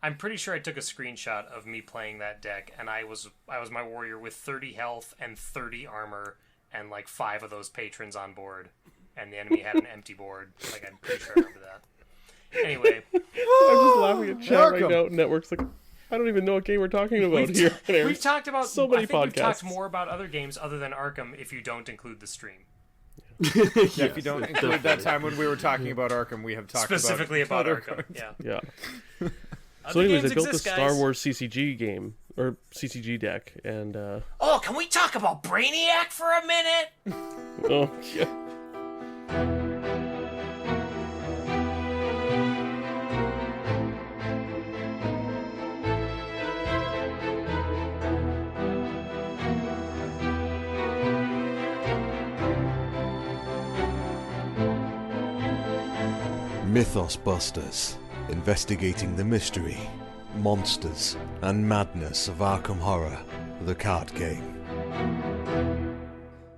I'm pretty sure I took a screenshot of me playing that deck, and I was my warrior with 30 health and 30 armor, and like 5 of those patrons on board, and the enemy had an empty board. Like, I'm pretty sure I remember that. Anyway, I'm just laughing at chat right now. Network's like, I don't even know what game we're talking about here. We've talked about so many podcasts. We've talked more about other games other than Arkham if you don't include the stream. Yes, if you don't include that time when we were talking about Arkham, we have talked specifically about Arkham. Yeah. So anyways, I built the Star Wars CCG game, or CCG deck, and oh, can we talk about Brainiac for a minute? Oh, yeah. Mythos Busters, investigating the mystery, monsters, and madness of Arkham Horror, the card game.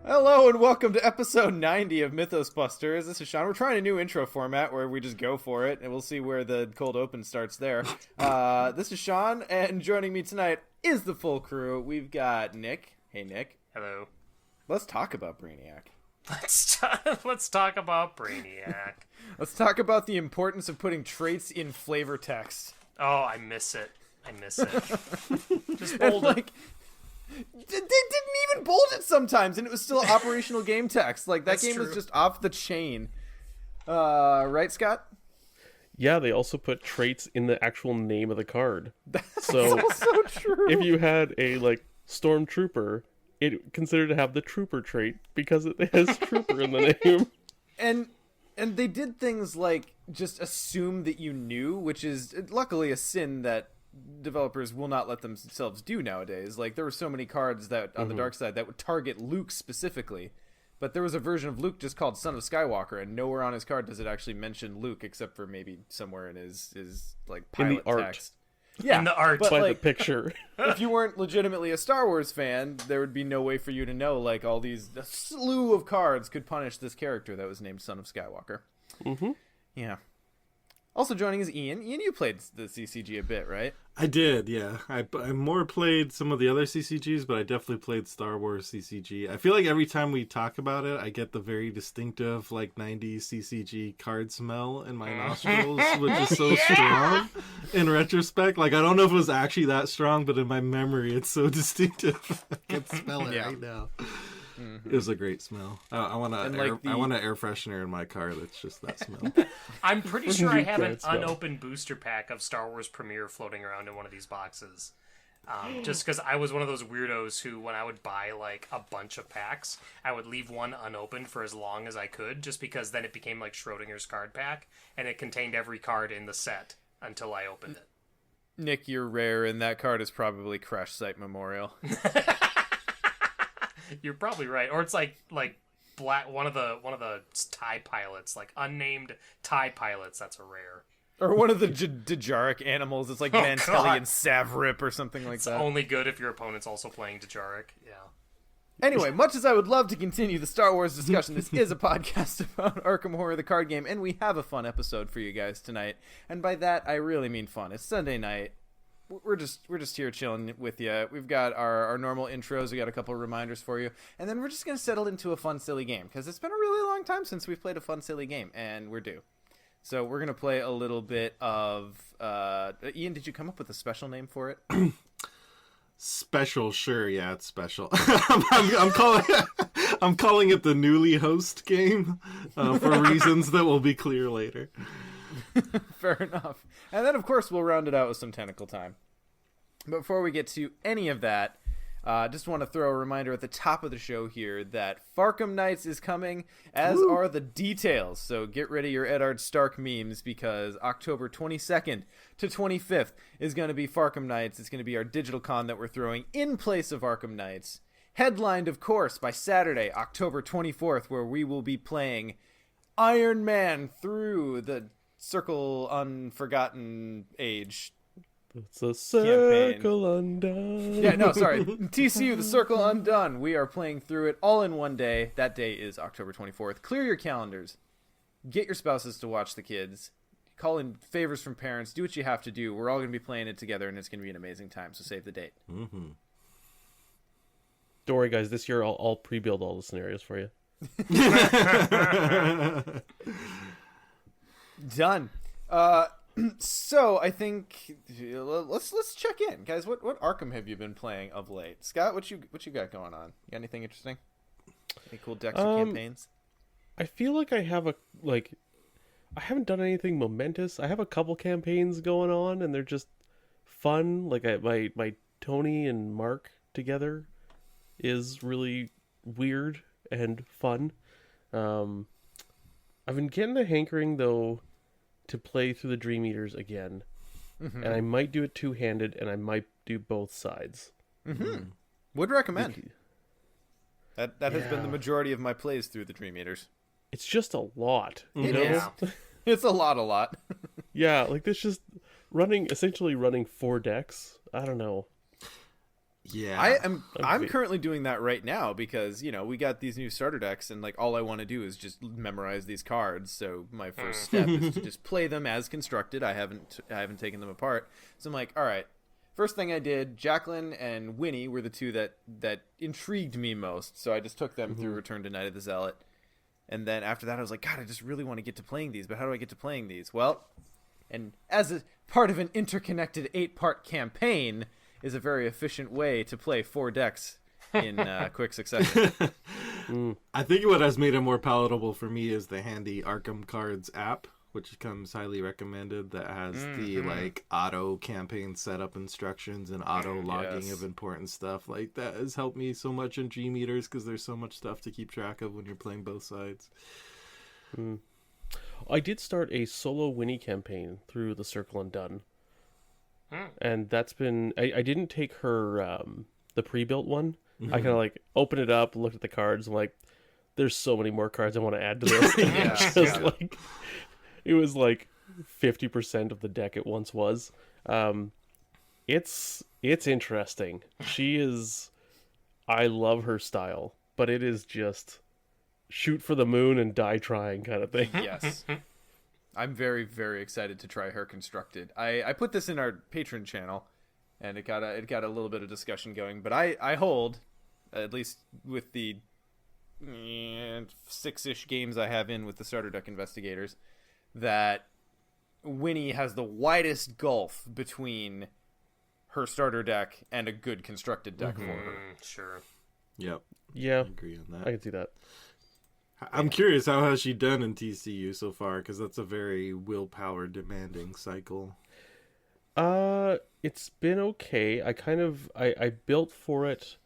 Hello and welcome to episode 90 of Mythos Busters. This is Sean. We're trying a new intro format where we just go for it, and we'll see where the cold open starts there. This is Sean, and joining me tonight is the full crew. We've got Nick. Hey, Nick. Hello. Let's talk about Brainiac. Let's talk about Brainiac. Let's talk about the importance of putting traits in flavor text. Oh, I miss it. Just bold it. They didn't even bold it sometimes, and it was still operational game text. Like, that That's game true. was just off the chain. Right, Scott? Yeah, they also put traits in the actual name of the card. That's so also true. If you had a, Stormtrooper, it considered to have the Trooper trait because it has Trooper in the name. And they did things like just assume that you knew, which is luckily a sin that developers will not let themselves do nowadays. Like, there were so many cards that on the dark side that would target Luke specifically, but there was a version of Luke just called Son of Skywalker, and nowhere on his card does it actually mention Luke except for maybe somewhere in his like pilot in the art. text. Yeah, in the art, but, by the picture. If you weren't legitimately a Star Wars fan, there would be no way for you to know, like, all these a slew of cards could punish this character that was named Son of Skywalker. Mm-hmm. Yeah. Also joining is Ian. Ian, you played the CCG a bit, right? I did, yeah. I more played some of the other CCGs, but I definitely played Star Wars CCG. I feel like every time we talk about it, I get the very distinctive, 90s CCG card smell in my nostrils, which is so strong in retrospect. I don't know if it was actually that strong, but in my memory, it's so distinctive. I can smell it right now. Mm-hmm. It was a great smell. I want an air freshener in my car that's just that smell. I'm pretty sure I have an unopened booster pack of Star Wars Premiere floating around in one of these boxes. Just because I was one of those weirdos who, when I would buy a bunch of packs, I would leave one unopened for as long as I could, just because then it became like Schrodinger's card pack, and it contained every card in the set until I opened it. Nick, you're rare, and that card is probably Crash Site Memorial. You're probably right, or it's like black one of the TIE pilots, unnamed TIE pilots. That's a rare. Or one of the Dejaric animals. It's like Mantelli and Savrip or something like that. It's only good if your opponent's also playing Dejaric. Yeah. Anyway, much as I would love to continue the Star Wars discussion, this is a podcast about Arkham Horror, the card game, and we have a fun episode for you guys tonight. And by that, I really mean fun. It's Sunday night. We're just here chilling with you. We've got our normal intros. We got a couple of reminders for you. And then we're just going to settle into a fun, silly game. Because it's been a really long time since we've played a fun, silly game. And we're due. So we're going to play a little bit of... Ian, did you come up with a special name for it? Special, sure. Yeah, it's special. I'm calling it the Newlyhost Game for reasons that will be clear later. Fair enough. And then, of course, we'll round it out with some Tentacle Time. But before we get to any of that, just want to throw a reminder at the top of the show here that Farkham Nights is coming, as are the details. So get ready your Eddard Stark memes, because October 22nd to 25th is going to be Farkham Nights. It's going to be our digital con that we're throwing in place of Arkham Nights. Headlined, of course, by Saturday, October 24th, where we will be playing Iron Man through the Circle Unforgotten Age. It's a circle undone. Yeah, no, sorry. TCU, the Circle Undone. We are playing through it all in one day. That day is October 24th. Clear your calendars. Get your spouses to watch the kids. call in favors from parents, do what you have to do. We're all going to be playing it together, and it's going to be an amazing time. So save the date. Mm-hmm. Don't worry, guys. This year I'll pre-build all the scenarios for you. Done. So I think let's check in, guys. What Arkham have you been playing of late? Scott, what you got going on? You got anything interesting? Any cool decks or campaigns? I feel like I have I haven't done anything momentous. I have a couple campaigns going on, and they're just fun. Like my Tony and Mark together is really weird and fun. I've been getting a hankering though to play through the Dream Eaters again, and I might do it two-handed, and I might do both sides. Would recommend. That has been the majority of my plays through the Dream Eaters. It's just a lot, you It know? is. It's a lot. Yeah, like this just essentially running 4 decks. I don't know. Yeah. I'm currently doing that right now because, we got these new starter decks, and like all I want to do is just memorize these cards. So my first step is to just play them as constructed. I haven't taken them apart. So I'm like, all right. First thing I did, Jacqueline and Winnie were the two that intrigued me most. So I just took them through Return to Night of the Zealot. And then after that, I was like, God, I just really want to get to playing these. But how do I get to playing these? Well, and as a part of an interconnected 8-part campaign is a very efficient way to play 4 decks in quick succession. I think what has made it more palatable for me is the handy Arkham Cards app, which comes highly recommended, that has the like auto campaign setup instructions and auto logging of important stuff. Like that has helped me so much in Dream Eaters because there's so much stuff to keep track of when you're playing both sides. I did start a solo Winnie campaign through the Circle Undone. And that's been... I didn't take her, the pre-built one. I kind of like opened it up, looked at the cards, and like, there's so many more cards I want to add to this. Like, it was like 50% of the deck it once was. It's interesting. She is... I love her style, but it is just shoot for the moon and die trying kind of thing. Yes. I'm very, very excited to try her constructed. I put this in our Patreon channel, and it got a little bit of discussion going. But I hold, at least with the 6-ish games I have in with the starter deck investigators, that Winnie has the widest gulf between her starter deck and a good constructed deck for her. Sure. Yep. Yeah, I agree on that. I can see that. I'm curious, how has she done in TCU so far? Because that's a very willpower demanding cycle. It's been okay. I built for it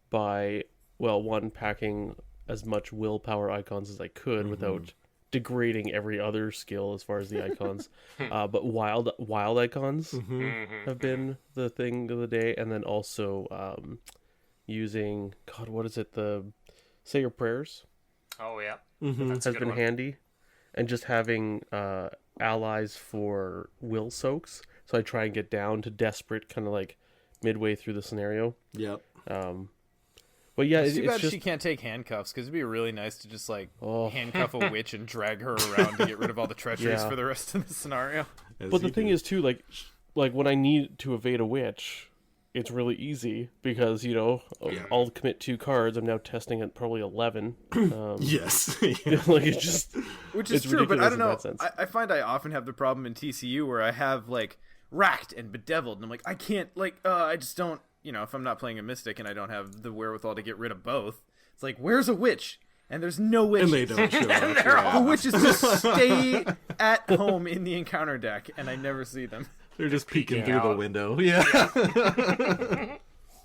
by, well, one, packing as much willpower icons as I could without degrading every other skill as far as the icons. But wild icons have been the thing of the day, and then also using, God, what is it? The Say Your Prayers. Oh, yeah. Has been handy, and just having allies for will soaks, so I try and get down to desperate kind of like midway through the scenario. Yep. But yeah, It's too bad just... she can't take handcuffs, because it'd be really nice to just like handcuff a witch and drag her around to get rid of all the treacheries for the rest of the scenario. But the thing is too, like when I need to evade a witch, it's really easy because, I'll commit 2 cards. I'm now testing at probably 11. Yes. Like it's just... Which is true, but I don't know. I find I often have the problem in TCU where I have, like, Racked and Bedeviled, and I'm like, I can't, like, I just don't, if I'm not playing a Mystic and I don't have the wherewithal to get rid of both, it's like, where's a witch? And there's no witches. And they don't show up. The witches just stay at home in the encounter deck, and I never see them. They're just peeking through the window. Yeah.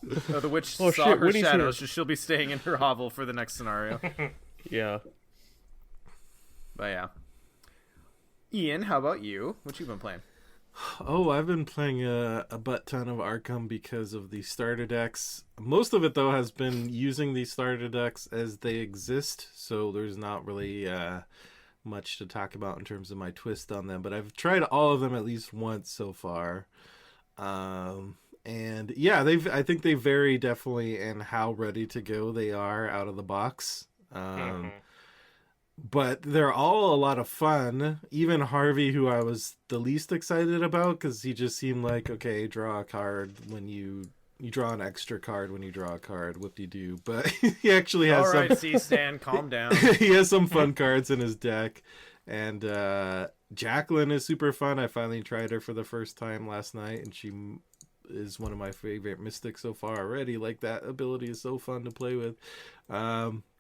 The witch saw her shadows, so she'll be staying in her hovel for the next scenario. Yeah. But yeah. Ian, how about you? What you been playing? Oh, I've been playing a butt ton of Arkham because of the starter decks. Most of it, though, has been using these starter decks as they exist, so there's not really much to talk about in terms of my twist on them. But I've tried all of them at least once so far. And yeah, I think they vary definitely in how ready to go they are out of the box. but they're all a lot of fun. Even Harvey, who I was the least excited about, because he just seemed like, okay, draw a card when you draw an extra card when you draw a card. What do you do? But he actually has all right, some... C-Stan, calm down. He has some fun cards in his deck. And Jacqueline is super fun. I finally tried her for the first time last night, and she is one of my favorite mystics so far already. Like, that ability is so fun to play with.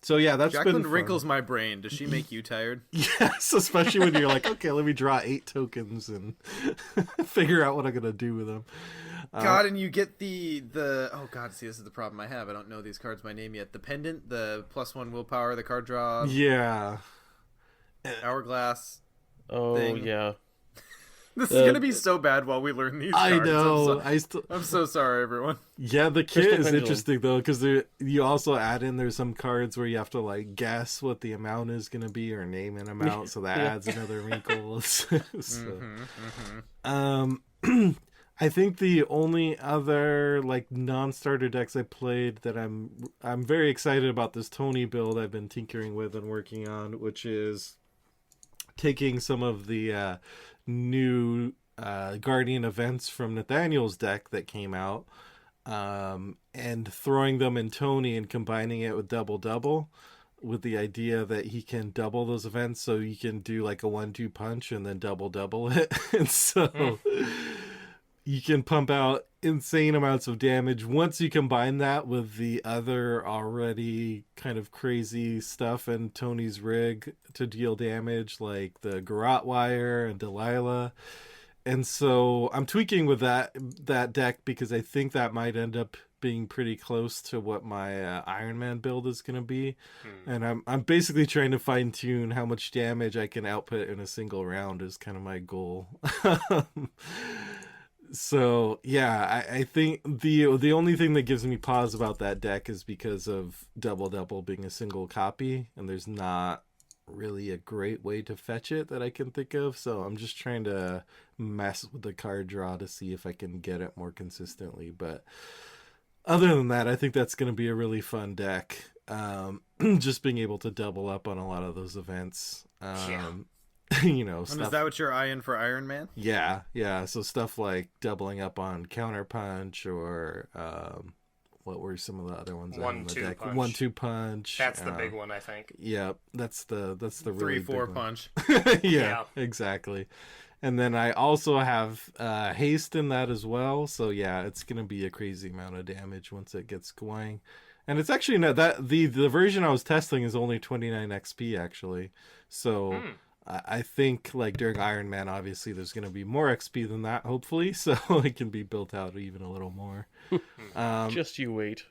So yeah, that's Jacqueline been fun. wrinkles my brain. Does she make you tired? Yes, especially when you're like, okay, let me draw 8 tokens and figure out what I'm gonna do with them. God, and you get the oh god, see, this is the problem I have. I don't know these cards by name yet. The pendant, the +1 willpower, the card draw, Yeah. hourglass. Oh Thing. yeah. This is gonna be so bad while we learn these cards. I know. I'm so sorry, everyone. Yeah, the kit Crystal is Pendulum. interesting though, because you also add in there's some cards where you have to like guess what the amount is going to be or name an amount, so that adds another wrinkle. I think the only other like non-starter decks I played that I'm very excited about this Tony build I've been tinkering with and working on, which is taking some of the new Guardian events from Nathaniel's deck that came out, and throwing them in Tony and combining it with double with the idea that he can double those events, so you can do like a 1-2 punch and then double it. And so you can pump out insane amounts of damage once you combine that with the other already kind of crazy stuff in Tony's rig to deal damage, like the Garrote Wire and Delilah. And so I'm tweaking with that deck because I think that might end up being pretty close to what my Iron Man build is going to be. And I'm basically trying to fine tune how much damage I can output in a single round is kind of my goal. So yeah, I think the only thing that gives me pause about that deck is because of double being a single copy, and there's not really a great way to fetch it that I can think of. So I'm just trying to mess with the card draw to see if I can get it more consistently. But other than that, I think that's going to be a really fun deck. Just being able to double up on a lot of those events. You know, And stuff. is that what you're eyeing for Iron Man? Yeah. So stuff like doubling up on Counterpunch, or what were some of the other ones? 1-2 punch. 1-2 punch. That's the big one, I think. Yeah, that's the really 3-4 big punch. one. Yeah. Yeah, exactly. And then I also have haste in that as well. So yeah, it's gonna be a crazy amount of damage once it gets going. And it's actually not that the version I was testing is only 29 XP actually. So I think like during Iron Man, obviously there's going to be more XP than that, hopefully, so it can be built out even a little more. Just you wait.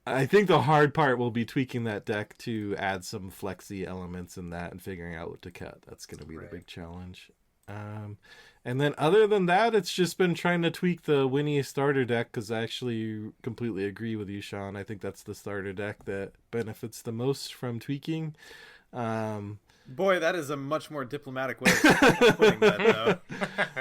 I think the hard part will be tweaking that deck to add some flexy elements in that and figuring out what to cut. That's going to be the big challenge. And then other than that, it's just been trying to tweak the Winnie starter deck, because I actually completely agree with you, Sean. I think that's the starter deck that benefits the most from tweaking. Boy, that is a much more diplomatic way of putting that, though.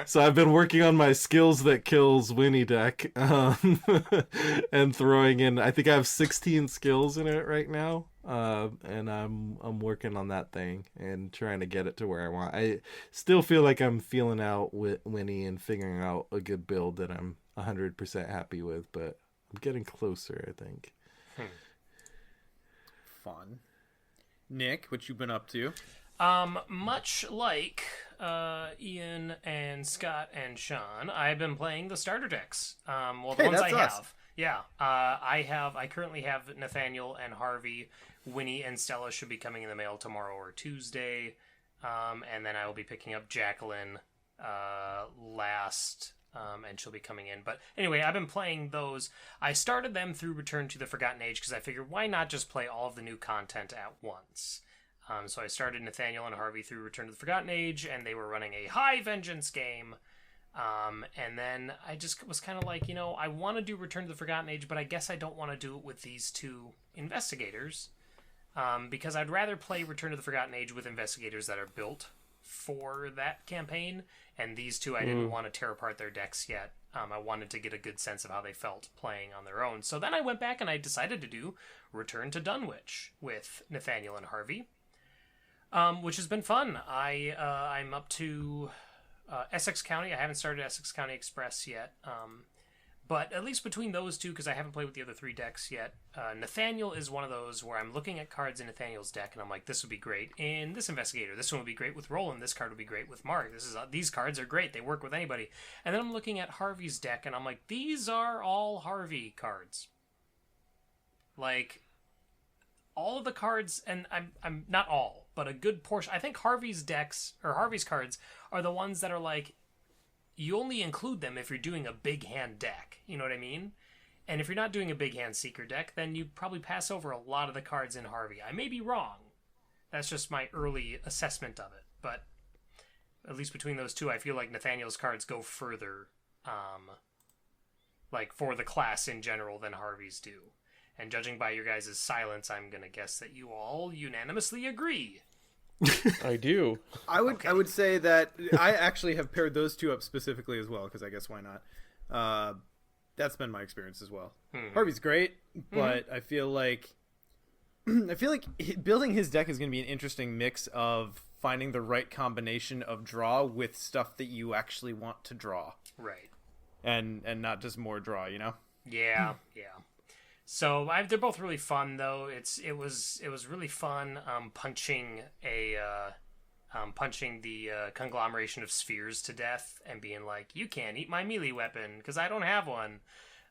So I've been working on my skills that kills Winnie deck, and throwing in. I think I have 16 skills in it right now, and I'm working on that thing and trying to get it to where I want. I still feel like I'm feeling out with Winnie and figuring out a good build that I'm 100% happy with, but I'm getting closer, I think. Fun. Nick, what you been up to? Much like Ian and Scott and Sean, I've been playing the starter decks. Well, the Hey, ones I that's us. have. Yeah. I currently have Nathaniel and Harvey. Winnie and Stella should be coming in the mail tomorrow or Tuesday. And then I will be picking up Jacqueline last, and she'll be coming in. But anyway, I've been playing those. I started them through Return to the Forgotten Age because I figured why not just play all of the new content at once. So I started Nathaniel and Harvey through Return to the Forgotten Age, and they were running a High Vengeance game. And then I just was kind of like, I want to do Return to the Forgotten Age, but I guess I don't want to do it with these two investigators. Because I'd rather play Return to the Forgotten Age with investigators that are built for that campaign, and these two I didn't want to tear apart their decks yet. I wanted to get a good sense of how they felt playing on their own. So then I went back and I decided to do Return to Dunwich with Nathaniel and Harvey, which has been fun. I'm up to Essex County. I haven't started Essex County Express yet, but at least between those two, because I haven't played with the other 3 decks yet, Nathaniel is one of those where I'm looking at cards in Nathaniel's deck, and I'm like, this would be great in this Investigator. This one would be great with Roland. This card would be great with Mark. These cards are great. They work with anybody. And then I'm looking at Harvey's deck, and I'm like, these are all Harvey cards. Like, all of the cards, and I'm not all, but a good portion. I think Harvey's cards are the ones that are like, you only include them if you're doing a big hand deck. You know what I mean? And if you're not doing a big hand seeker deck, then you probably pass over a lot of the cards in Harvey. I may be wrong. That's just my early assessment of it. But at least between those two, I feel like Nathaniel's cards go further, like for the class in general, than Harvey's do. And judging by your guys' silence, I'm going to guess that you all unanimously agree. I do. I would say that I actually have paired those two up specifically as well, because I guess why not? That's been my experience as well. Harvey's great, but I feel like building his deck is going to be an interesting mix of finding the right combination of draw with stuff that you actually want to draw. Right. And not just more draw, you know? Yeah, yeah. So they're both really fun, though. It was really fun punching the conglomeration of spheres to death and being like, you can't eat my melee weapon because I don't have one,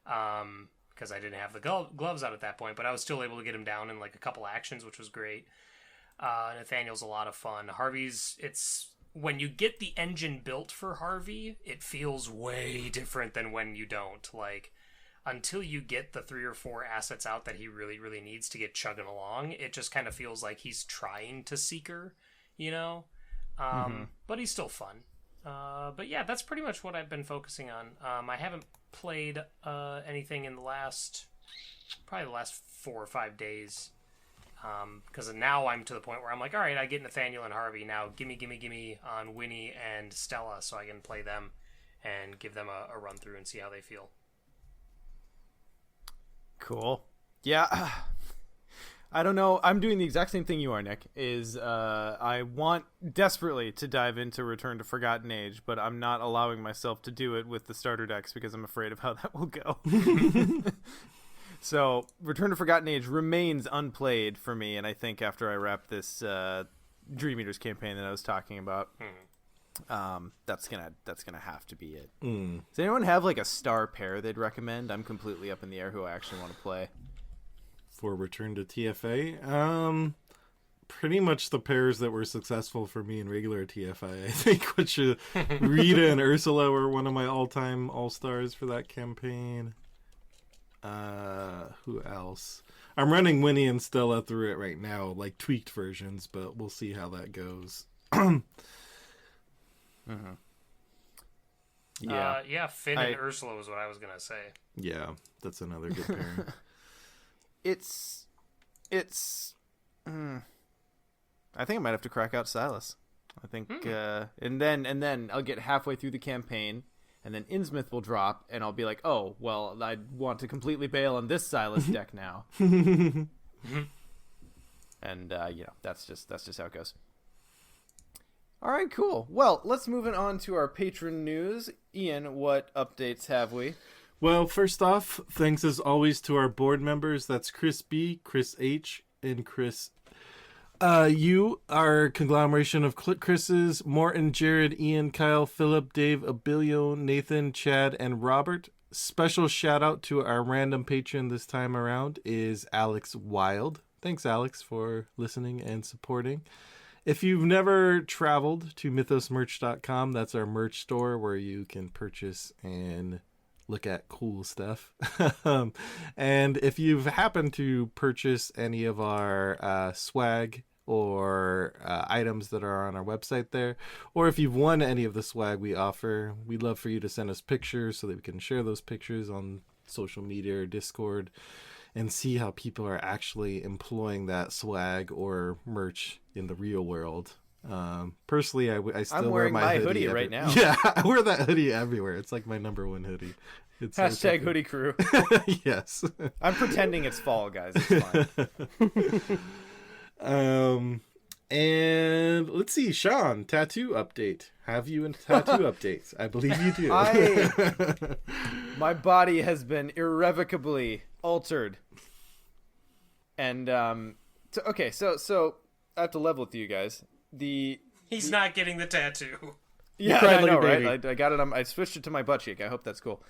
because I didn't have the gloves out at that point, but I was still able to get him down in like a couple actions, which was great. Nathaniel's a lot of fun. Harvey's, when you get the engine built for Harvey, it feels way different than when you don't. Like, until you get the 3 or 4 assets out that he really, really needs to get chugging along, it just kind of feels like he's trying to Seeker, you know? But he's still fun. But yeah, that's pretty much what I've been focusing on. I haven't played anything in probably the last 4 or 5 days. Because now I'm to the point where I'm like, all right, I get Nathaniel and Harvey. Now gimme on Winnie and Stella so I can play them and give them a run through and see how they feel. Cool. Yeah. I don't know. I'm doing the exact same thing you are, Nick. I want desperately to dive into Return to Forgotten Age, but I'm not allowing myself to do it with the starter decks because I'm afraid of how that will go. So Return to Forgotten Age remains unplayed for me, and I think after I wrap this Dream Eaters campaign that I was talking about, that's gonna have to be it. Does anyone have like a star pair they'd recommend? I'm completely up in the air who I actually want to play for Return to TFA. Pretty much the pairs that were successful for me in regular TFI, I think, which Rita and Ursula were one of my all-time all-stars for that campaign. Who else? I'm running Winnie and Stella through it right now, like tweaked versions, but we'll see how that goes. Yeah, Finn and Ursula was what I was gonna say. Yeah, that's another good pairing. It's I think I might have to crack out Silas. I think and then I'll get halfway through the campaign and then Innsmouth will drop and I'll be like, oh well, I want to completely bail on this Silas deck now. And that's just how it goes. All right, cool. Well, let's move it on to our patron news. Ian, what updates have we? Well, first off, thanks as always to our board members. That's Chris B, Chris H, and Chris. You are a conglomeration of Chris's, Morton, Jared, Ian, Kyle, Philip, Dave, Abilio, Nathan, Chad, and Robert. Special shout out to our random patron this time around is Alex Wild. Thanks, Alex, for listening and supporting. If you've never traveled to mythosmerch.com, that's our merch store where you can purchase and look at cool stuff. And if you've happened to purchase any of our swag or items that are on our website there, or if you've won any of the swag we offer, we'd love for you to send us pictures so that we can share those pictures on social media or Discord and see how people are actually employing that swag or merch in the real world. Personally, I still I'm wear wearing my hoodie every- right now. Yeah, I wear that hoodie everywhere. It's like my number one hoodie. It's Hashtag hoodie crew. Yes. I'm pretending it's fall, guys. It's fine. And let's see, Sean, tattoo update. Have you in tattoo updates? I believe you do. My body has been irrevocably altered. And so I have to level with you guys. He's not getting the tattoo. Yeah, cried I like know, a baby. right? I got it. I switched it to my butt cheek. I hope that's cool.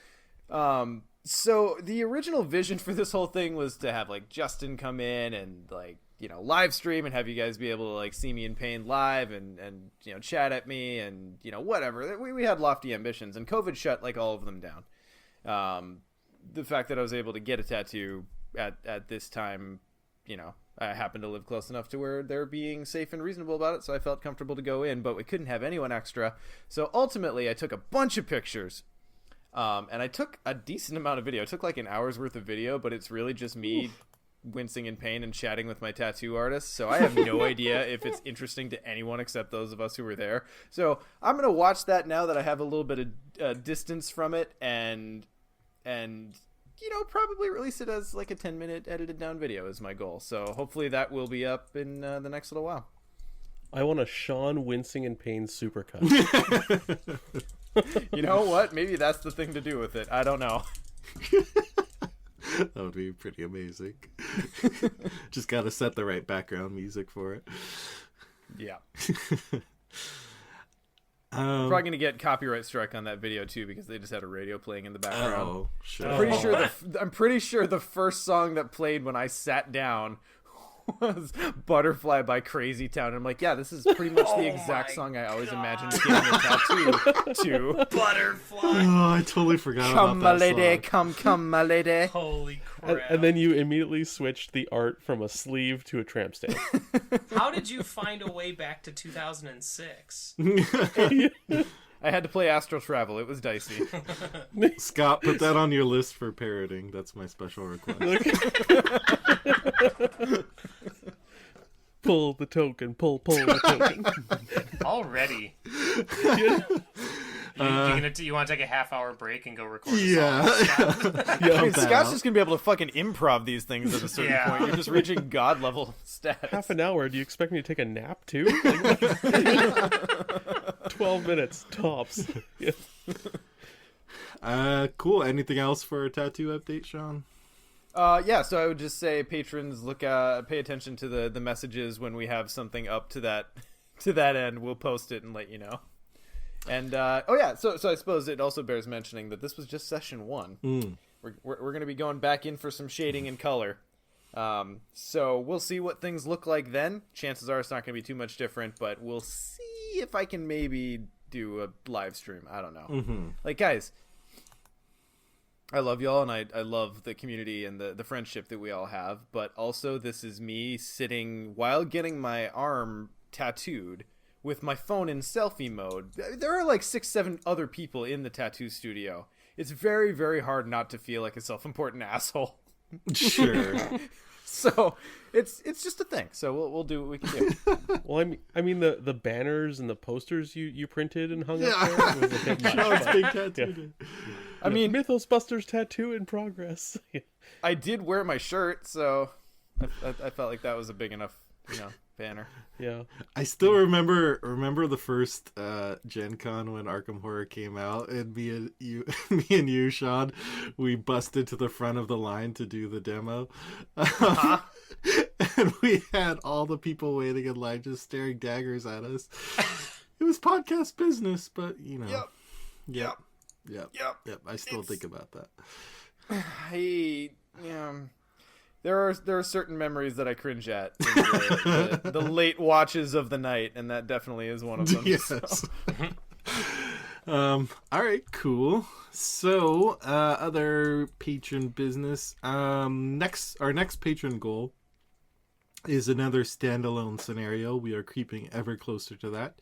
So the original vision for this whole thing was to have like Justin come in and like, you know, live stream and have you guys be able to like see me in pain live and you know, chat at me and, you know, whatever. We had lofty ambitions, and COVID shut like all of them down. The fact that I was able to get a tattoo at this time, you know, I happened to live close enough to where they're being safe and reasonable about it, so I felt comfortable to go in, but we couldn't have anyone extra. So ultimately I took a bunch of pictures. And I took a decent amount of video. I took like an hour's worth of video, but it's really just me wincing in pain and chatting with my tattoo artist. So I have no idea if it's interesting to anyone except those of us who were there. So I'm going to watch that now that I have a little bit of distance from it and, you know, probably release it as like a 10-minute edited down video is my goal. So hopefully that will be up in the next little while. I want a Sean wincing in pain supercut. You know what? Maybe that's the thing to do with it. I don't know. That would be pretty amazing. Just got to set the right background music for it. Yeah. Probably going to get copyright strike on that video too because they just had a radio playing in the background. Oh, sure. I'm pretty sure the first song that played when I sat down was Butterfly by Crazy Town. I'm like, yeah, this is pretty much the exact song I always imagined getting a tattoo to. Butterfly. Oh, I totally forgot Come, about that my lady, song. come, my lady. Holy crap. And then you immediately switched the art from a sleeve to a tramp stamp. How did you find a way back to 2006? I had to play Astral Travel. It was dicey. Scott, put that on your list for parroting. That's my special request. Pull the token, pull the token. Already. You want to take a half-hour break and go record a song? Yeah. I mean, Scott's just going to be able to fucking improv these things at a certain Yeah. point. You're just reaching God-level stats. Half an hour? Do you expect me to take a nap too? 12 minutes, tops. Yeah. Cool. Anything else for a tattoo update, Sean? Yeah, so I would just say patrons pay attention to the messages when we have something up to that end. We'll post it and let you know. And so I suppose it also bears mentioning that this was just session 1. We're going to be going back in for some shading and color. So we'll see what things look like then. Chances are it's not going to be too much different, but we'll see if I can maybe do a live stream. I don't know. Mm-hmm. Like, guys, I love y'all, and I love the community and the friendship that we all have, but also this is me sitting while getting my arm tattooed with my phone in selfie mode. There are like 6-7 other people in the tattoo studio. It's very, very hard not to feel like a self-important asshole. Sure. So it's just a thing. So we'll do what we can do. Well, I mean the banners and the posters you printed and hung up there was a bit much. Sean's but- big tattoo day. I mean, Mythos Busters tattoo in progress. I did wear my shirt, so I felt like that was a big enough, banner. Yeah. I still remember the first Gen Con when Arkham Horror came out, and me and you, Sean, we busted to the front of the line to do the demo. And we had all the people waiting in line just staring daggers at us. It was podcast business, but Yep. I still think about that. There are certain memories that I cringe at in the late watches of the night, and that definitely is one of them. Yes. So. All right, cool. So, other patron business. Our next patron goal is another standalone scenario. We are creeping ever closer to that.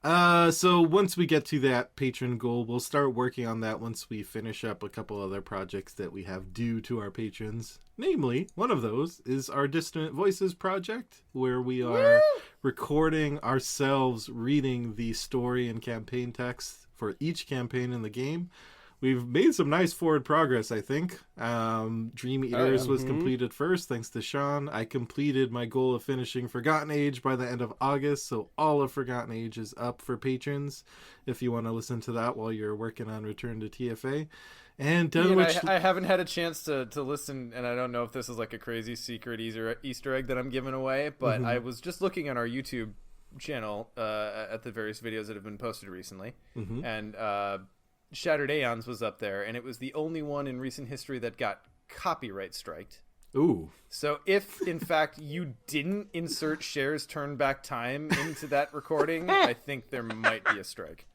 So once we get to that patron goal, we'll start working on that once we finish up a couple other projects that we have due to our patrons. Namely, one of those is our Distant Voices project, where we are recording ourselves reading the story and campaign text for each campaign in the game. We've made some nice forward progress, I think. Dream Eaters was completed first, thanks to Sean. I completed my goal of finishing Forgotten Age by the end of August, so all of Forgotten Age is up for patrons if you want to listen to that while you're working on Return to TFA. And Dunwich... I haven't had a chance to listen, and I don't know if this is like a crazy secret Easter egg that I'm giving away, but I was just looking on our YouTube channel at the various videos that have been posted recently, and Shattered Aeons was up there, and it was the only one in recent history that got copyright striked. Ooh. So if, in fact, you didn't insert Cher's turn back time into that recording, I think there might be a strike.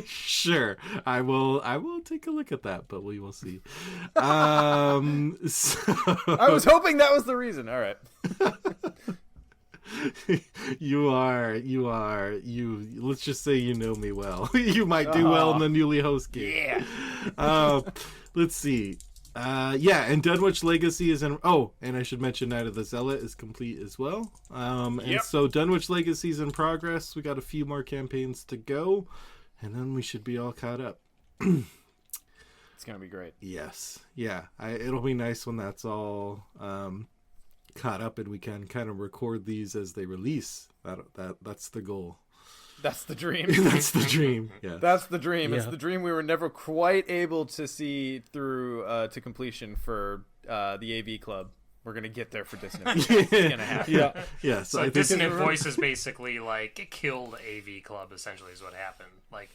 Sure. I will take a look at that, but we will see. So... I was hoping that was the reason. All right. Let's just say you know me well. You might do well in the Newlyhost game. Yeah. Let's see. And Dunwich Legacy is in... Oh, and I should mention Night of the Zealot is complete as well. And so Dunwich Legacy is in progress. We got a few more campaigns to go, and then we should be all caught up. It's going to be great. Yes. Yeah. It'll be nice when that's all... caught up and we can kind of record these as they release. That's the goal. That's the dream. That's the dream. Yeah. That's the dream. Yeah. It's the dream we were never quite able to see through to completion for the AV Club. We're gonna get there for Dissonant Voice. It's gonna happen. Yeah. So Dissonant Voices basically like killed AV Club. Essentially, is what happened. Like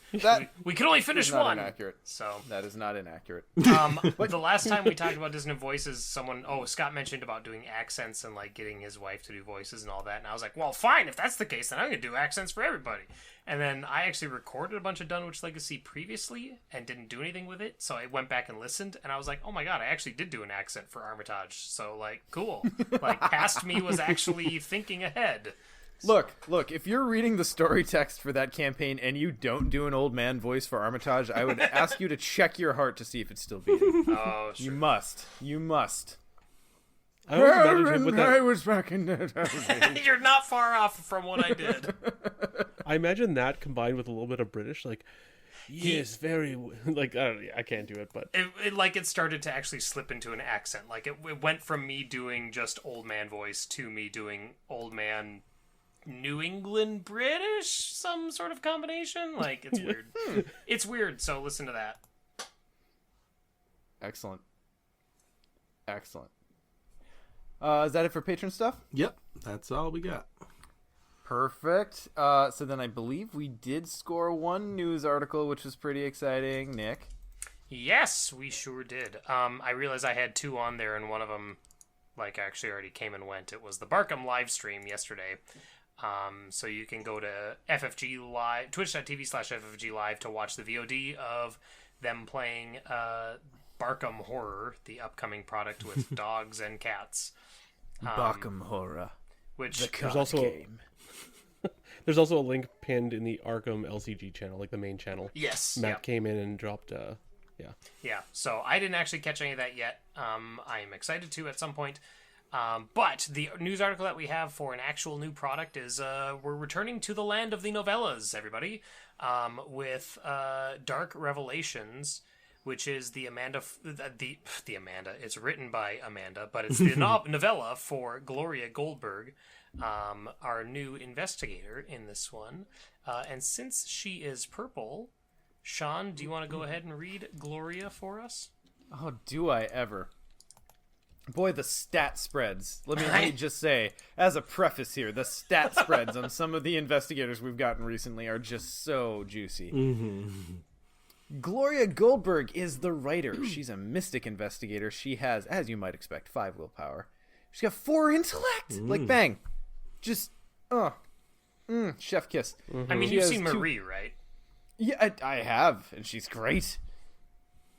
we could only finish one. Inaccurate. So that is not inaccurate. But the last time we talked about Dissonant Voices, Scott mentioned about doing accents and like getting his wife to do voices and all that, and I was like, well, fine, if that's the case, then I'm gonna do accents for everybody. And then I actually recorded a bunch of Dunwich Legacy previously and didn't do anything with it, so I went back and listened, and I was like, oh my god, I actually did do an accent for Armitage. So like, cool. Like past me was actually thinking ahead. Look, if you're reading the story text for that campaign and you don't do an old man voice for Armitage, I would ask you to check your heart to see if it's still beating. Oh, sure. You must. I always imagined him with that. I was back in that. You're not far off from what I did. I imagine that combined with a little bit of British, like, yes, very, like, I don't know, I can't do it, but it started to actually slip into an accent. Like it went from me doing just old man voice to me doing old man New England British, some sort of combination. Like it's weird. It's weird. So listen to that. Excellent. Is that it for patron stuff? Yep, that's all we got. Perfect. So then I believe we did score one news article, which was pretty exciting. Nick? Yes, we sure did. I realized I had two on there, and one of them, like, actually already came and went. It was the Barkham live stream yesterday. So you can go to FFG Live, twitch.tv/FFG Live to watch the VOD of them playing Barkham Horror, the upcoming product with dogs and cats. Barkham Horror. Which there's also a link pinned in the Arkham LCG channel, like the main channel. Yes. Matt came in and dropped, Yeah, so I didn't actually catch any of that yet. I'm excited to at some point. But the news article that we have for an actual new product is we're returning to the land of the novellas, everybody, with Dark Revelations, which is the Amanda. It's written by Amanda, but it's the novella for Gloria Goldberg, our new investigator in this one. And since she is purple, Sean, do you want to go ahead and read Gloria for us? Oh, do I ever? Boy, the stat spreads. Let me just say, as a preface here, the stat spreads on some of the investigators we've gotten recently are just so juicy. Gloria Goldberg is the writer. She's a mystic investigator. She has, as you might expect, 5 willpower. She's got 4 intellect. Like, bang. Just, chef kiss. I mean, you've seen Marie, right? Yeah, I have, and she's great.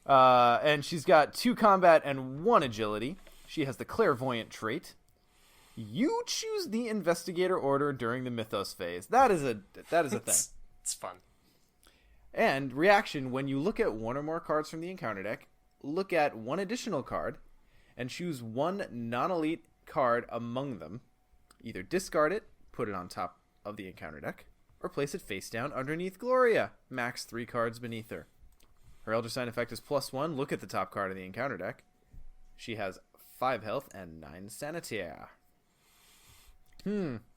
And she's got 2 combat and 1 agility. She has the clairvoyant trait. You choose the investigator order during the Mythos phase. That is a thing. It's fun. And reaction, when you look at one or more cards from the encounter deck, look at one additional card and choose one non-elite card among them. Either discard it, put it on top of the encounter deck, or place it face down underneath Gloria, max 3 cards beneath her. Her Elder Sign effect is +1. Look at the top card of the encounter deck. She has 5 health and 9 sanitaire.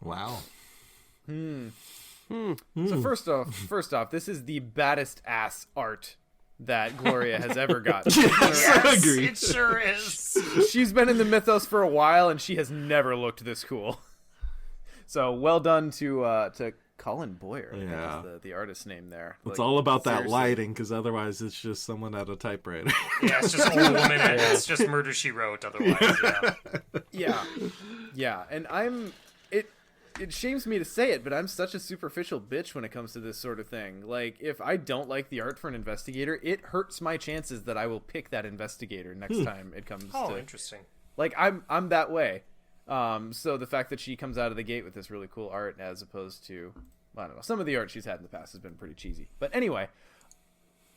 Wow. So first off, this is the baddest ass art that Gloria has ever gotten. Yes, Agreed. it sure is. She's been in the Mythos for a while, and she has never looked this cool. So well done to Colin Boyer. I think is the artist name there. It's all about that lighting, because otherwise it's just someone at a typewriter. Yeah, it's just old woman. And it's just Murder, She Wrote. Otherwise, yeah. And it shames me to say it, but I'm such a superficial bitch when it comes to this sort of thing. Like, if I don't like the art for an investigator, it hurts my chances that I will pick that investigator next time it comes to... Oh, interesting. Like, I'm that way. So the fact that she comes out of the gate with this really cool art as opposed to... I don't know. Some of the art she's had in the past has been pretty cheesy. But anyway...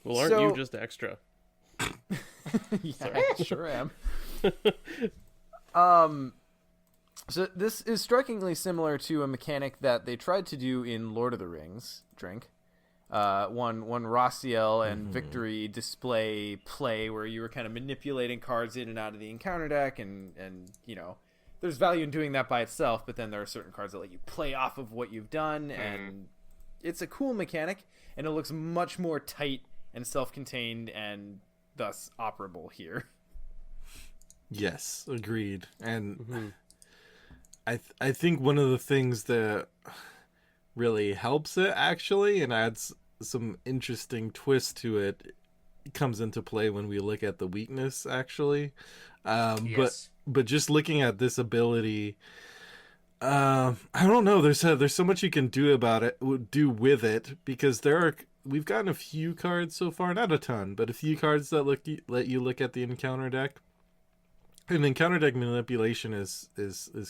Well, aren't you just extra? Yeah, I sure am. So this is strikingly similar to a mechanic that they tried to do in Lord of the Rings. One Rossiel and Victory display play where you were kind of manipulating cards in and out of the encounter deck, and you know, there's value in doing that by itself, but then there are certain cards that let you play off of what you've done, and it's a cool mechanic, and it looks much more tight and self-contained and thus operable here. Yes, agreed. And I think one of the things that really helps it, actually, and adds some interesting twist to it, comes into play when we look at the weakness, actually. Yes. But just looking at this ability, I don't know. There's so much you can do with it, because we've gotten a few cards so far, not a ton, but a few cards that let you look at the encounter deck. And encounter deck manipulation is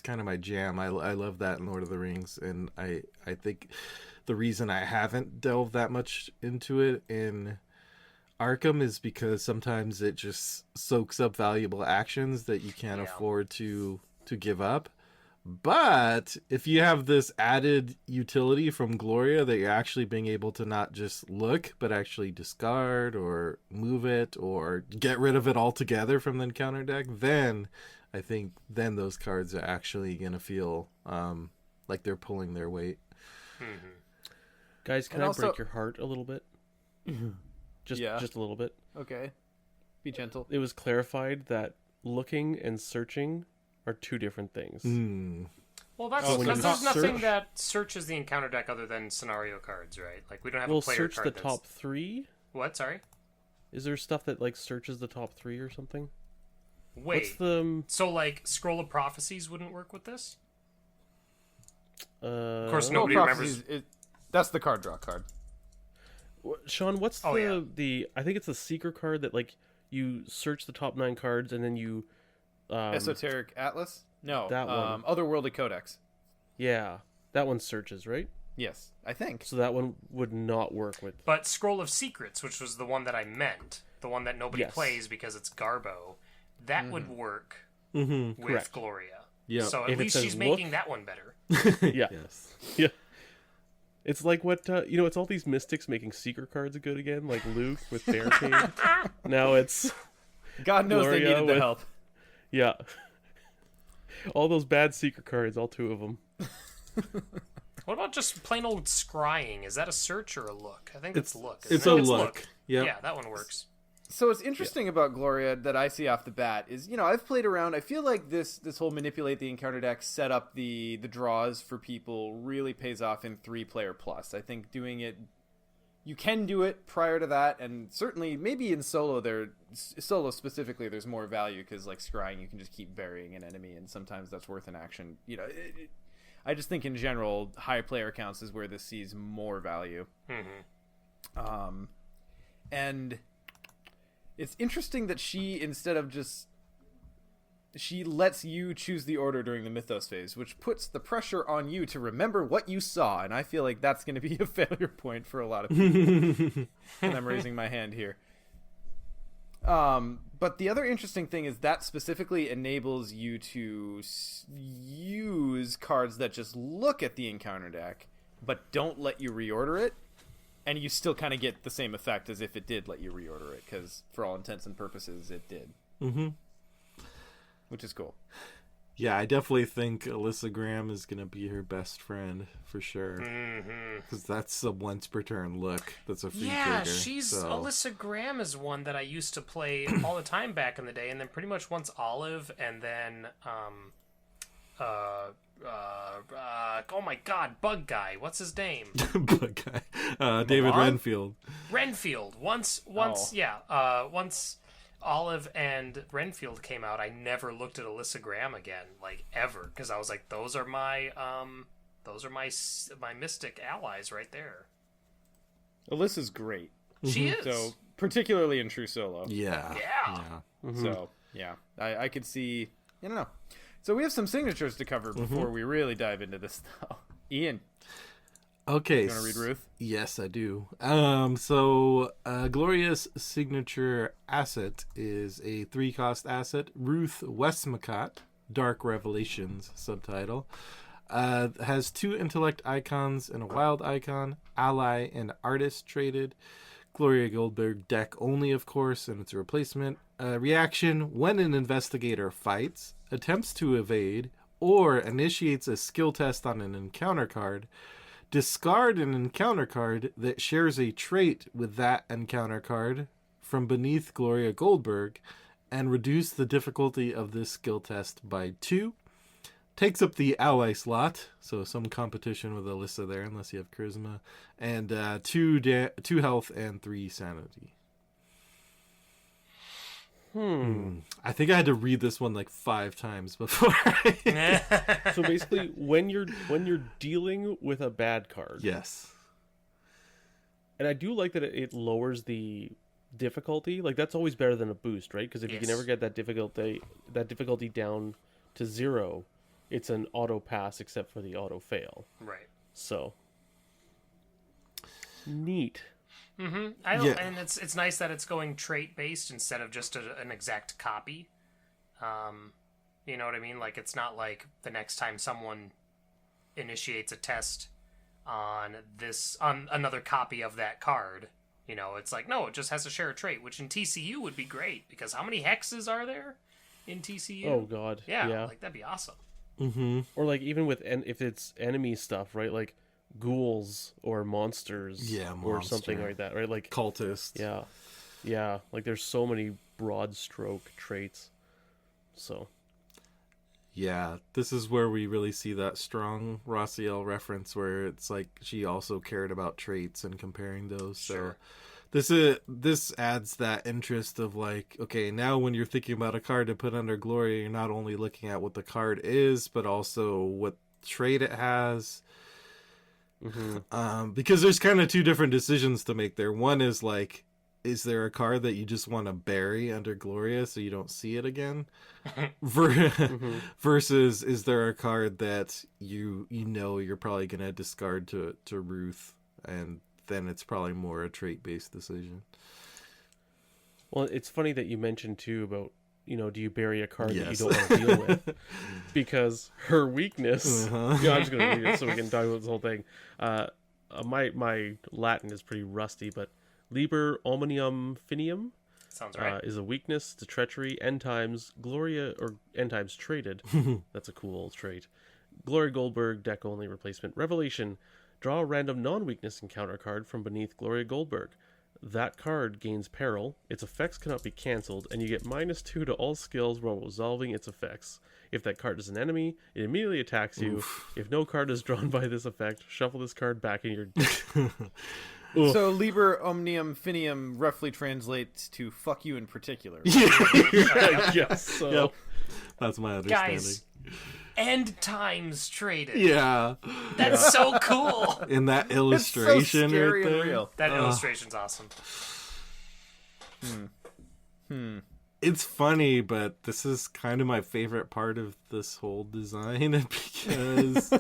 kind of my jam. I love that in Lord of the Rings, and I think the reason I haven't delved that much into it in Arkham is because sometimes it just soaks up valuable actions that you can't afford to give up. But if you have this added utility from Gloria that you're actually being able to not just look, but actually discard or move it or get rid of it altogether from the encounter deck, then I think those cards are actually going to feel like they're pulling their weight. Guys, can I break your heart a little bit? Just a little bit. Okay. Be gentle. It was clarified that looking and searching are two different things. Well, that's because there's nothing that searches the encounter deck other than scenario cards, right? Like, we don't have a player search card the top 3? What? Sorry? Is there stuff that, like, searches the top 3 or something? Wait. So, like, Scroll of Prophecies wouldn't work with this? Of course, nobody remembers... That's the card draw card. Sean, what's the... I think it's the Seeker card that, like, you search the top 9 cards and then you... Esoteric Atlas? No, that one. Otherworldly Codex. Yeah, that one searches, right? Yes, I think. So that one would not work with... But Scroll of Secrets, which was the one that I meant, the one that nobody plays because it's Garbo, that would work with Correct. Gloria. Yeah. So at least she's making that one better. Yeah. Yes. Yeah. It's like what, it's all these mystics making Seeker cards good again, like Luke with Barricade. Now it's... God knows Gloria they needed the help. Yeah. All those bad Seeker cards, all 2 of them. What about just plain old scrying? Is that a search or a look? I think it's look. It's a look. Yep. Yeah, that one works. So what's interesting about Gloria that I see off the bat is, I've played around. I feel like this whole manipulate the encounter deck, set up the draws for people really pays off in 3-player plus. I think doing it, you can do it prior to that, and certainly maybe in solo specifically there's more value because like scrying you can just keep burying an enemy, and sometimes that's worth an action. I just think in general high player counts is where this sees more value. And it's interesting that she, instead of just she lets you choose the order during the Mythos phase, which puts the pressure on you to remember what you saw, and I feel like that's going to be a failure point for a lot of people. And I'm raising my hand here. But the other interesting thing is that specifically enables you to use cards that just look at the encounter deck, but don't let you reorder it, and you still kind of get the same effect as if it did let you reorder it, because for all intents and purposes, it did. Mm-hmm. Which is cool. Yeah, I definitely think Alyssa Graham is going to be her best friend, for sure. Because that's a once per turn look. That's a free trigger. She's... So. Alyssa Graham is one that I used to play all the time back in the day, and then pretty much once Olive, and then... oh my god, Bug Guy. What's his name? Bug Guy. David Renfield. Once Olive and Renfield came out, I never looked at Alyssa Graham again, like ever, because I was like, those are my Mystic allies right there. Alyssa's great. She is. So particularly in True Solo. Yeah. Mm-hmm. So yeah, I could see. I don't know. So we have some signatures to cover before we really dive into this stuff. Ian. Okay. You want to read Ruth? Yes, I do. So Gloria's signature asset is a 3-cost asset, Ruth Westmacott, Dark Revelations subtitle. Has 2 intellect icons and a wild icon, ally and artist traded. Gloria Goldberg deck only, of course, and it's a replacement. Reaction: when an investigator fights, attempts to evade, or initiates a skill test on an encounter card, discard an encounter card that shares a trait with that encounter card from beneath Gloria Goldberg, and reduce the difficulty of this skill test by 2. Takes up the ally slot, so some competition with Alyssa there, unless you have charisma, and 2 health and 3 sanity. I think I had to read this one like 5 times before. So basically, when you're dealing with a bad card, Yes. and I do like that it lowers the difficulty. Like that's always better than a boost, right? Because if you can never get that difficulty down to 0, it's an auto pass except for the auto fail. Right. So neat. Mm-hmm. And it's nice that it's going trait based instead of just an exact copy. You know what I mean? Like it's not like the next time someone initiates a test on another copy of that card, you know, it's like, no, it just has to share a trait, which in TCU would be great, because how many hexes are there in TCU? Oh god. Yeah. Like that'd be awesome. Mm-hmm. Or like even with if it's enemy stuff, right? Like ghouls or monsters, or something like that, right? Like cultists. Yeah. Like there's so many broad stroke traits. So yeah, this is where we really see that strong Rossiel reference, where it's like she also cared about traits and comparing those. Sure. So this adds that interest of like, okay, now when you're thinking about a card to put under Gloria, you're not only looking at what the card is, but also what trait it has. mm-hmm. Because there's kind of 2 different decisions to make there. One is like, is there a card that you just want to bury under Gloria so you don't see it again? Versus, is there a card that you know you're probably going to discard to Ruth, and then it's probably more a trait-based decision. Well, it's funny that you mentioned too about, you know, do you bury a card that you don't want to deal with? Because her weakness... I'm just going to read it so we can talk about this whole thing. My Latin is pretty rusty, but Liber Omnium Finium Sounds right. is a weakness to treachery, end times, Gloria, or end times traded. That's a cool trait. Gloria Goldberg, deck only replacement. Revelation, draw a random non-weakness encounter card from beneath Gloria Goldberg. That card gains peril, its effects cannot be cancelled, and you get -2 to all skills while resolving its effects. If that card is an enemy, it immediately attacks you. If no card is drawn by this effect, shuffle this card back in your deck. So Liber Omnium Finium roughly translates to "fuck you" in particular. I guess so. Yep. That's my understanding. Guys, end times traded. Yeah. That's so cool. In that It's so illustration scary right and there. real. That illustration's awesome. It's funny, but this is kind of my favorite part of this whole design because,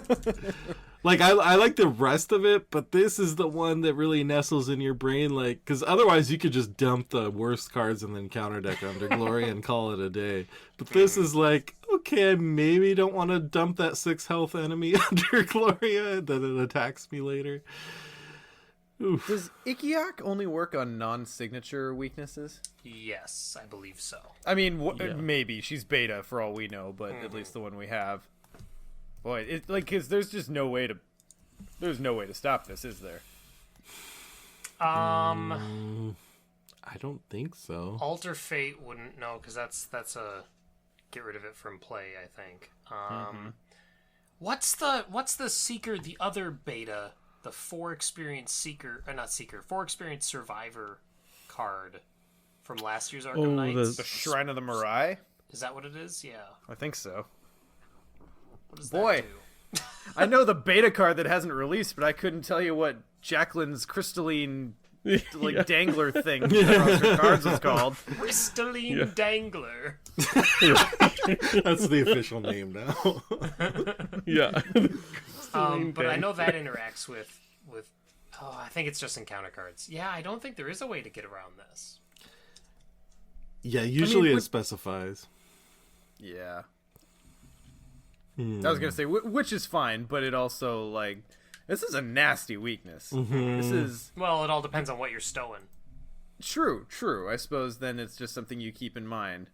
like, I like the rest of it, but this is the one that really nestles in your brain, like, because otherwise you could just dump the worst cards and then counter deck under Gloria and call it a day. But this is like, okay, I maybe don't want to dump that 6 health enemy under Gloria, then it attacks me later. Oof. Does Ikiak only work on non-signature weaknesses? Yes, I believe so. I mean, maybe she's beta for all we know, but at least the one we have. Boy, it's like, because there's just no way to stop this, is there? I don't think so. Alter Fate wouldn't know, because that's a get rid of it from play, I think. What's the Seeker, the other beta, the 4 experience Seeker, not Seeker, 4 experience Survivor card from last year's Arkham Knights? The Shrine of the Mirai? Is that what it is? Yeah. I think so. What does Boy. that do? I know the beta card that hasn't released, but I couldn't tell you what Jacqueline's crystalline dangler thing across her cards was called. Crystalline Dangler. That's the official name now. Yeah. But I know that interacts with I think it's just encounter cards. Yeah, I don't think there is a way to get around this. Yeah, usually it specifies. Yeah. I was going to say, which is fine, but it also, like, this is a nasty weakness. This is... Well, it all depends on what you're stowing. True. I suppose then it's just something you keep in mind.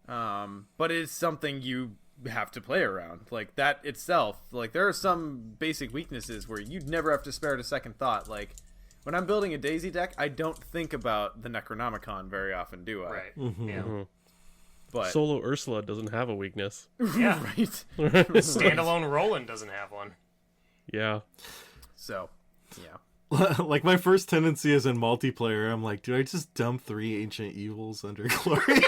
But it's something you have to play around. Like, that itself, like, there are some basic weaknesses where you'd never have to spare it a second thought. Like, when I'm building a Daisy deck, I don't think about the Necronomicon very often, do I? Right. Yeah. But Solo Ursula doesn't have a weakness. Yeah. right. Standalone Roland doesn't have one. Yeah. So, yeah. Like, my first tendency is in multiplayer, I'm like, do I just dump 3 Ancient Evils under Gloria?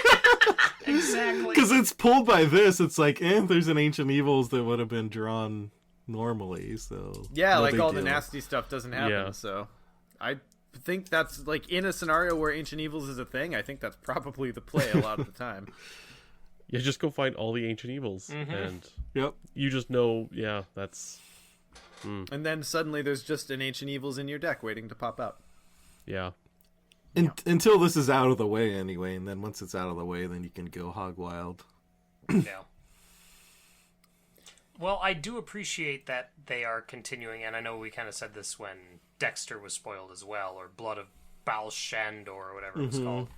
Exactly. Because it's pulled by this, it's like, there's an Ancient Evils that would have been drawn normally, so... Yeah, no like big all the deal. nasty stuff doesn't happen, Yeah. so... I think that's, like, in a scenario where Ancient Evils is a thing, I think that's probably the play a lot of the time. Yeah, just go find all the Ancient Evils, and Yep. you just know, that's... And then suddenly there's just an Ancient Evils in your deck waiting to pop out. Yeah. Until this is out of the way anyway, and then once it's out of the way, then you can go hog wild. Yeah. Well, I do appreciate that they are continuing, and I know we kind of said this when Dexter was spoiled as well, or Blood of Balshand, or whatever it was called.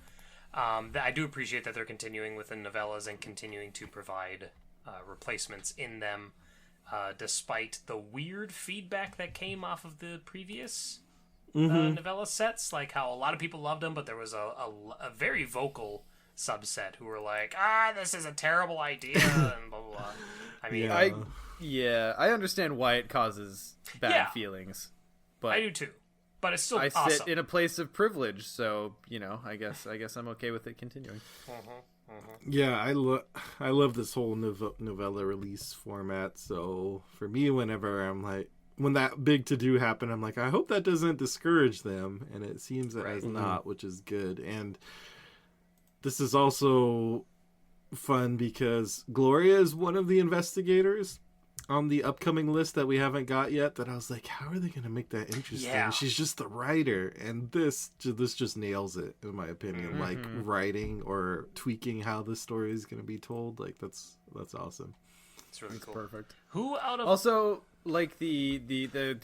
I do appreciate that they're continuing with the novellas and continuing to provide replacements in them, despite the weird feedback that came off of the previous novella sets, like how a lot of people loved them, but there was a very vocal subset who were like, this is a terrible idea, and blah, blah, blah. I mean, I understand why it causes bad feelings, but I do too. But it's still I awesome. sit in a place of privilege, so I guess I'm okay with it continuing. Yeah, I love this whole novella release format. So for me, whenever I'm like, when that big to do happened, I'm like, I hope that doesn't discourage them, and it seems it has not, which is good. And this is also fun because Gloria is one of the investigators on the upcoming list that we haven't got yet, that I was like, how are they going to make that interesting? Yeah. She's just the writer, and this just nails it, in my opinion. Like, writing or tweaking how the story is going to be told, like, that's awesome. It's really cool. Perfect. Who out of Also, like the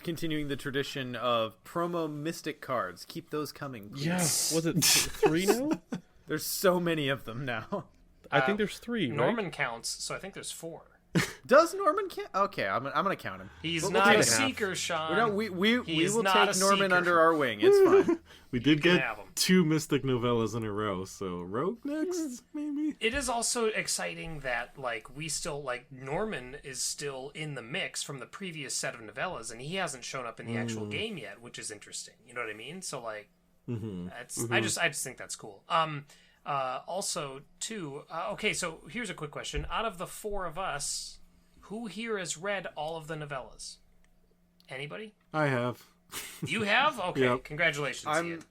continuing the tradition of promo mystic cards, keep those coming, please. Yeah. Was it 3 now? There's so many of them now. I think there's 3, right? Norman counts, so I think there's 4. Does Norman count? Okay, I'm gonna count him. He's We'll not take a it. seeker, Sean. We will not take a Norman seeker. under our wing. It's fine. We did can get have 'em. 2 Mystic novellas in a row, so Rogue next, maybe? It is also exciting that, like, we still, like, Norman is still in the mix from the previous set of novellas, and he hasn't shown up in the actual game yet, which is interesting. You know what I mean? So, like, I just think that's cool. Also, too, okay, so here's a quick question. Out of the 4 of us, who here has read all of the novellas? Anybody? I have. You have? Okay, Yep. congratulations, Ian.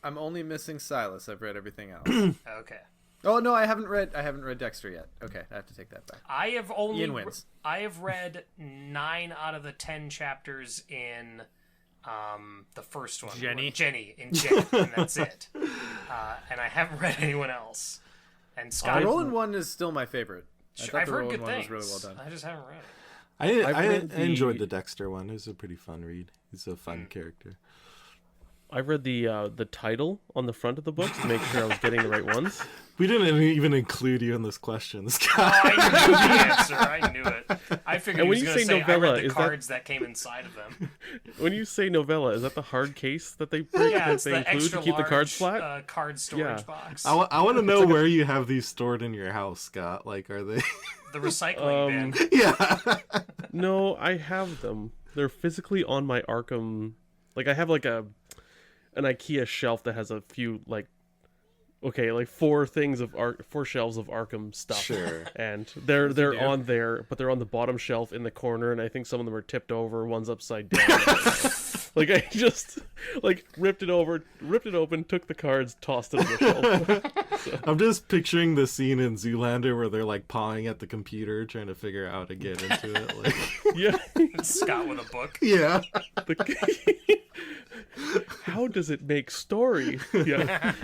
I'm only missing Silas. I've read everything else. Okay. Oh no, I haven't read Dexter yet. Okay, I have to take that back. Ian wins. I have read 9 out of the 10 chapters in the first one. Jenny, and that's it. And I haven't read anyone else. And Scott, the Roland one is still my favorite. I've heard good things. Was really well done. I just haven't read it. I enjoyed the Dexter one. It was a pretty fun read. He's a fun character. I read the title on the front of the book to make sure I was getting the right ones. We didn't even include you in this question, Scott. Oh, I knew the answer. I knew it. I figured he was going to say novella, I read the cards that came inside of them. When you say novella, is that the hard case that they bring, it's they the include extra to keep the cards large, flat? Card storage box. I want to know where you have these stored in your house, Scott. Like, are they the recycling bin? Yeah. No, I have them. They're physically on my Arkham. Like, I have like an IKEA shelf that has a few like 4 shelves of Arkham stuff. Sure. And they're on there, but they're on the bottom shelf in the corner, and I think some of them are tipped over, one's upside down. Like, I just ripped it open, took the cards, tossed it on the shelf. So. I'm just picturing the scene in Zoolander where they're like pawing at the computer trying to figure out how to get into it. Like, yeah. Scott with a book. Yeah. How does it make story? Yeah.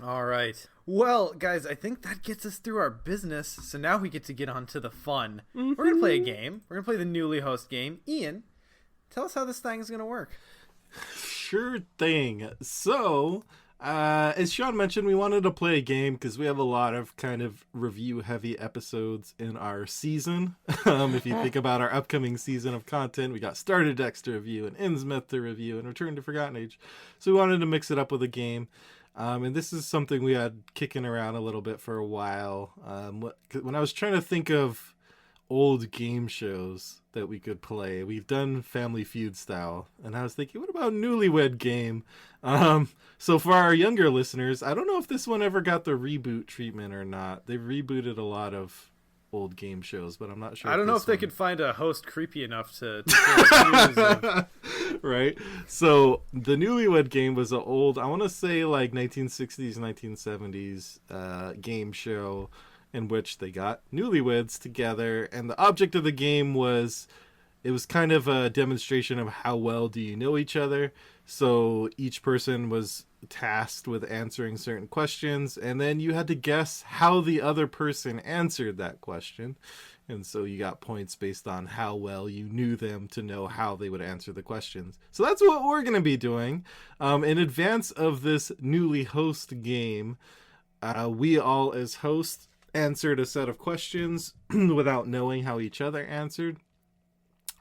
All right. Well, guys, I think that gets us through our business. So now we get to get on to the fun. Mm-hmm. We're going to play a game. We're going to play the Newlyhost game. Ian, tell us how this thing is going to work. Sure thing. So, as Sean mentioned, we wanted to play a game because we have a lot of kind of review-heavy episodes in our season. If you think about our upcoming season of content, we got Started Decks to review, and Innsmouth to review, and Return to Forgotten Age. So we wanted to mix it up with a game. And this is something we had kicking around a little bit for a while. When I was trying to think of old game shows that we could play, we've done Family Feud style, and I was thinking, what about Newlywed Game? So for our younger listeners, I don't know if this one ever got the reboot treatment or not. They've rebooted a lot of old game shows, but I'm not sure. I don't know if they could find a host creepy enough to of... Right. So the Newlywed Game was an old, I want to say like 1960s, 1970s game show in which they got newlyweds together, and the object of the game was, it was kind of a demonstration of how well do you know each other. So each person was tasked with answering certain questions, and then you had to guess how the other person answered that question. And so you got points based on how well you knew them to know how they would answer the questions. So that's what we're going to be doing. In advance of this Newlyhost game, we all as hosts answered a set of questions without knowing how each other answered.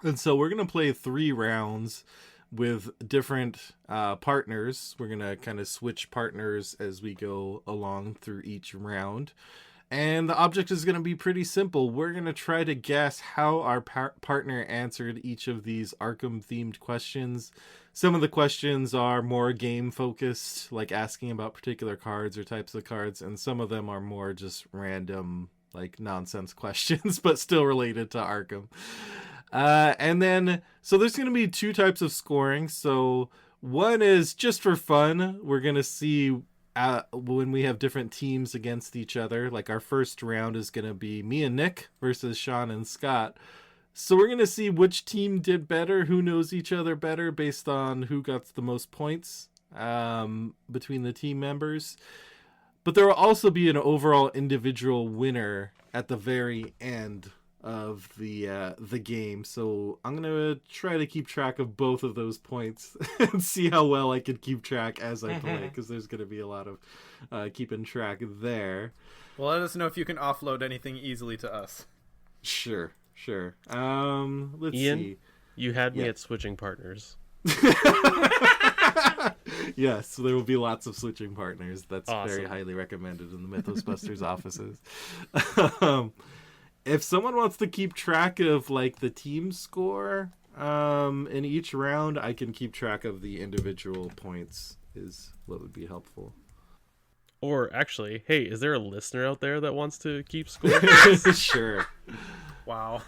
And so we're going to play 3 rounds with different partners. We're going to kind of switch partners as we go along through each round. And the object is going to be pretty simple. We're going to try to guess how our partner answered each of these Arkham-themed questions. Some of the questions are more game-focused, like asking about particular cards or types of cards, and some of them are more just random, like nonsense questions, but still related to Arkham. And then, so there's going to be 2 types of scoring. So one is just for fun. We're going to see when we have different teams against each other. Like our first round is going to be me and Nick versus Sean and Scott. So we're going to see which team did better, who knows each other better based on who got the most points between the team members. But there will also be an overall individual winner at the very end of the game. So I'm gonna try to keep track of both of those points and see how well I can keep track as I play, because there's gonna be a lot of keeping track there. Well, let us know if you can offload anything easily to us. Sure. Let's Ian, see. You had me at switching partners. Yes, so there will be lots of switching partners. That's awesome. Very highly recommended in the Mythos Busters offices. If someone wants to keep track of like the team score in each round, I can keep track of the individual points is what would be helpful. Or actually, hey, is there a listener out there that wants to keep score? Sure. Wow.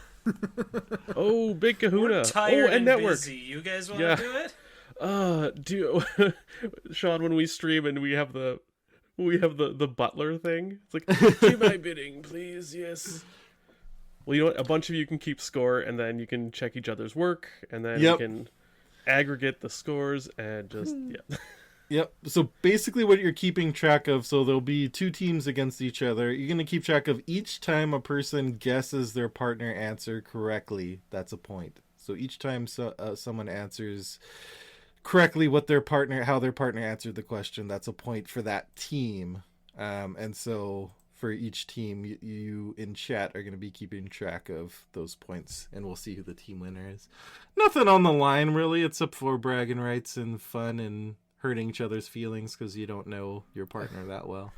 Oh, big kahuna. We're tired and network. busy. You guys want to do it? Sean, when we stream and we have the We have the butler thing. It's like, do my bidding, please. Yes. Well, you know what? A bunch of you can keep score, and then you can check each other's work, and then you can aggregate the scores and just Yep. So basically what you're keeping track of, so there'll be two teams against each other. You're going to keep track of each time a person guesses their partner answer correctly. That's a point. So each time someone answers correctly how their partner answered the question, that's a point for that team. And so for each team, you in chat are going to be keeping track of those points, and we'll see who the team winner is. Nothing on the line, really, except for bragging rights and fun and hurting each other's feelings because you don't know your partner that well.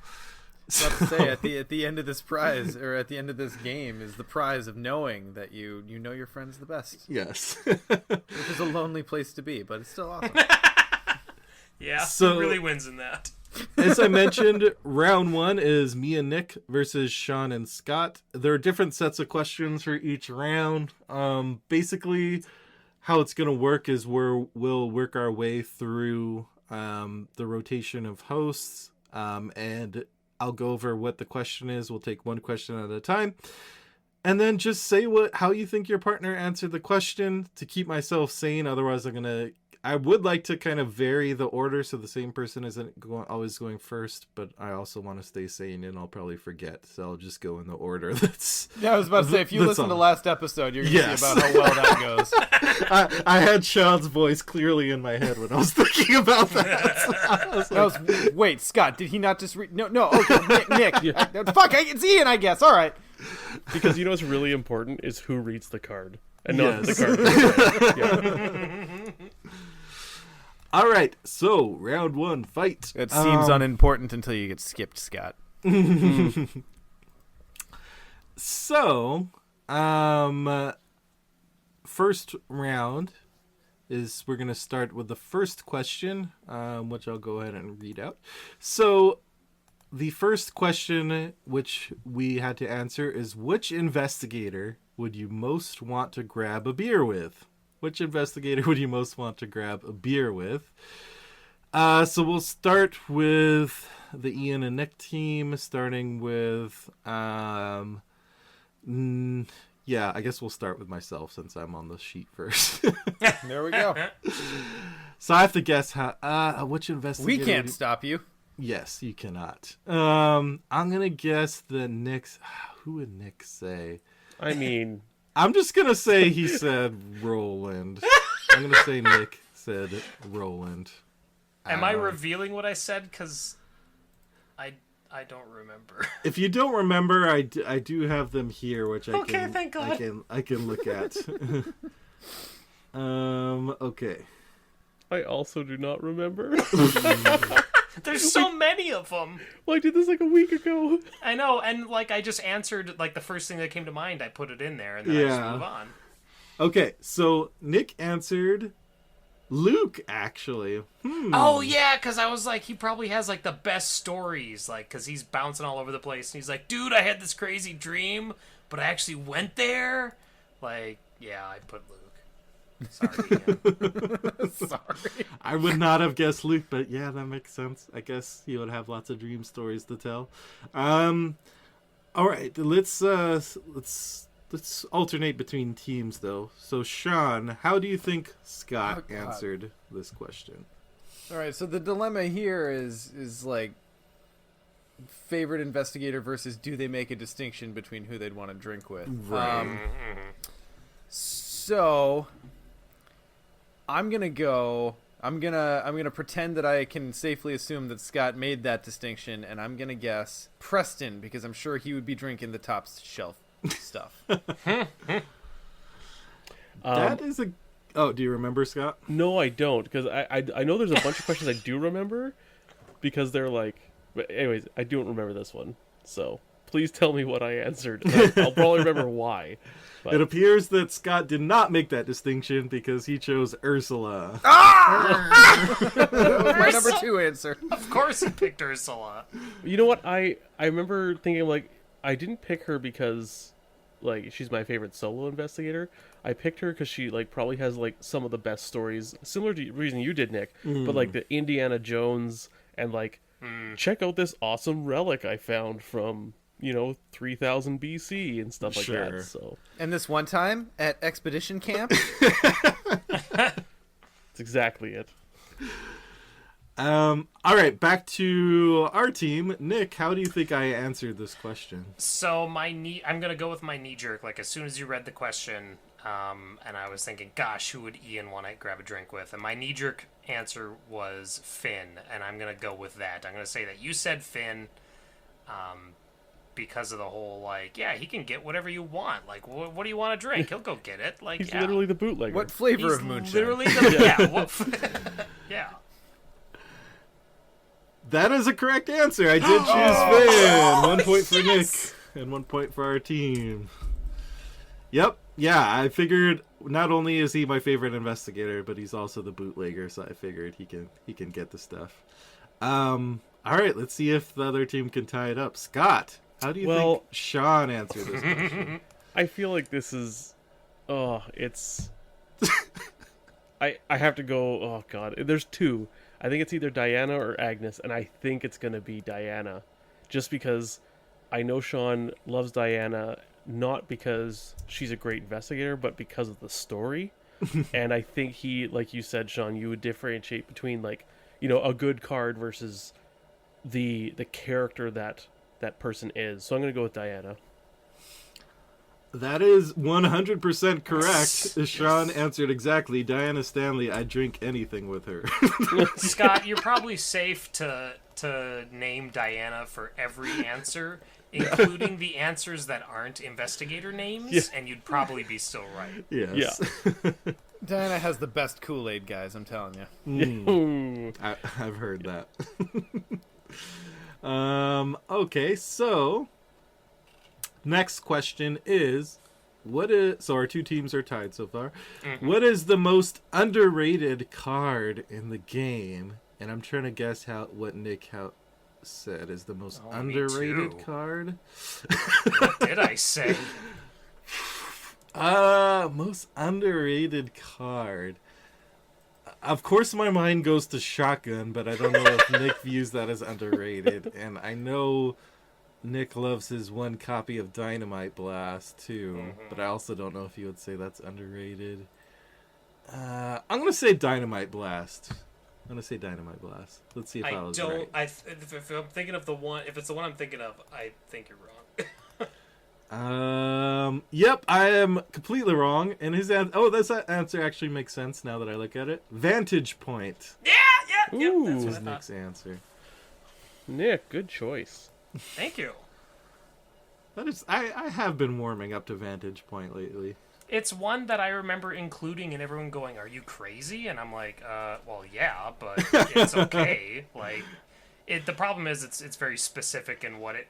So, to say, at the end of this prize, or at the end of this game, is the prize of knowing that you know your friends the best. Yes. Which is a lonely place to be, but it's still awesome. Yeah, so, who really wins in that? As I mentioned, round 1 is me and Nick versus Sean and Scott. There are different sets of questions for each round. Basically, how it's going to work is we'll work our way through the rotation of hosts, and I'll go over what the question is. We'll take one question at a time, and then just say how you think your partner answered the question to keep myself sane. Otherwise, I would like to kind of vary the order so the same person isn't always going first, but I also want to stay sane and I'll probably forget. So I'll just go in the order that's... Yeah, I was about to say, if you listen to last episode, you're going to see about how well that goes. I had Sean's voice clearly in my head when I was thinking about that. Wait, Scott, did he not just read? No, okay, Nick. Fuck, it's Ian, I guess. All right. Because you know what's really important is who reads the card. And not the card. Yeah. All right, so round 1, fight. It seems unimportant until you get skipped, Scott. So, first round is we're going to start with the first question, which I'll go ahead and read out. So, the first question which we had to answer is, which investigator would you most want to grab a beer with? Which investigator would you most want to grab a beer with? So we'll start with the Ian and Nick team, starting with... I guess we'll start with myself since I'm on the sheet first. There we go. So I have to guess which investigator... We can't stop you. Yes, you cannot. I'm going to guess that Nick's... Who would Nick say? I mean... I'm just going to say he said Roland. I'm going to say Nick said Roland. Am I revealing what I said? Because I don't remember. If you don't remember, I do have them here, which thank God. I can look at. Okay. I also do not remember. There's so many of them. Well, I did this like a week ago. I know, and like I just answered like the first thing that came to mind. I put it in there, and then I just move on. Okay, so Nick answered Luke, actually. Oh, yeah, because I was like, he probably has like the best stories, like, because he's bouncing all over the place, and he's like, dude, I had this crazy dream, but I actually went there. Like, yeah, I put Luke. Sorry, Ian. Sorry. I would not have guessed Luke, but yeah, that makes sense. I guess he would have lots of dream stories to tell. All right, let's alternate between teams though. So Sean, how do you think Scott answered this question? All right, so the dilemma here is like favorite investigator versus do they make a distinction between who they'd want to drink with? Right. So I'm gonna pretend that I can safely assume that Scott made that distinction, and I'm gonna guess Preston because I'm sure he would be drinking the top shelf stuff. That is a... Oh, do you remember, Scott? No, I don't, because I know there's a bunch of questions I do remember, because they're like... But anyways, I don't remember this one, so please tell me what I answered. I'll probably remember why. But... It appears that Scott did not make that distinction because he chose Ursula. That was my number 2 answer. Of course he picked Ursula. You know what? I remember thinking, like, I didn't pick her because, like, she's my favorite solo investigator. I picked her because she, like, probably has, like, some of the best stories, similar to the reason you did, Nick, but, like, the Indiana Jones and, like, check out this awesome relic I found from 3000 BC and stuff like that. So, and this one time at expedition camp, that's exactly it. All right, back to our team. Nick, how do you think I answered this question? So I'm gonna go with my knee jerk. Like, as soon as you read the question, and I was thinking, gosh, who would Ian want to grab a drink with? And my knee jerk answer was Finn, and I'm gonna go with that. I'm gonna say that you said Finn, because of the whole, like, yeah, he can get whatever you want. Like, what do you want to drink? He'll go get it. Like, he's literally the bootlegger. What flavor He's of moonshine? Literally the yeah. That is a correct answer. I did choose Finn. 1 point for yes! Nick and 1 point for our team. Yep. Yeah, I figured not only is he my favorite investigator, but he's also the bootlegger, so I figured he can get the stuff. All right, let's see if the other team can tie it up. Scott, how do you think Sean answered this question? I feel like this is it's I have to go. Oh god, there's two. I think it's either Diana or Agnes, and I think it's going to be Diana. Just because I know Sean loves Diana, not because she's a great investigator, but because of the story. And I think he, like you said, Sean, you would differentiate between, like, a good card versus the character that person is. So I'm going to go with Diana. That is 100% correct. Sean answered exactly. Diana Stanley, I'd drink anything with her. Scott, you're probably safe to name Diana for every answer, including the answers that aren't investigator names, and you'd probably be still right. Yes. Yeah. Diana has the best Kool-Aid, guys, I'm telling you. I've heard that. Okay, so next question is, so our two teams are tied so far. Mm-hmm. What is the most underrated card in the game? And I'm trying to guess what Nick said is the most underrated card. What did I say? Most underrated card. Of course my mind goes to Shotgun, but I don't know if Nick views that as underrated. And I know Nick loves his one copy of Dynamite Blast, too. But I also don't know if you would say that's underrated. I'm going to say Dynamite Blast. Let's see if I was right. If I'm thinking of if it's the one I'm thinking of, I think you're wrong. Yep, I am completely wrong. And his this answer actually makes sense now that I look at it. Vantage Point. Yeah. That's was Nick's answer. Nick, good choice. Thank you. That is, I have been warming up to Vantage Point lately. It's one that I remember including and everyone going, "Are you crazy?" And I'm like, well, yeah, but it's okay. Like, the problem is it's very specific in what it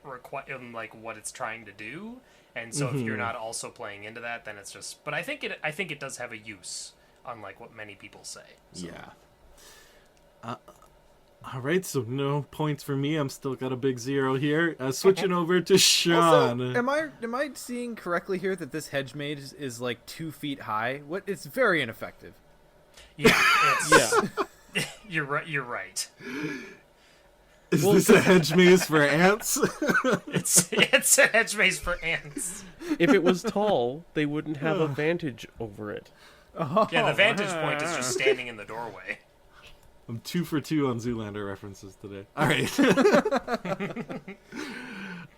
like what it's trying to do. And so if you're not also playing into that, then it's just. But I think it does have a use, unlike what many people say. So. Yeah. All right, so no points for me. I'm still got a big 0 here. Switching over to Sean. Also, am I seeing correctly here that this hedge maze is like 2 feet high? It's very ineffective. Yeah. You're right. Is this a hedge maze for ants? It's a hedge maze for ants. If it was tall, they wouldn't have a vantage over it. Yeah, the vantage point is just standing in the doorway. I'm 2 for 2 on Zoolander references today. All right.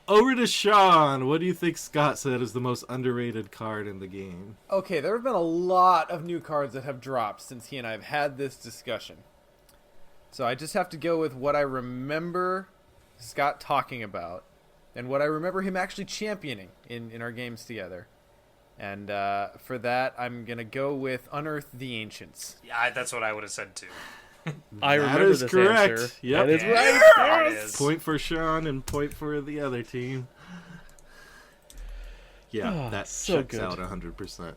Over to Sean. What do you think Scott said is the most underrated card in the game? Okay, there have been a lot of new cards that have dropped since he and I have had this discussion. So I just have to go with what I remember Scott talking about and what I remember him actually championing in our games together. And for that, I'm going to go with Unearth the Ancients. Yeah, that's what I would have said too. I remember this correct. answer. Yep. That is right. Yes! Point for Sean and point for the other team. Yeah, that so checks good. out 100%.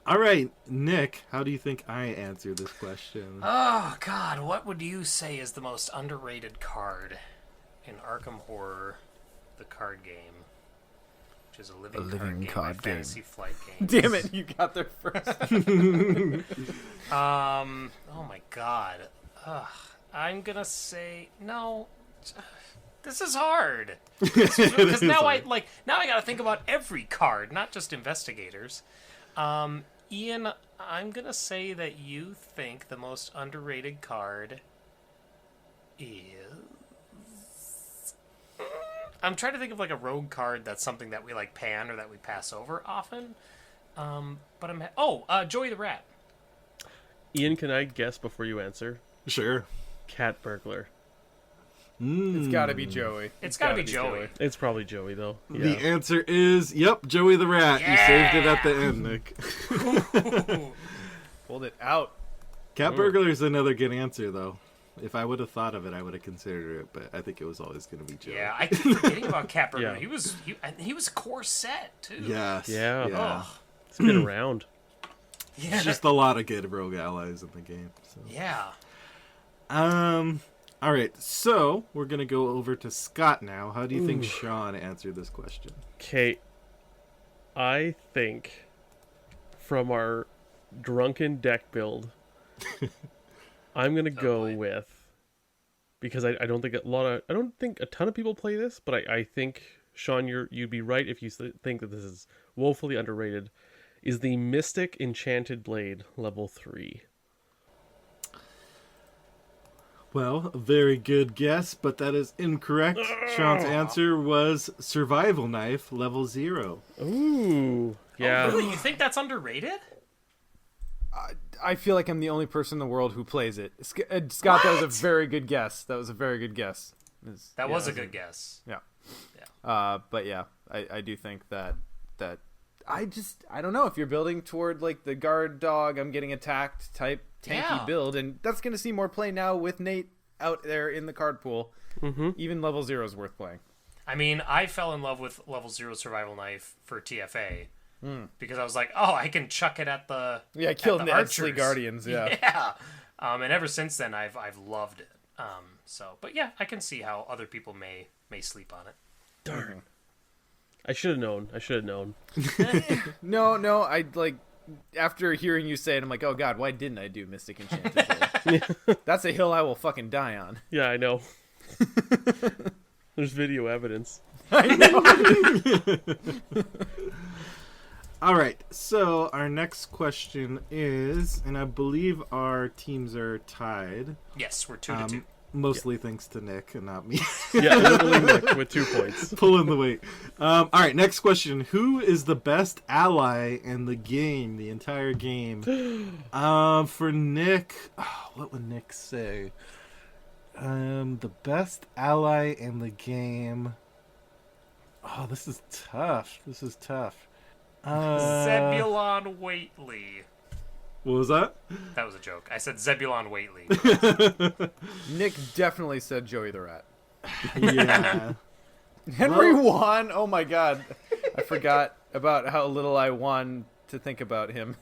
All right, Nick, how do you think I answer this question? Oh, God, what would you say is the most underrated card in Arkham Horror, the card game? Which is a living card game, Fantasy Flight Games. Damn it, you got there first. Oh my God. I'm gonna say no. This is hard. Because now I gotta think about every card, not just investigators. Ian, I'm gonna say that you think the most underrated card is. I'm trying to think of like a rogue card that's something that we like pan or that we pass over often. But Joey the Rat. Ian, can I guess before you answer? Sure. Cat Burglar. It's got to be Joey. It's got to be Joey. It's probably Joey, though. Yeah. The answer is, Joey the Rat. Yeah! You saved it at the end, Nick. Pulled it out. Cat Burglar is another good answer, though. If I would have thought of it, I would have considered it, but I think it was always going to be Joey. Yeah, I keep forgetting about Cat Burglar. Yeah. He was core set, too. Yes. Yeah. Yeah. It's been around. Yeah. There's just a lot of good rogue allies in the game. So. Yeah. All right, so we're going to go over to Scott now. How do you think Sean answered this question? Okay. I think from our drunken deck build, I'm going to go with, because I don't think I don't think a ton of people play this, but I think, Sean, you'd be right if you think that this is woefully underrated, is the Mystic Enchanted Blade level 3. Well, a very good guess, but that is incorrect. Sean's answer was Survival Knife level 0. Ooh. Yeah. Oh, really? You think that's underrated? I feel like I'm the only person in the world who plays it. Scott, that was a very good guess. That was a very good guess. That was a good guess. Yeah. But yeah, I do think that I don't know, if you're building toward like the guard dog, I'm getting attacked type tanky build, and that's going to see more play now with Nate out there in the card pool. Mm-hmm. Even level 0 is worth playing. I mean, I fell in love with level 0 Survival Knife for TFA because I was like, oh, I can chuck it at the killing the archers. Guardians. Yeah. And ever since then, I've loved it. But yeah, I can see how other people may sleep on it. Darn. I should have known. No, I like, after hearing you say it, I'm like, oh god, why didn't I do Mystic Enchanted Blade? That's a hill I will fucking die on. Yeah, I know. There's video evidence. I know. All right, so our next question is, and I believe our teams are tied. Yes, we're 2-2. Mostly thanks to Nick and not me. Yeah, literally Nick with 2 points. Pulling the weight. All right, next question. Who is the best ally in the game, the entire game? For Nick, what would Nick say? The best ally in the game. Oh, this is tough. Zebulon Waitley. What was that? That was a joke. I said Zebulon Waitley. Nick definitely said Joey the Rat. Yeah. Henry won. Oh my god, I forgot about how little I won to think about him.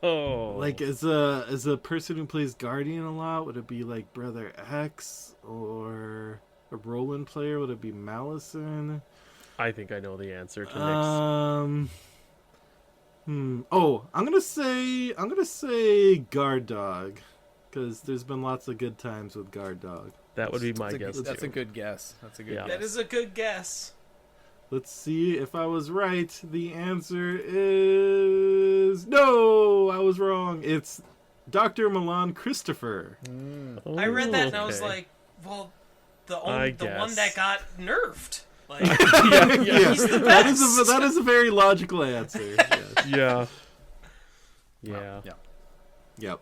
Like as a person who plays Guardian a lot, would it be like Brother X, or a Roland player? Would it be Malison? I think I know the answer to Nick's. Oh, I'm gonna say Guard Dog, because there's been lots of good times with Guard Dog. That would be my guess. That's a good guess. Guess. That is a good guess. Let's see if I was right. The answer is no, I was wrong. It's Dr. Milan Christopher. Oh, I read that and I was like, well, the one that got nerfed. Like, yeah. He's the best. That is a very logical answer. Yes. Yeah. Yep.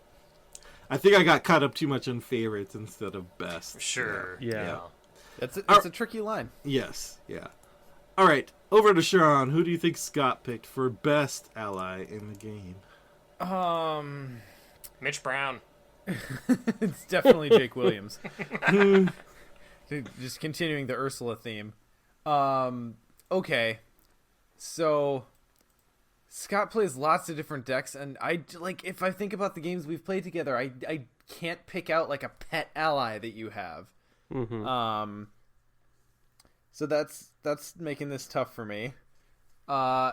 I think I got caught up too much in favorites instead of best. Sure. Yeah. It's a tricky line. Yes. Yeah. All right. Over to Sean. Who do you think Scott picked for best ally in the game? Mitch Brown. It's definitely Jake Williams. Just continuing the Ursula theme. Okay. So Scott plays lots of different decks, and if I think about the games we've played together, I can't pick out like a pet ally that you have. Mm-hmm. So that's making this tough for me.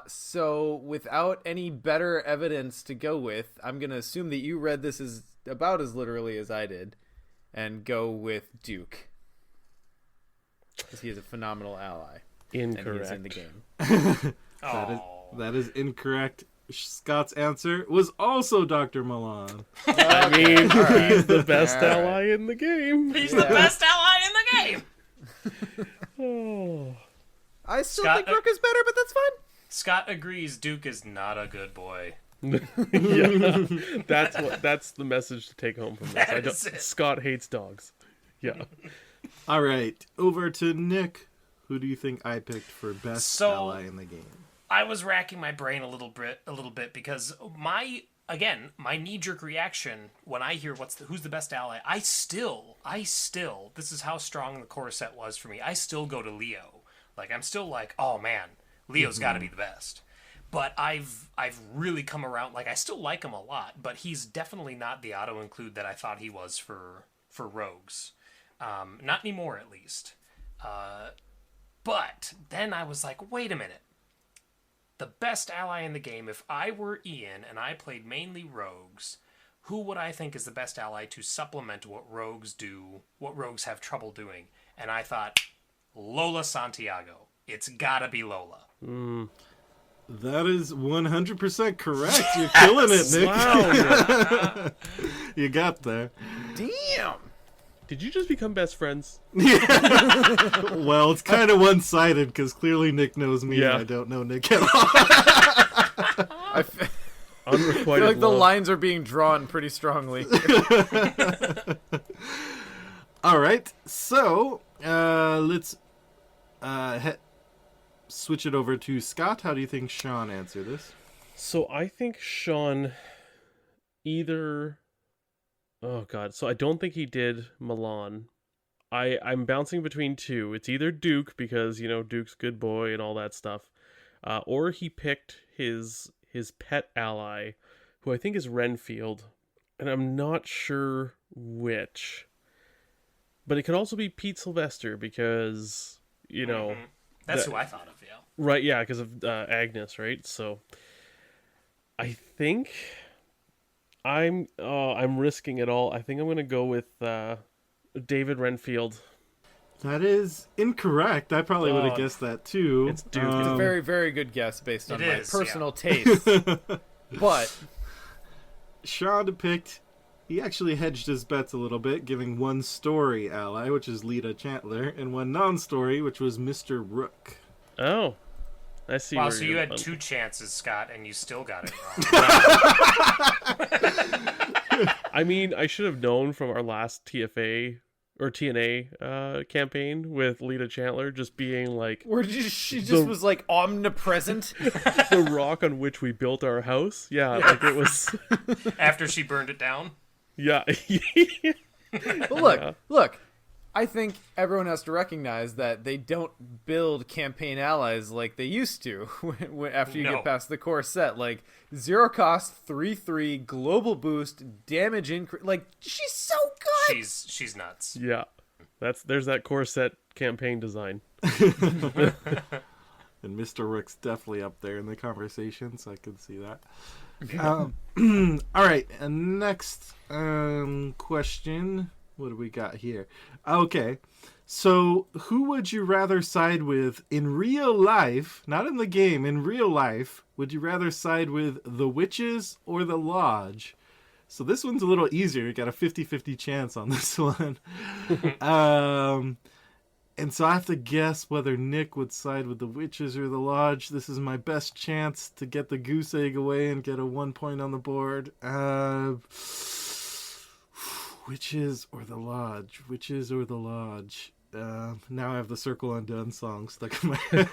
So without any better evidence to go with, I'm gonna assume that you read this as about as literally as I did. and go with Duke. Because he is a phenomenal ally. Incorrect. And he is in the game. That is incorrect. Scott's answer was also Dr. Milan. I mean, he's the best ally in the game. He's the best ally in the game. Oh. I still think Rook is better, but that's fine. Scott agrees Duke is not a good boy. Yeah, that's the message to take home from this. That is it. Scott hates dogs. Yeah. All right, over to Nick. Who do you think I picked for best ally in the game? I was racking my brain a little bit because my knee-jerk reaction when I hear who's the best ally, I still, this is how strong the core set was for me. I still go to Leo. Like, I'm still like, oh man, Leo's got to be the best. But I've really come around. Like, I still like him a lot, but he's definitely not the auto-include that I thought he was for rogues. Not anymore, at least. But then I was like, wait a minute. The best ally in the game, if I were Ian and I played mainly rogues, who would I think is the best ally to supplement what rogues do, what rogues have trouble doing? And I thought, Lola Santiago. It's gotta be Lola. That is 100% correct. You're killing it, Nick. Wow. You got there. Damn. Did you just become best friends? Well, it's kind of one-sided because clearly Nick knows me and I don't know Nick at all. Unrequited I feel like the love. lines are being drawn pretty strongly. All right, so let's switch it over to Scott. How do you think Sean answered this? So I think Sean either... Oh, God. So I don't think he did Milan. I'm bouncing between two. It's either Duke, because, you know, Duke's good boy and all that stuff. Or he picked his pet ally, who I think is Renfield. And I'm not sure which. But it could also be Pete Sylvester, because, you know... That's who I thought of, yeah. Right, yeah, because of Agnes, right? So I think... I'm risking it all. I think I'm going to go with David Renfield. That is incorrect. I probably would have guessed that too. It's Duke. It's a very, very good guess based on my personal taste. But Sean picked... He actually hedged his bets a little bit, giving one story ally, which is Lita Chandler, and one non-story, which was Mr. Rook. Oh. I see. Wow, so you had two chances, Scott, and you still got it wrong. I mean, I should have known from our last TFA or TNA campaign with Lita Chandler just being like... She just was like omnipresent. The rock on which we built our house. Yeah, like it was... After she burned it down? Yeah. But look. I think everyone has to recognize that they don't build campaign allies like they used to after you get past the core set. Like, 0 cost, 3/3, global boost, damage increase. Like, she's so good! She's nuts. Yeah. There's that core set campaign design. And Mr. Rook's definitely up there in the conversation, so I can see that. All right, and next question... What do we got here? Okay, so who would you rather side with in real life, not in the game, in real life? Would you rather side with the witches or the lodge? So this one's a little easier. You got a 50-50 chance on this one. And so I have to guess whether Nick would side with the witches or the lodge. This is my best chance to get the goose egg away and get a 1 point on the board. Witches or the lodge? Witches or the lodge? Now I have the Circle Undone song stuck in my head.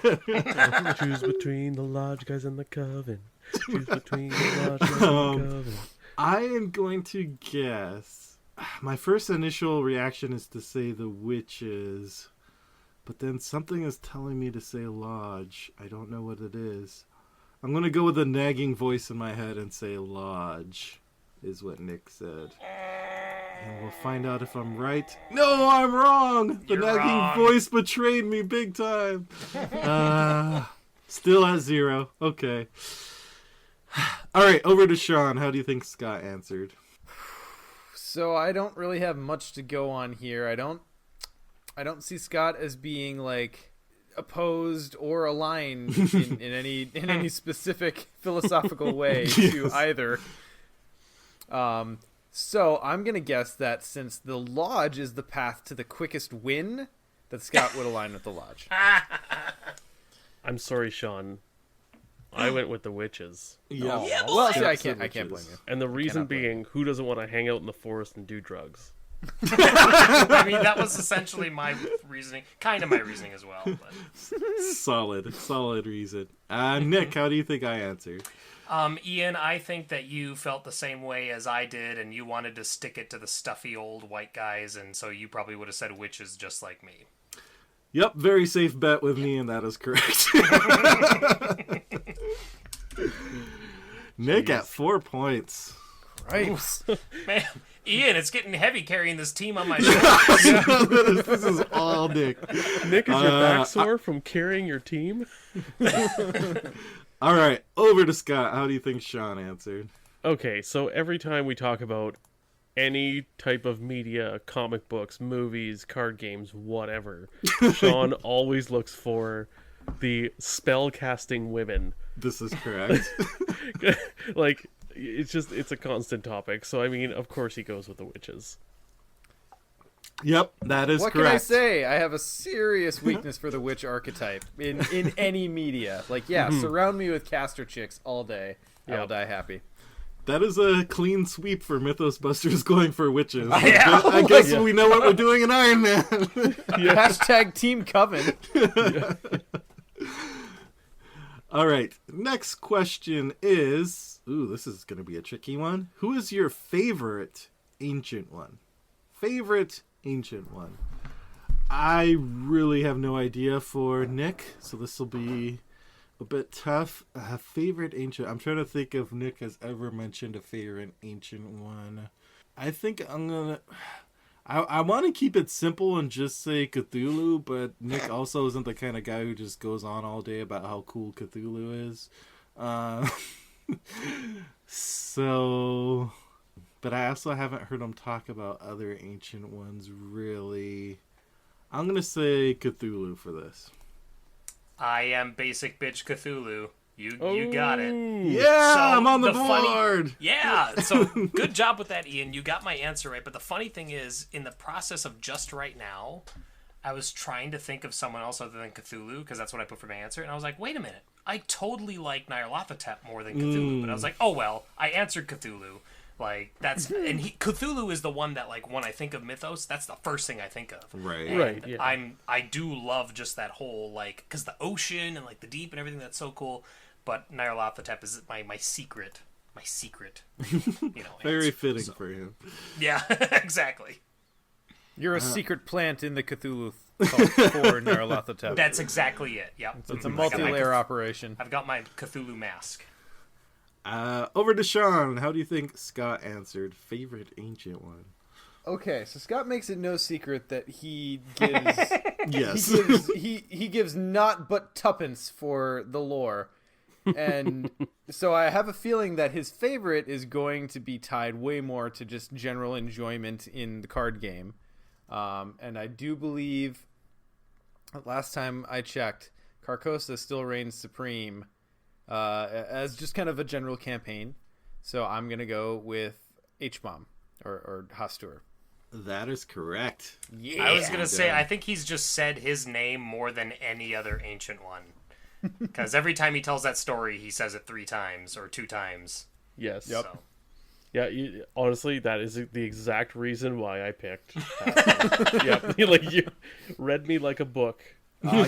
Choose between the lodge guys and the coven. Choose between the lodge guys and the coven. I am going to guess. My first initial reaction is to say the witches, but then something is telling me to say lodge. I don't know what it is. I'm going to go with a nagging voice in my head and say lodge, is what Nick said. And we'll find out if I'm right. No, I'm wrong! The nagging voice betrayed me big time. Still at 0. Okay. All right, over to Sean. How do you think Scott answered? So I don't really have much to go on here. I don't see Scott as being like opposed or aligned in any specific philosophical way to either. So I'm gonna guess that since the lodge is the path to the quickest win, that Scott would align with the lodge. I'm sorry, Sean. I went with the witches. Yeah. Oh, well, see, I can't blame you. And the reason being, who doesn't want to hang out in the forest and do drugs? I mean, that was essentially my reasoning. Kind of my reasoning as well. But. Solid reason. Nick, how do you think I answered? Ian, I think that you felt the same way as I did, and you wanted to stick it to the stuffy old white guys, and so you probably would have said witches just like me. Yep, very safe bet with me, and that is correct. Nick at 4 points. Right. Man, Ian, it's getting heavy carrying this team on my shoulders. This is all Nick. Nick, is your back sore from carrying your team? All right, over to Scott. How do you think Sean answered? Okay, so every time we talk about any type of media, comic books, movies, card games, whatever, Sean always looks for the spell casting women. This is correct. Like, it's a constant topic. So I mean, of course he goes with the witches. Yep, that is what correct. What can I say? I have a serious weakness for the witch archetype in any media. Like, surround me with caster chicks all day. I'll die happy. That is a clean sweep for Mythos Busters going for witches. Yeah. I guess we know what we're doing in Iron Man. Hashtag Team Coven. All right. Next question is... Ooh, this is going to be a tricky one. Who is your favorite ancient one? Favorite ancient one. I really have no idea for Nick, so this will be a bit tough. Favorite ancient. I'm trying to think if Nick has ever mentioned a favorite ancient one. I think I'm gonna. I want to keep it simple and just say Cthulhu, but Nick also isn't the kind of guy who just goes on all day about how cool Cthulhu is. So, but I also haven't heard him talk about other ancient ones really. I'm gonna say Cthulhu for this. I am basic bitch Cthulhu. You got it. Yeah, So I'm on the board. Yeah, so good job with that, Ian. You got my answer right. But the funny thing is, in the process of just right now, I was trying to think of someone else other than Cthulhu, because that's what I put for my answer. And I was like, wait a minute. I totally like Nyarlathotep more than Cthulhu. But I was like, oh, well, I answered Cthulhu. Like, that's... And Cthulhu is the one that, like, when I think of Mythos, that's the first thing I think of. Right. And Right, yeah. I do love just that whole, like... Because the ocean and, like, the deep and everything, that's so cool. But Nyarlathotep is my secret. My secret. Very answer. fitting for him. Yeah, exactly. You're a secret plant in the Cthulhu cult for Nyarlathotep. That's exactly it. Yep. It's a multi-layer operation. I've got my Cthulhu mask. Over to Sean. How do you think Scott answered favorite ancient one? Okay, so Scott makes it no secret that he gives Yes. he gives not but tuppence for the lore. And so I have a feeling that his favorite is going to be tied way more to just general enjoyment in the card game. And I do believe, last time I checked, Carcosa still reigns supreme as just kind of a general campaign. So I'm going to go with H-Bomb or Hastur. That is correct. Yeah. I was going to say, I think he's just said his name more than any other ancient one. Because every time he tells that story, he says it 3 times or 2 times. Yes. Yep. So. Yeah, honestly, that is the exact reason why I picked. Yep, you read me like a book, or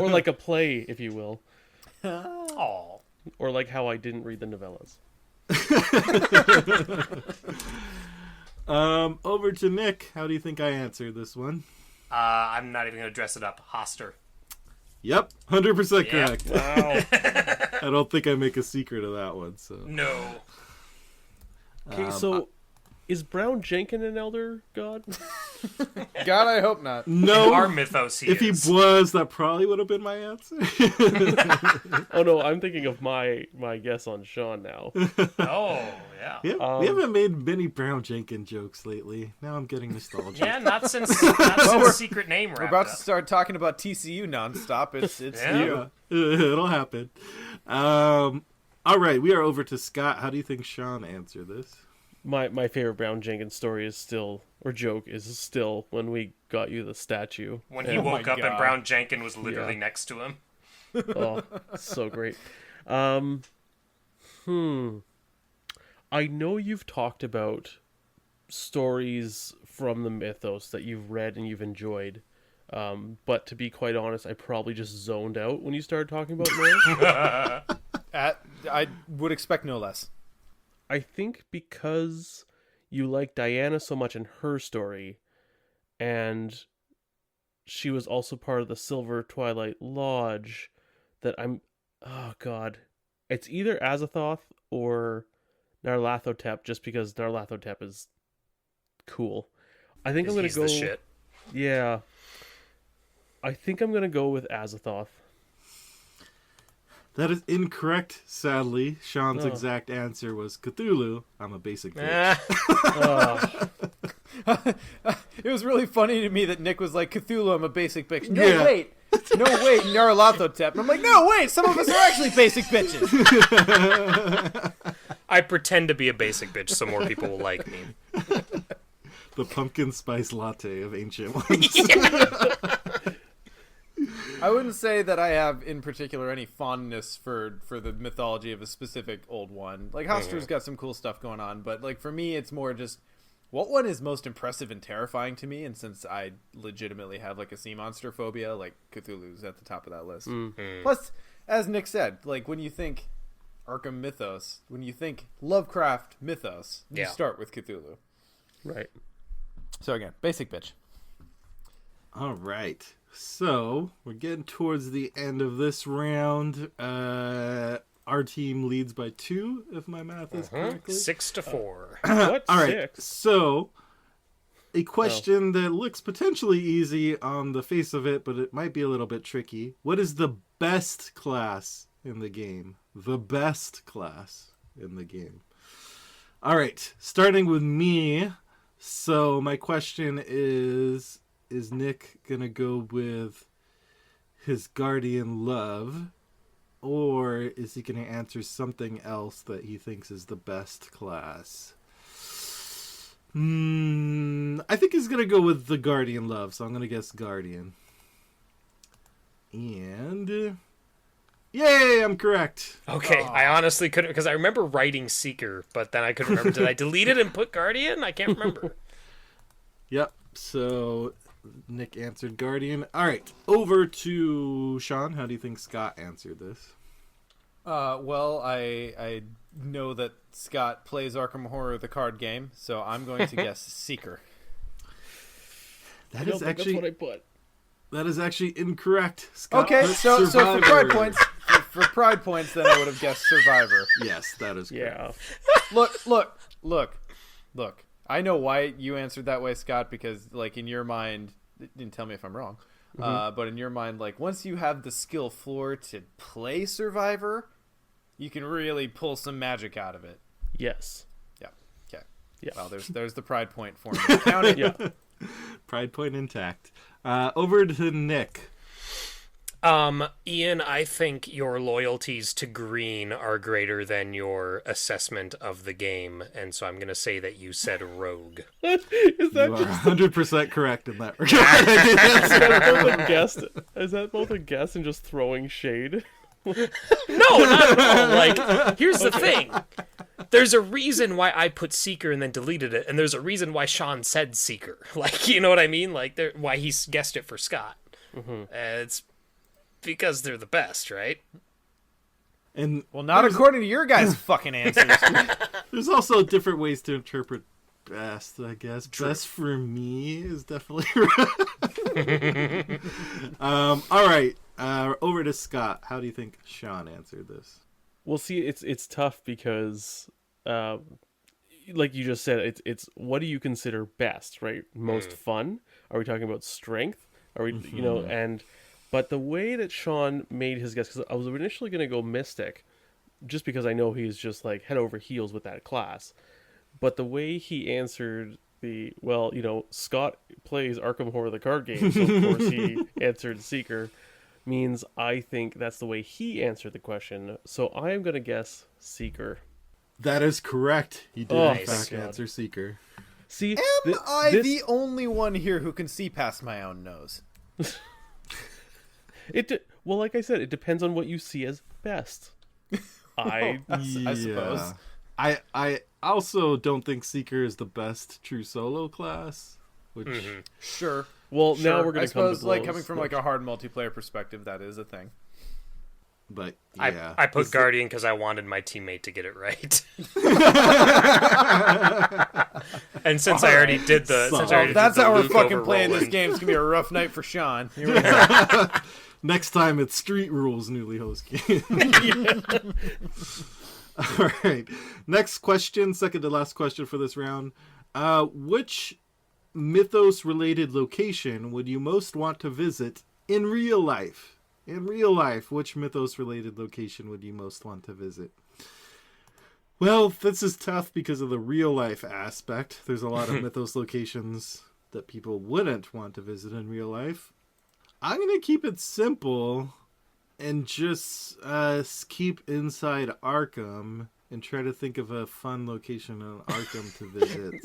like a play, if you will. Aww. Or like how I didn't read the novellas. Over to Nick. How do you think I answered this one? I'm not even going to dress it up. Hoster. Yep, 100% correct. Wow. I don't think I make a secret of that one. So No. Okay, so is Brown Jenkin an elder god? God, I hope not. No. Our Mythos If he was, that probably would have been my answer. Oh no, I'm thinking of my guess on Sean now. Oh, yeah. We haven't made many Brown Jenkins jokes lately. Now I'm getting nostalgic. Yeah, not since Secret Name wrapped We're about to up. start talking about TCU nonstop. It's Yeah. you. It'll happen. All right, we are over to Scott. How do you think Sean answered this? My favorite Brown Jenkins story is still, or joke is still, when we got you the statue. When he Oh woke my up and God. Brown Jenkins was literally Yeah. next to him. Oh, so great. I know you've talked about stories from the Mythos that you've read and you've enjoyed. But to be quite honest, I probably just zoned out when you started talking about more. I would expect no less. I think because you like Diana so much in her story, and she was also part of the Silver Twilight Lodge, that oh god, it's either Azathoth or Nyarlathotep, just because Nyarlathotep is cool. I think I'm gonna He's go. the shit. Yeah, I think I'm gonna go with Azathoth. That is incorrect, sadly. Sean's Oh. exact answer was Cthulhu. I'm a basic bitch. Eh, It was really funny to me that Nick was like, Cthulhu, I'm a basic bitch. No, Yeah. wait, Nyarlathotep. And I'm like, no, wait, some of us are actually basic bitches. I pretend to be a basic bitch so more people will like me. The pumpkin spice latte of ancient ones. I wouldn't say that I have, in particular, any fondness for the mythology of a specific old one. Like, Hoster's got some cool stuff going on, but, like, for me, it's more just, what one is most impressive and terrifying to me? And since I legitimately have, like, a sea monster phobia, like, Cthulhu's at the top of that list. Plus, as Nick said, like, when you think Arkham Mythos, when you think Lovecraft Mythos, you Yeah. start with Cthulhu. Right. So, again, basic bitch. All right. So, we're getting towards the end of this round. Our team leads by 2, if my math is correctly. 6-4. What? All right. 6? So, a question that looks potentially easy on the face of it, but it might be a little bit tricky. What is the best class in the game? The best class in the game. All right. Starting with me. So, my question is Nick going to go with his guardian love, or is he going to answer something else that he thinks is the best class? I think he's going to go with the guardian love, so I'm going to guess guardian. And yay, I'm correct. Okay, I honestly couldn't, because I remember writing Seeker, but then I couldn't remember. Did I delete it and put Guardian? I can't remember. Yep. So Nick answered guardian. All right, over to Sean. How do you think Scott answered this? Well, I know that Scott plays Arkham Horror, the card game, so I'm going to guess Seeker. I don't think that's what I put. That is actually incorrect. Scott Okay, put so for Survivor. pride points, for pride points, then I would have guessed Survivor. Yes, that is correct. Yeah. Look. I know why you answered that way, Scott, because, like, in your mind, and tell me if I'm wrong, but in your mind, like, once you have the skill floor to play Survivor, you can really pull some magic out of it. Yes. Yeah. Okay. Yeah. Well, there's the pride point for me. Count it. Yeah. Pride point intact. Over to Nick. Ian, I think your loyalties to green are greater than your assessment of the game, and so I'm going to say that you said rogue. Is You that are just 100% correct in that regard. both a guess? Is that both a guess and just throwing shade? No, not at all. Like, here's the thing. There's a reason why I put Seeker and then deleted it, and there's a reason why Sean said Seeker. Like, you know what I mean? Like, why he guessed it for Scott. It's because they're the best, right? And Well, not according to your guys' fucking answers. there's also different ways to interpret best, I guess. Best for me is definitely right. All right. Over to Scott. How do you think Sean answered this? Well, see, it's tough because like you just said, it's what do you consider best, right? Most fun? Are we talking about strength? Are we, but the way that Sean made his guess, because I was initially going to go Mystic, just because I know he's just like head over heels with that class. But the way he answered Scott plays Arkham Horror the card game, so of course he answered Seeker, means I think that's the way he answered the question. So I am going to guess Seeker. That is correct. He did in fact answer Seeker. See, Am I the only one here who can see past my own nose? Like I said, it depends on what you see as best. I suppose. I also don't think Seeker is the best true solo class. Which Sure. Well, Sure. now we're going to come to blows. Like coming from like a hard multiplayer perspective, that is a thing. But yeah, I put Guardian because I wanted my teammate to get it right. And since I already did that's how we're Luke fucking playing this overrolling. game. It's gonna be a rough night for Sean. Here we go. next time it's Street Rules Newlyhost Game. All right. Next question, second to last question for this round. Which Mythos-related location would you most want to visit in real life? In real life, which Mythos-related location would you most want to visit? Well, this is tough because of the real-life aspect. There's a lot of Mythos locations that people wouldn't want to visit in real life. I'm going to keep it simple and just keep inside Arkham and try to think of a fun location in Arkham to visit.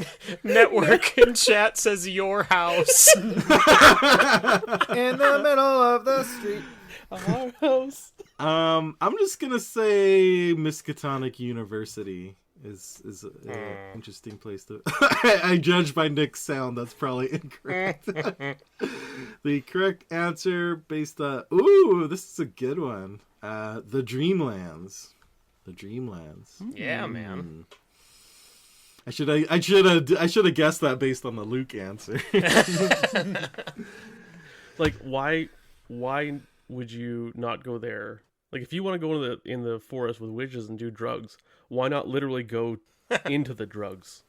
Network in chat says your house. In the middle of the street. Our house. I'm just gonna say Miskatonic University is an interesting place to. I judge by Nick's sound. That's probably incorrect. The correct answer based on this is a good one. The Dreamlands. The Dreamlands. Yeah, man. I should have guessed that based on the Luke answer. Like, why would you not go there? Like, if you want to go in the forest with witches and do drugs, why not literally go into the drugs?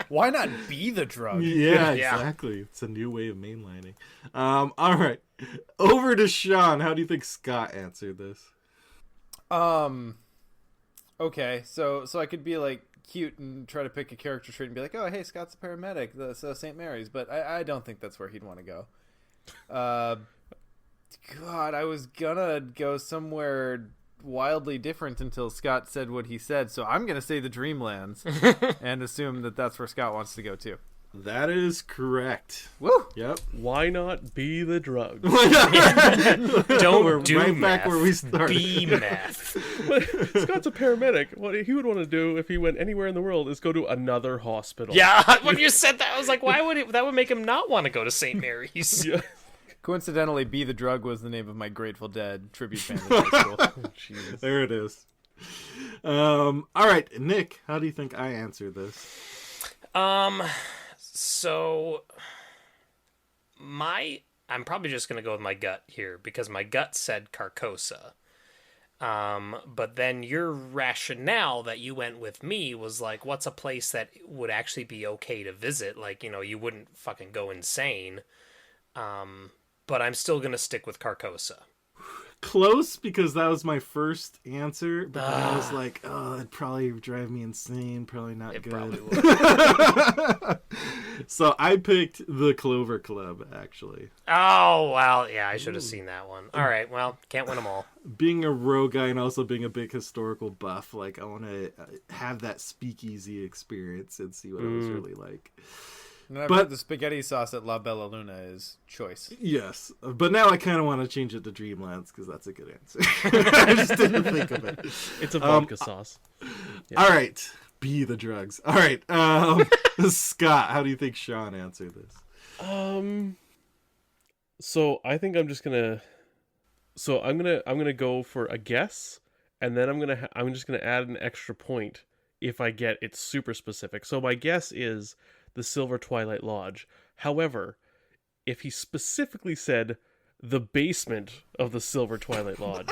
Why not be the drug? Yeah, exactly. It's a new way of mainlining. All right, over to Sean. How do you think Scott answered this? Okay, so I could be like cute and try to pick a character trait and be like, oh, hey, Scott's a paramedic, that's St. Mary's, but I don't think that's where he'd want to go. God, I was gonna go somewhere wildly different until Scott said what he said, so I'm gonna say the Dreamlands and assume that that's where Scott wants to go too. That is correct. Woo! Yep. Why not be the drugs? Don't We're do right math. back where we started. Be math. Scott's a paramedic. What he would want to do if he went anywhere in the world is go to another hospital. Yeah, when you said that, I was like, why would that would make him not want to go to St. Mary's? Yeah. Coincidentally, Be the Drug was the name of my Grateful Dead tribute band in high school. Jesus. There it is. All right, Nick, how do you think I answered this? So I'm probably just gonna go with my gut here because my gut said Carcosa. But then your rationale that you went with me was like, what's a place that would actually be okay to visit? Like, you wouldn't fucking go insane. But I'm still gonna stick with Carcosa. Close, because that was my first answer, but then I was like, it'd probably drive me insane, probably not good. Probably would. So I picked the Clover Club, actually. Oh, well, yeah, I should have seen that one. All right, well, can't win them all. Being a rogue guy and also being a big historical buff, like, I want to have that speakeasy experience and see what it was really like. And I've heard the spaghetti sauce at La Bella Luna is choice. Yes, but now I kind of want to change it to Dreamlands because that's a good answer. I just didn't think of it. It's a vodka sauce. Yeah. All right, be the drugs. All right, Scott, how do you think Sean answered this? So I think I'm just gonna. So I'm gonna go for a guess, and then I'm just gonna add an extra point if I get it super specific. So my guess is the Silver Twilight Lodge. However, if he specifically said the basement of the Silver Twilight Lodge,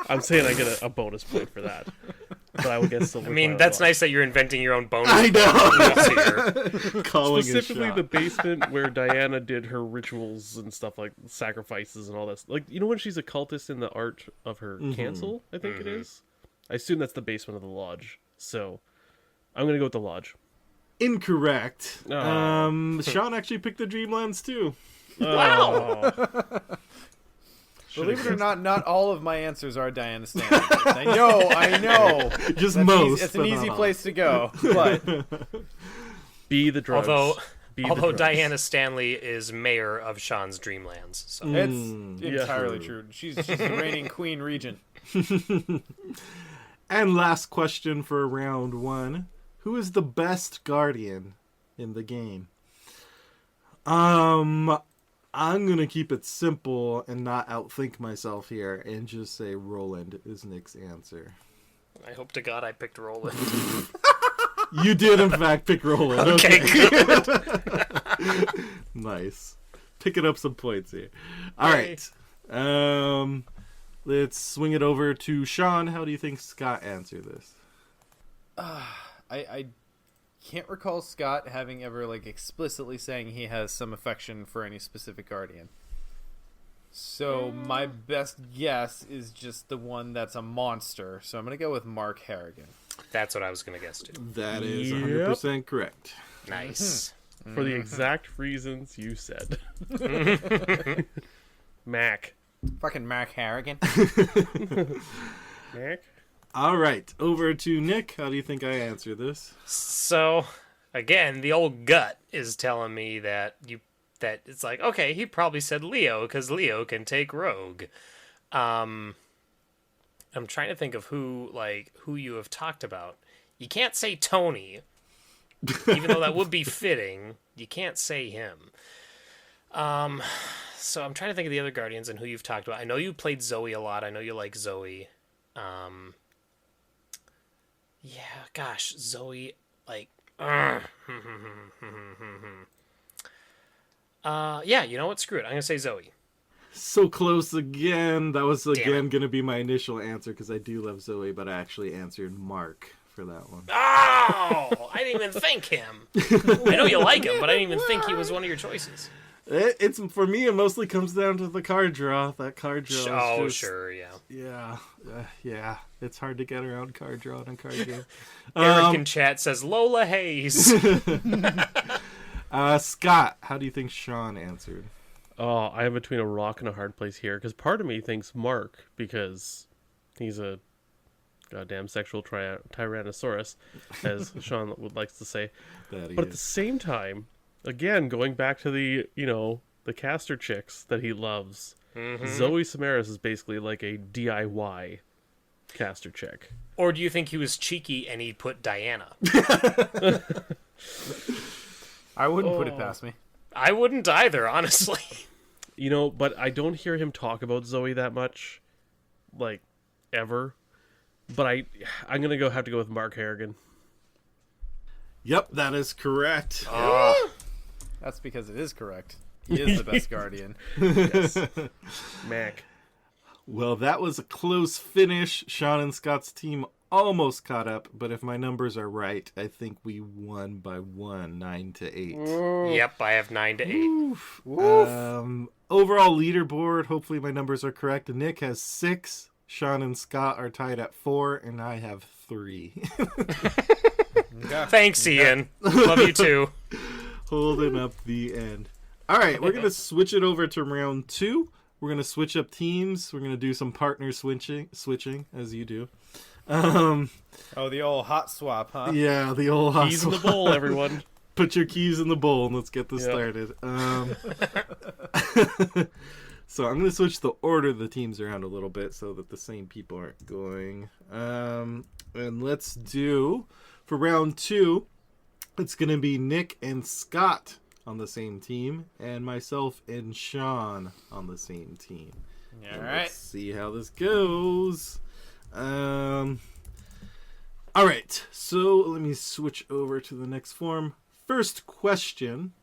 I'm saying I get a bonus point for that. but I would guess Silver I mean, Twilight that's Lodge. nice that you're inventing your own bonus. I know. Here. Calling Specifically a shot. the basement where Diana did her rituals and stuff like sacrifices and all that. Like, you know when she's a cultist in the art of her cancel, I think it is? I assume that's the basement of the lodge. So, I'm going to go with the lodge. Incorrect. Oh. Sean actually picked the Dreamlands too. Wow. Believe it or not all of my answers are Diana Stanley. I know. Just That's most. it's an but not easy all. place to go, but Be the drugs. Be the Although drugs. Diana Stanley is mayor of Sean's Dreamlands. So. it's Yeah. entirely true. She's the reigning queen regent. And last question for round 1. Who is the best guardian in the game? I'm going to keep it simple and not outthink myself here and just say Roland is Nick's answer. I hope to God I picked Roland. You did, in fact, pick Roland. Okay, good. Nice. Picking up some points here. All right. Let's swing it over to Sean. How do you think Scott answered this? I can't recall Scott having ever like explicitly saying he has some affection for any specific guardian. So my best guess is just the one that's a monster. So I'm gonna go with Mark Harrigan. That's what I was going to guess too. That is Yep. 100% correct. Nice. For the exact reasons you said. Mac. Fucking Mark Harrigan. Mac? All right. Over to Nick. How do you think I answer this? So, again, the old gut is telling me that it's like, okay, he probably said Leo because Leo can take Rogue. I'm trying to think of who you have talked about. You can't say Tony, even though that would be fitting. You can't say him. So I'm trying to think of the other Guardians and who you've talked about. I know you played Zoe a lot. I know you like Zoe. Yeah, gosh, Zoe, like, yeah, you know what? Screw it. I'm gonna say Zoe. So close again. That was Damn again going to be my initial answer because I do love Zoe, but I actually answered Mark for that one. Oh, I didn't even think him. I know you like him, but I didn't even think he was one of your choices. It's for me. It mostly comes down to the card draw. That card draw. Oh, is just, sure, yeah. yeah. It's hard to get around card draw in a card game. Eric in chat says Lola Hayes. Scott, how do you think Sean answered? Oh, I am between a rock and a hard place here because part of me thinks Mark because he's a goddamn sexual tyrannosaurus, as Sean would like to say. That he But at the is. same time, again, going back to the caster chicks that he loves, Zoe Samaras is basically like a DIY caster chick. Or do you think he was cheeky and he put Diana? I wouldn't put it past me. I wouldn't either, honestly. But I don't hear him talk about Zoe that much, like, ever. But I'm gonna have to go with Mark Harrigan. Yep, that is correct. That's because it is correct. He is the best guardian. Yes. Mac. Well, that was a close finish. Sean and Scott's team almost caught up, but if my numbers are right, I think we won by 9-8. Yep, I have 9-8. Oof. Overall leaderboard, hopefully my numbers are correct. Nick has 6, Sean and Scott are tied at 4, and I have 3. Thanks, Ian. Love you too. Holding up the end. All right, we're going to switch it over to round 2. We're going to switch up teams. We're going to do some partner switching, as you do. The old hot swap, huh? Yeah, the old hot Keys in the swap. bowl, everyone. Put your keys in the bowl and let's get this Yep. started. So I'm going to switch the order of the teams around a little bit so that the same people aren't going. And let's do, for round 2, it's going to be Nick and Scott on the same team and myself and Sean on the same team. All Let's right. see how this goes. All right, so let me switch over to the next form. First question.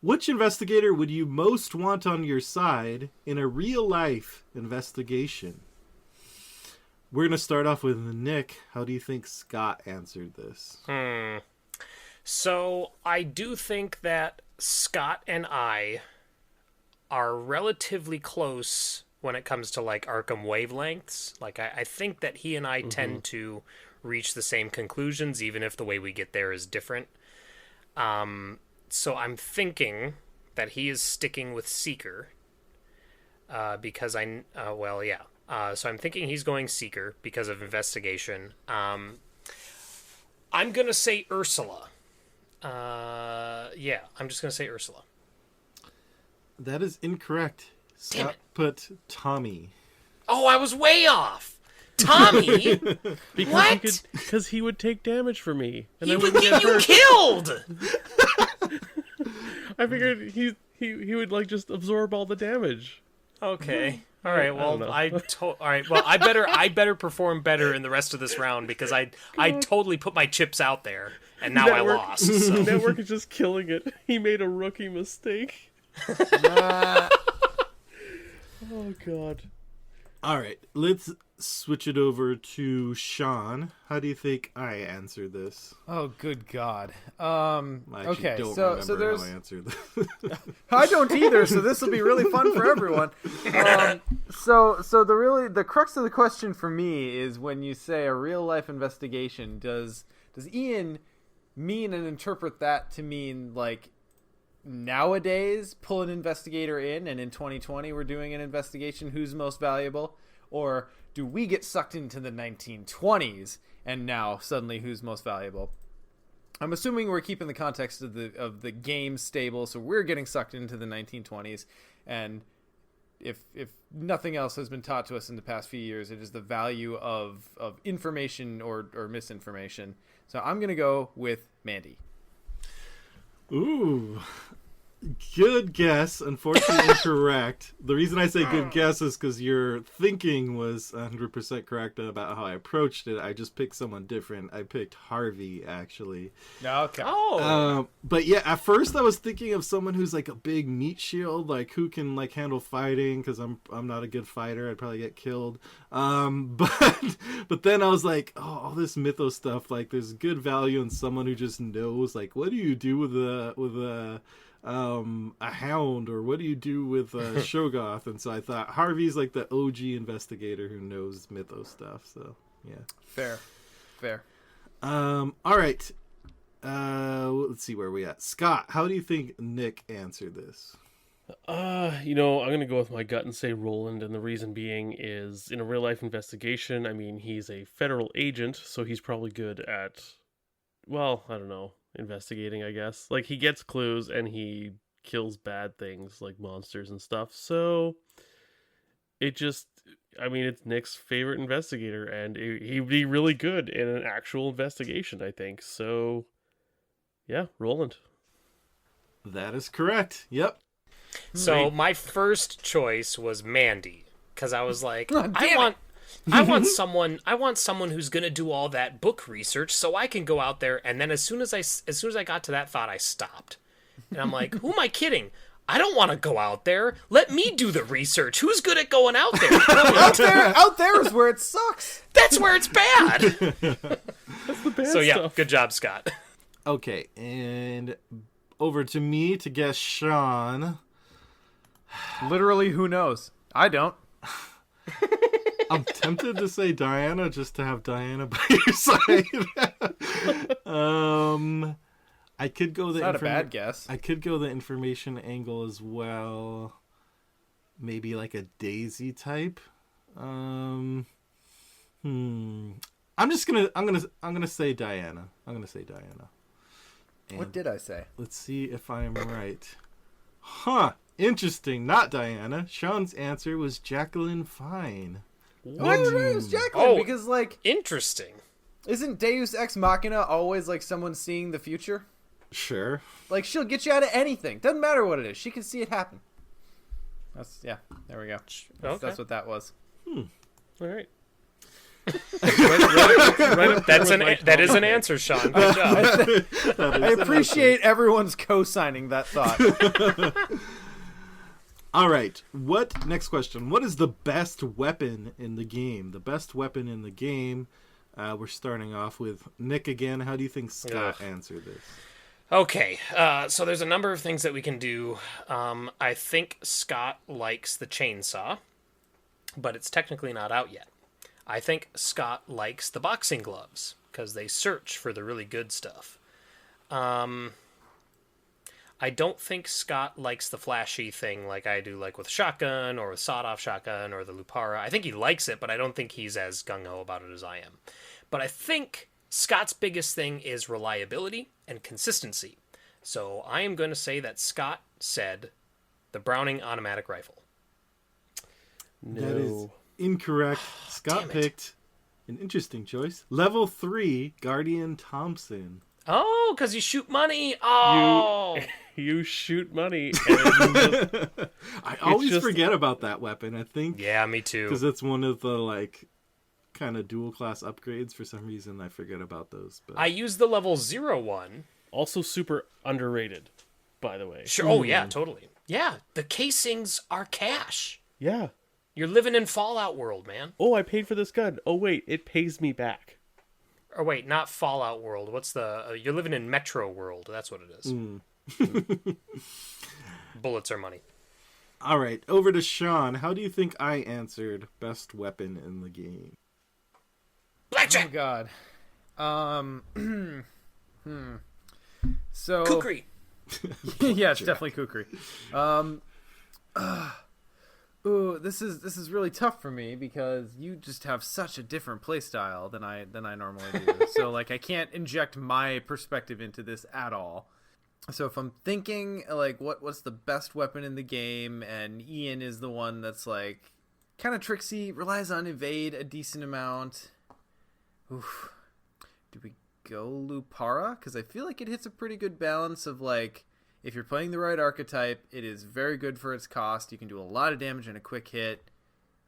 Which investigator would you most want on your side in a real-life investigation? We're going to start off with Nick. How do you think Scott answered this? So I do think that Scott and I are relatively close when it comes to like Arkham wavelengths. Like I think that he and I tend to reach the same conclusions, even if the way we get there is different. So I'm thinking that he is sticking with Seeker because so I'm thinking he's going Seeker because of investigation. I'm gonna say Ursula. I'm just gonna say Ursula. That is incorrect. Scott put Tommy. Oh, I was way off. Tommy? Because he would take damage for me. And he would get you killed! I figured he would like just absorb all the damage. Okay. All right. Well, all right. Well, I better perform better in the rest of this round because I totally put my chips out there and now I lost. So. Network is just killing it. He made a rookie mistake. Oh God. All right. Let's switch it over to Sean. How do you think I answered this? Oh, good God. I okay, don't so remember there's... how I answered this. I don't either, so this will be really fun for everyone. So the crux of the question for me is when you say a real life investigation, does Ian mean and interpret that to mean like nowadays pull an investigator in and in 2020 we're doing an investigation who's most valuable, or do we get sucked into the 1920s and now suddenly who's most valuable? I'm assuming we're keeping the context of the game stable, so we're getting sucked into the 1920s, and if nothing else has been taught to us in the past few years, it is the value of information or misinformation. So I'm gonna go with Mandy. Ooh. Good guess. Unfortunately incorrect. The reason I say good guess is because your thinking was 100% correct about how I approached it. I just picked someone different. I picked Harvey, actually. Okay. Oh. But yeah, at first I was thinking of someone who's like a big meat shield, like who can like handle fighting, because I'm not a good fighter. I'd probably get killed. But then I was like, oh, all this mythos stuff, like there's good value in someone who just knows, like, what do you do with a hound, or what do you do with Shogoth? And so I thought Harvey's like the OG investigator who knows mythos stuff. So yeah, fair. All right. Let's see where we at. Scott, how do you think Nick answered this? I'm gonna go with my gut and say Roland, and the reason being is in a real life investigation, I mean, he's a federal agent, so he's probably good at, well, I don't know, investigating, I guess. Like, he gets clues and he kills bad things like monsters and stuff. So it's Nick's favorite investigator, and he'd be really good in an actual investigation, I think. So yeah, Roland. That is correct. Yep. So my first choice was Mandy, because I was like, I want someone who's gonna do all that book research, so I can go out there. And then as soon as I got to that thought, I stopped, and I'm like, who am I kidding? I don't want to go out there. Let me do the research. Who's good at going out there? out there is where it sucks. That's where it's bad. That's the bad So yeah, stuff. good job, Scott. Okay, and over to me to guess Sean. Literally, who knows? I don't. I'm tempted to say Diana just to have Diana by your side. I could go the not a bad guess. I could go the information angle as well. Maybe like a Daisy type. I'm gonna say Diana. I'm gonna say Diana. And what did I say? Let's see if I'm right. Huh. Interesting. Not Diana. Sean's answer was Jacqueline Fine. What? It was Jacqueline, because like, interesting. Isn't Deus Ex Machina always like someone seeing the future? Sure. Like, she'll get you out of anything. Doesn't matter what it is. She can see it happen. There we go. That's what that was. All right. That is an answer, Sean. Good job. I appreciate everyone's co-signing that thought. All right. Next question. What is the best weapon in the game? The best weapon in the game. We're starting off with Nick again. How do you think Scott answered this? Okay, so there's a number of things that we can do. I think Scott likes the chainsaw, but it's technically not out yet. I think Scott likes the boxing gloves, because they search for the really good stuff. I don't think Scott likes the flashy thing like I do, like with shotgun or with sawed-off shotgun or the Lupara. I think he likes it, but I don't think he's as gung-ho about it as I am. But I think Scott's biggest thing is reliability and consistency. So I am going to say that Scott said the Browning automatic rifle. No. That is incorrect. Scott picked an interesting choice. Level 3, Guardian Thompson. Oh, because you shoot money. Oh, you shoot money. And I always forget about that weapon. I think. Yeah, me too. Because it's one of the kind of dual class upgrades. For some reason, I forget about those. But I use the level 0 one. Also, super underrated, by the way. Sure. Oh yeah, totally. Yeah, the casings are cash. Yeah. You're living in Fallout world, man. Oh, I paid for this gun. Oh wait, it pays me back. Or wait, not Fallout world. What's the... you're living in Metro world. That's what it is. Bullets are money. All right, over to Sean. How do you think I answered best weapon in the game? Blackjack! Oh, God. So... Kukri! Yeah, it's definitely Kukri. Ooh, this is really tough for me because you just have such a different play style than I normally do. So I can't inject my perspective into this at all. So if I'm thinking what's the best weapon in the game, and Ian is the one that's kind of tricksy, relies on evade a decent amount. Oof. Do we go Lupara? Because I feel like it hits a pretty good balance of if you're playing the right archetype, it is very good for its cost. You can do a lot of damage in a quick hit.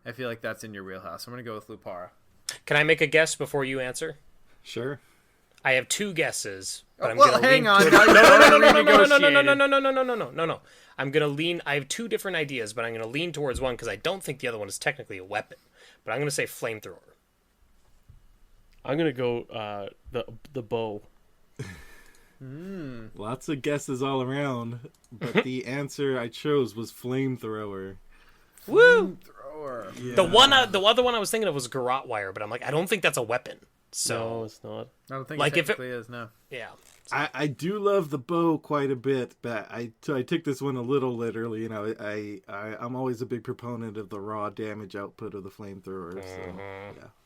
I feel like that's in your wheelhouse. I'm going to go with Lupara. Can I make a guess before you answer? Sure. I have two guesses, but I'm well, going to hang lean on. No. I'm going to lean... I have two different ideas, but I'm going to lean towards one because I don't think the other one is technically a weapon. But I'm going to say flamethrower. I'm going to go the bow. Lots of guesses all around, but the answer I chose was flamethrower. Woo! Flamethrower. Yeah. The other one I was thinking of was garrote wire, but I'm like, I don't think that's a weapon. So No, it's not. I don't think Like, it if it- technically is, no. yeah. I do love the bow quite a bit, but I took this one a little literally. I'm always a big proponent of the raw damage output of the flamethrower. So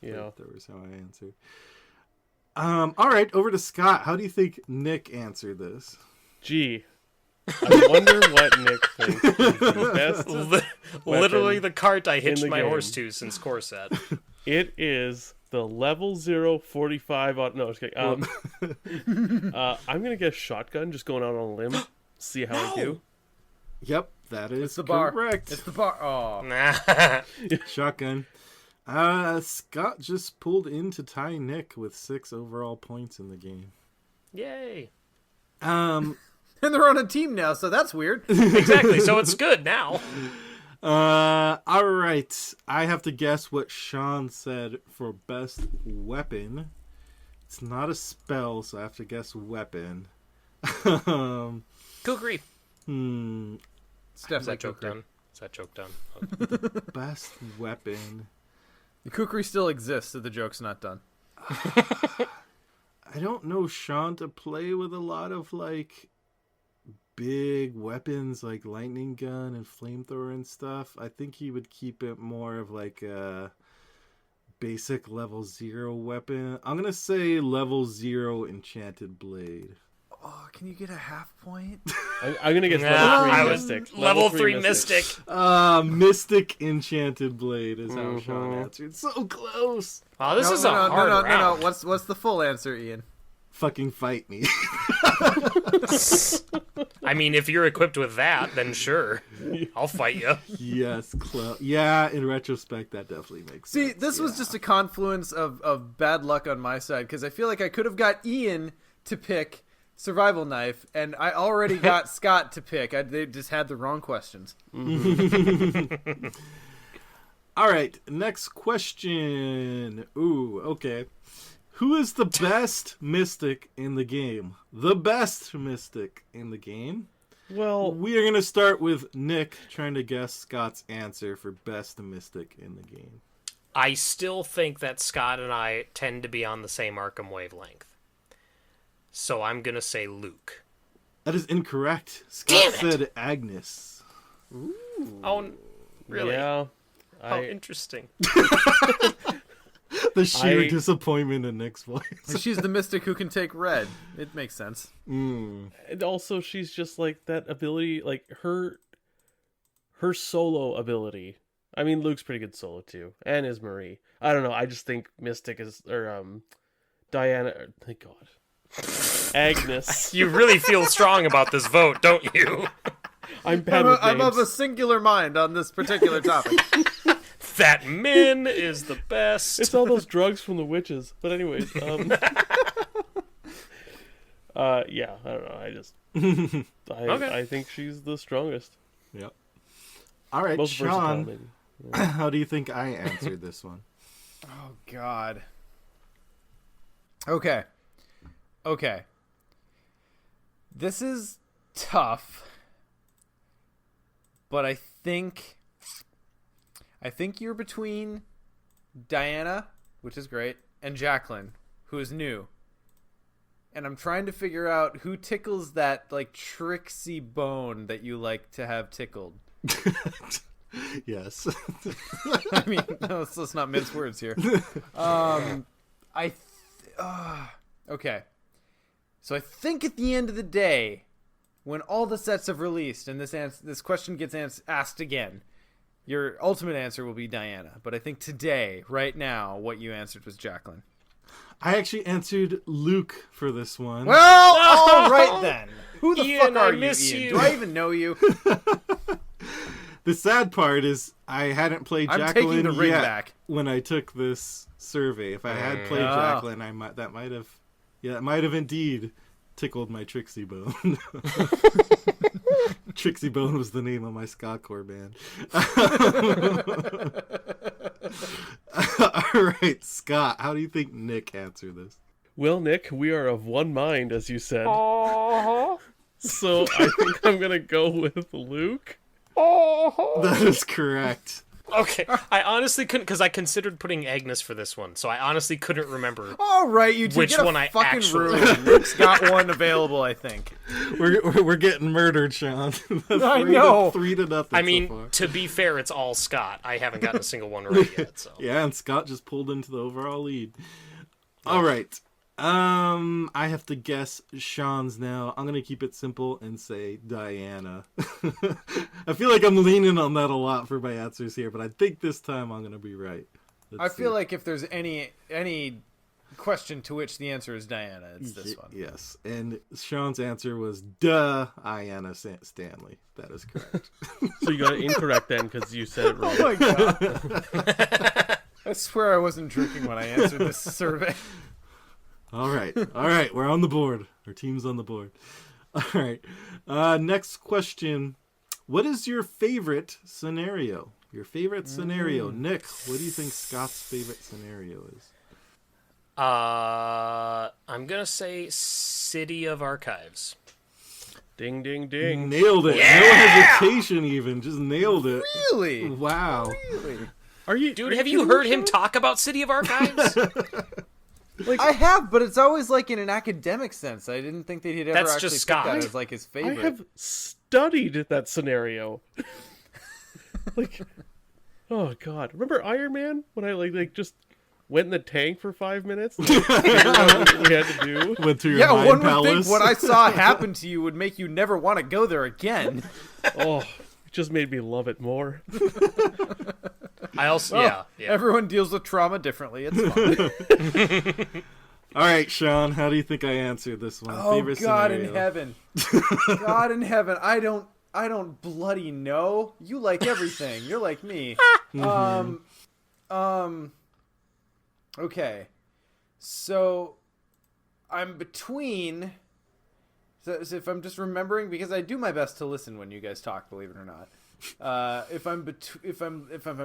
Yeah. flamethrower's how I answer. All right, over to Scott. How do you think Nick answered this? Gee. I wonder what Nick thinks is the best Literally the cart I hitched the my game. horse to since core set. It is the level 0 45 on... No, okay. I'm going to guess shotgun, just going out on a limb. See how I do. Yep, that is It's the bar. correct. It's the bar. Oh. Shotgun. Scott just pulled in to tie Nick with 6 overall points in the game. Yay. And they're on a team now, so that's weird. Exactly, so it's good now. All right. I have to guess what Sean said for best weapon. It's not a spell, so I have to guess weapon. Kukri. It's Is that definitely joke Kukri. done? Is that joke done? Best weapon. The Kukri still exists, so the joke's not done. I don't know Sean to play with a lot of big weapons like lightning gun and flamethrower and stuff. I think he would keep it more of a basic level 0 weapon. I'm gonna say level 0 enchanted blade. Oh, can you get a half point? I'm going to guess Nah, I level 3 was mystic. level 3 mystic. Mystic enchanted blade is how Sean answered. So close. Wow, this is a hard round. No. What's the full answer, Ian? Fucking fight me. I mean, if you're equipped with that, then sure. I'll fight you. Yes, yeah, in retrospect, that definitely makes sense. See, this was just a confluence of bad luck on my side, because I feel like I could have got Ian to pick survival knife, and I already got Scott to pick. They just had the wrong questions. All right, next question. Ooh, okay. Who is the best mystic in the game? The best mystic in the game? Well, we are going to start with Nick trying to guess Scott's answer for best mystic in the game. I still think that Scott and I tend to be on the same Arkham wavelength. So I'm going to say Luke. That is incorrect. Scott said Agnes. Ooh. Oh, really? Yeah. How interesting. The sheer disappointment in Nick's voice. She's the mystic who can take red. It makes sense. And also, she's just like that ability, like her solo ability. I mean, Luke's pretty good solo too, and is Marie. I don't know. I just think Mystic is Diana. Thank God, Agnes. You really feel strong about this vote, don't you? I'm bad with names. I'm of a singular mind on this particular topic. That Min is the best. It's all those drugs from the witches. But anyways, yeah, I don't know. I think she's the strongest. Yep. All right, most Sean. How do you think I answered this one? Oh God. Okay. This is tough, but I think you're between Diana, which is great, and Jacqueline, who is new. And I'm trying to figure out who tickles that like tricksy bone that you like to have tickled. Yes. I mean, no, let's not mince words here. Okay. So I think at the end of the day, when all the sets have released and this question gets asked again, your ultimate answer will be Diana. But I think today, right now, what you answered was Jacqueline. I actually answered Luke for this one. Well, all right then. Who the Ian, fuck are I miss you, Ian? you. Do I even know you? The sad part is I hadn't played I'm Jacqueline taking the ring yet back. when I took this survey. If I had played Jacqueline, it might have indeed tickled my Trixie Bone. Trixie Bone was the name of my ska-core band. All right, Scott, how do you think Nick answered this? Well, Nick, we are of one mind, as you said. So I think I'm gonna go with Luke. That is correct. Okay, I honestly couldn't, because I considered putting Agnes for this one, so I honestly couldn't remember. All right, you two, Which get a one I fucking actually- room. Luke's got one available, I think. We're getting murdered, Sean. I know. 3-0. I mean, so far. to be fair, it's all Scott. I haven't gotten a single one right yet. So Yeah, and Scott just pulled into the overall lead. All right. I have to guess Sean's now. I'm gonna keep it simple and say Diana. I feel like I'm leaning on that a lot for my answers here, but I think this time I'm gonna be right. I feel like if there's any question to which the answer is Diana, it's this one. Yes, and Sean's answer was Diana Stanley. That is correct. So you got it incorrect then, because you said it wrong. Oh my god. I swear I wasn't drinking when I answered this survey. All right, we're on the board. Our team's on the board. All right, next question. What is your favorite scenario? Your favorite scenario. Nick, what do you think Scott's favorite scenario is? I'm gonna say City of Archives. Ding, ding, ding. Nailed it. Yeah! No hesitation even. Just nailed it. Really? Wow. Really? Dude, have you heard him talk about City of Archives? Like, I have, but it's always like in an academic sense. I didn't think that he'd ever That's actually just pick Scott. that as like his favorite. I have studied that scenario. Like, oh god, remember Iron Man when I like just went in the tank for 5 minutes? And figured out what we had to do. Went through your Yeah, mind one would palace. think what I saw happen to you would make you never want to go there again. Oh, it just made me love it more. I also, Well, yeah. Everyone deals with trauma differently. It's fine. All right, Sean, how do you think I answered this one? Oh, Favorite God scenario? in heaven. God in heaven. I don't bloody know. You like everything. You're like me. Okay. So I'm between So if I'm just remembering, because I do my best to listen when you guys talk, believe it or not. If I'm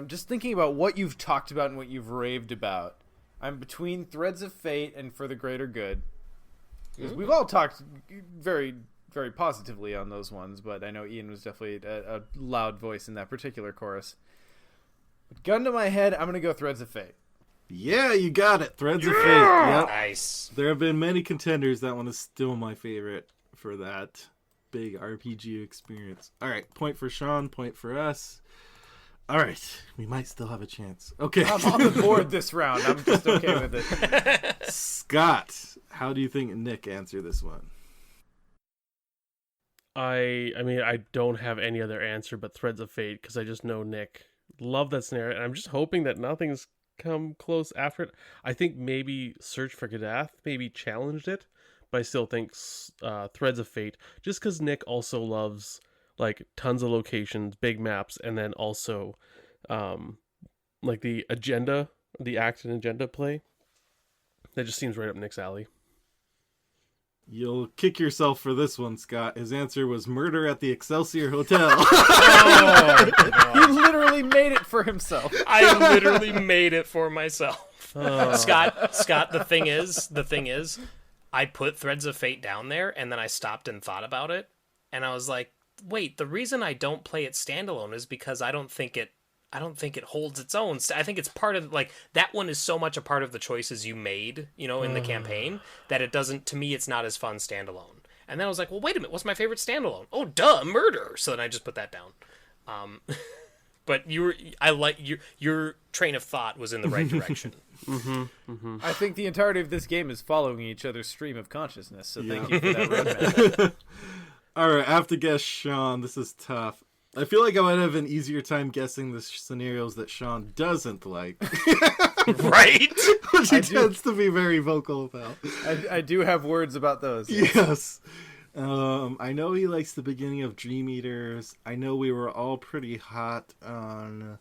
just thinking about what you've talked about and what you've raved about, I'm between Threads of Fate and For the Greater Good. Because we've all talked very, very positively on those ones, but I know Ian was definitely a loud voice in that particular chorus. But gun to my head, I'm going to go Threads of Fate. Yeah, you got it. Threads of Fate. Yep. Nice. There have been many contenders. That one is still my favorite for that big RPG experience. All right, point for Sean, point for us. All right, we might still have a chance. Okay. I'm on the board this round. I'm just okay with it. Scott, how do you think Nick answered this one? I mean, I don't have any other answer but Threads of Fate because I just know Nick. Love that scenario, and I'm just hoping that nothing's come close after it. I think maybe Search for Gaddath maybe challenged it, but I still think Threads of Fate, just because Nick also loves like tons of locations, big maps, and then also like the agenda, the act and agenda play. That just seems right up Nick's alley. You'll kick yourself for this one, Scott. His answer was Murder at the Excelsior Hotel. He literally made it for himself. I literally made it for myself. Scott, the thing is, I put Threads of Fate down there, and then I stopped and thought about it, and I was like, wait, the reason I don't play it standalone is because I don't think it holds its own. I think it's part of, like, that one is so much a part of the choices you made, in the campaign, that it doesn't, to me, it's not as fun standalone. And then I was like, well, wait a minute, what's my favorite standalone? Oh, duh, Murder. So then I just put that down. But your train of thought was in the right direction. I think the entirety of this game is following each other's stream of consciousness, so thank you for that roadmap. All right, I have to guess Sean. This is tough. I feel like I might have an easier time guessing the scenarios that Sean doesn't like. Right? Which he tends to be very vocal about. I do have words about those. Yes. I know he likes the beginning of Dream Eaters. I know we were all pretty hot on...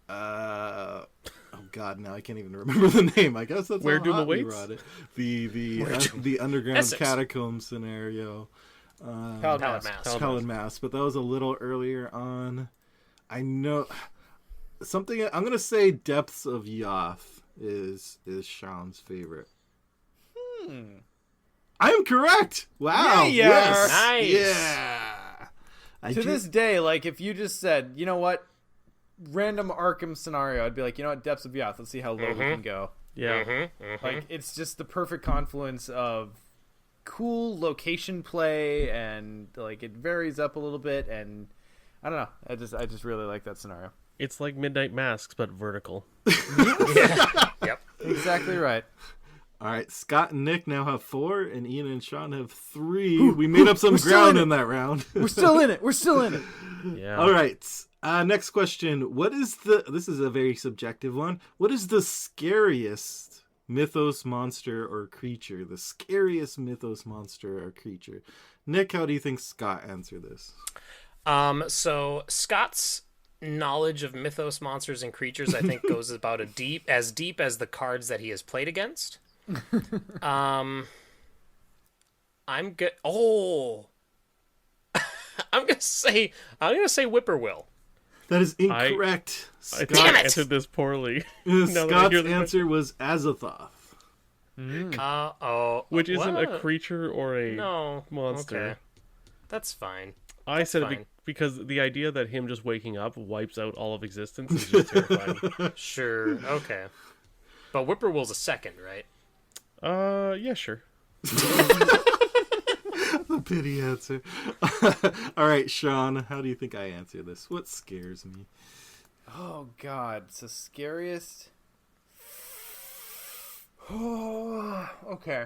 oh God, now I can't even remember the name. I guess that's Where how Doom hot we Awaits? were on it. The underground Essex. catacomb scenario. Paladin Mass, but that was a little earlier on. I know something. I'm gonna say Depths of Yoth is Sean's favorite. I am correct. Wow. Yeah, yes. Nice. Yeah. To this day, like, if you just said, you know what, random Arkham scenario, I'd be like, you know what, Depths of Yoth, let's see how low we can go. Yeah. Like, it's just the perfect confluence of cool location play, and like it varies up a little bit, and I don't know, I just really like that scenario. It's like Midnight Masks, but vertical. Yeah. Yep. Exactly right. All right, Scott and Nick now have 4, and Ian and Sean have 3. We made up some ground in that round. We're still in it. Yeah. All right. Next question. This is a very subjective one. What is the scariest mythos monster or creature? The scariest mythos monster or creature. Nick, how do you think Scott answered this? So Scott's knowledge of mythos monsters and creatures, I think, goes about as deep as the cards that he has played against. I'm good. Oh, I'm gonna say Whippoorwill. That is incorrect. I think Damn I it! answered this poorly. Scott's answer was Azathoth. Which isn't what? a creature or a monster. Okay. That's fine. I said fine. it because the idea that him just waking up wipes out all of existence is just terrifying. Sure. Okay. But Whippoorwill's a second, right? Yeah, sure. The pity answer. All right, Sean, how do you think I answer this? What scares me? Oh God, it's the scariest. Oh, okay.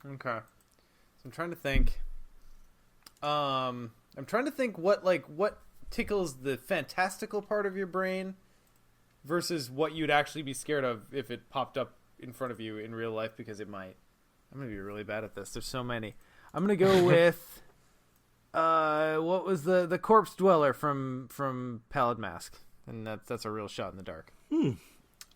So I'm trying to think. What tickles the fantastical part of your brain versus what you'd actually be scared of if it popped up in front of you in real life, because it might. I'm gonna be really bad at this. There's so many. I'm gonna go with what was the corpse dweller from Pallid Mask, and that's a real shot in the dark.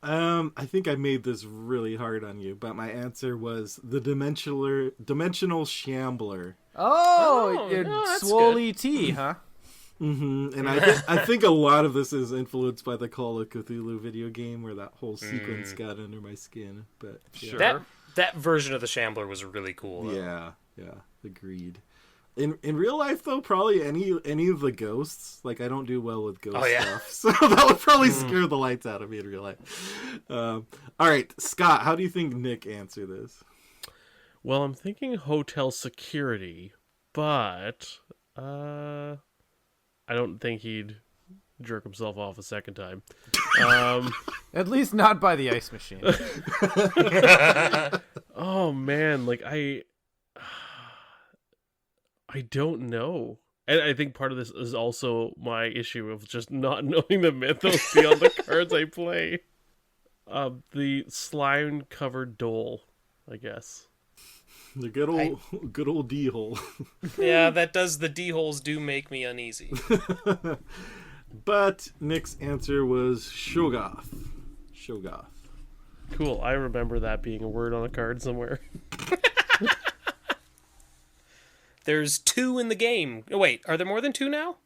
I think I made this really hard on you, but my answer was the dimensional shambler. Oh, that's Swole good. ET, huh? And I think a lot of this is influenced by the Call of Cthulhu video game, where that whole sequence got under my skin. But yeah. Sure. That version of the Shambler was really cool. Though. Yeah, agreed. In real life, though, probably any of the ghosts, like I don't do well with ghost stuff, so that would probably scare the lights out of me in real life. All right, Scott, how do you think Nick answered this? Well, I'm thinking hotel security, but I don't think he'd jerk himself off a second time. At least not by the ice machine. Oh man, like I don't know. And I think part of this is also my issue of just not knowing the mythos beyond the cards I play. The slime-covered dole, I guess. The good old D hole. Yeah, the D holes do make me uneasy. But Nick's answer was Shoggoth. Cool, I remember that being a word on a card somewhere. There's 2 in the game. Oh, wait, are there more than 2 now?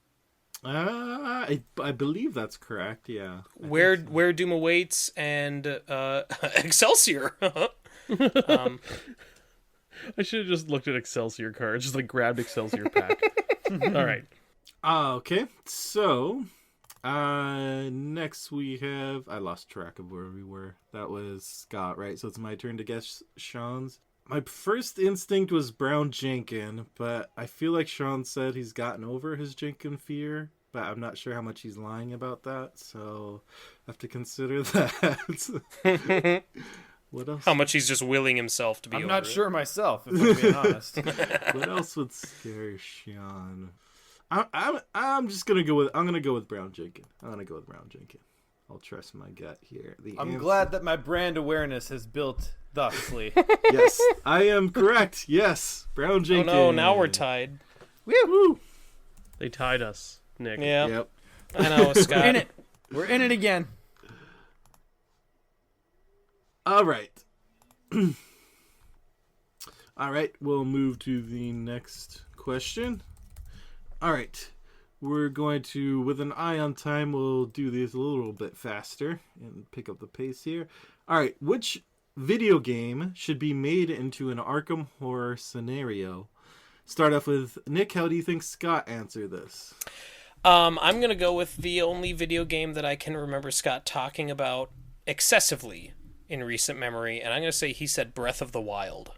I believe that's correct. Yeah. Where Doom Awaits and Excelsior. I should have just looked at Excelsior cards, just like grabbed Excelsior pack. All right. Okay, so next we have, I lost track of where we were. That was Scott, right? So it's my turn to guess Sean's. My first instinct was Brown Jenkin, but I feel like Sean said he's gotten over his Jenkin fear, but I'm not sure how much he's lying about that, so I have to consider that. What else? How much he's just willing himself to be I'm over not it. sure myself, if I'm being honest. What else would scare Sean? I'm just gonna go with Brown Jenkin. I'll trust my gut here. I'm glad that my brand awareness has built thusly. Yes, I am correct. Yes, Brown Jenkin. Oh no, now we're tied. Woo! They tied us, Nick. Yeah. Yep. I know, Scott. We're in it. We're in it again. All right. All right, we'll move to the next question. All right. We're going to, with an eye on time, we'll do these a little bit faster and pick up the pace here. All right, which video game should be made into an Arkham Horror scenario? Start off with Nick. How do you think Scott answered this? I'm going to go with the only video game that I can remember Scott talking about excessively in recent memory, and I'm going to say he said Breath of the Wild.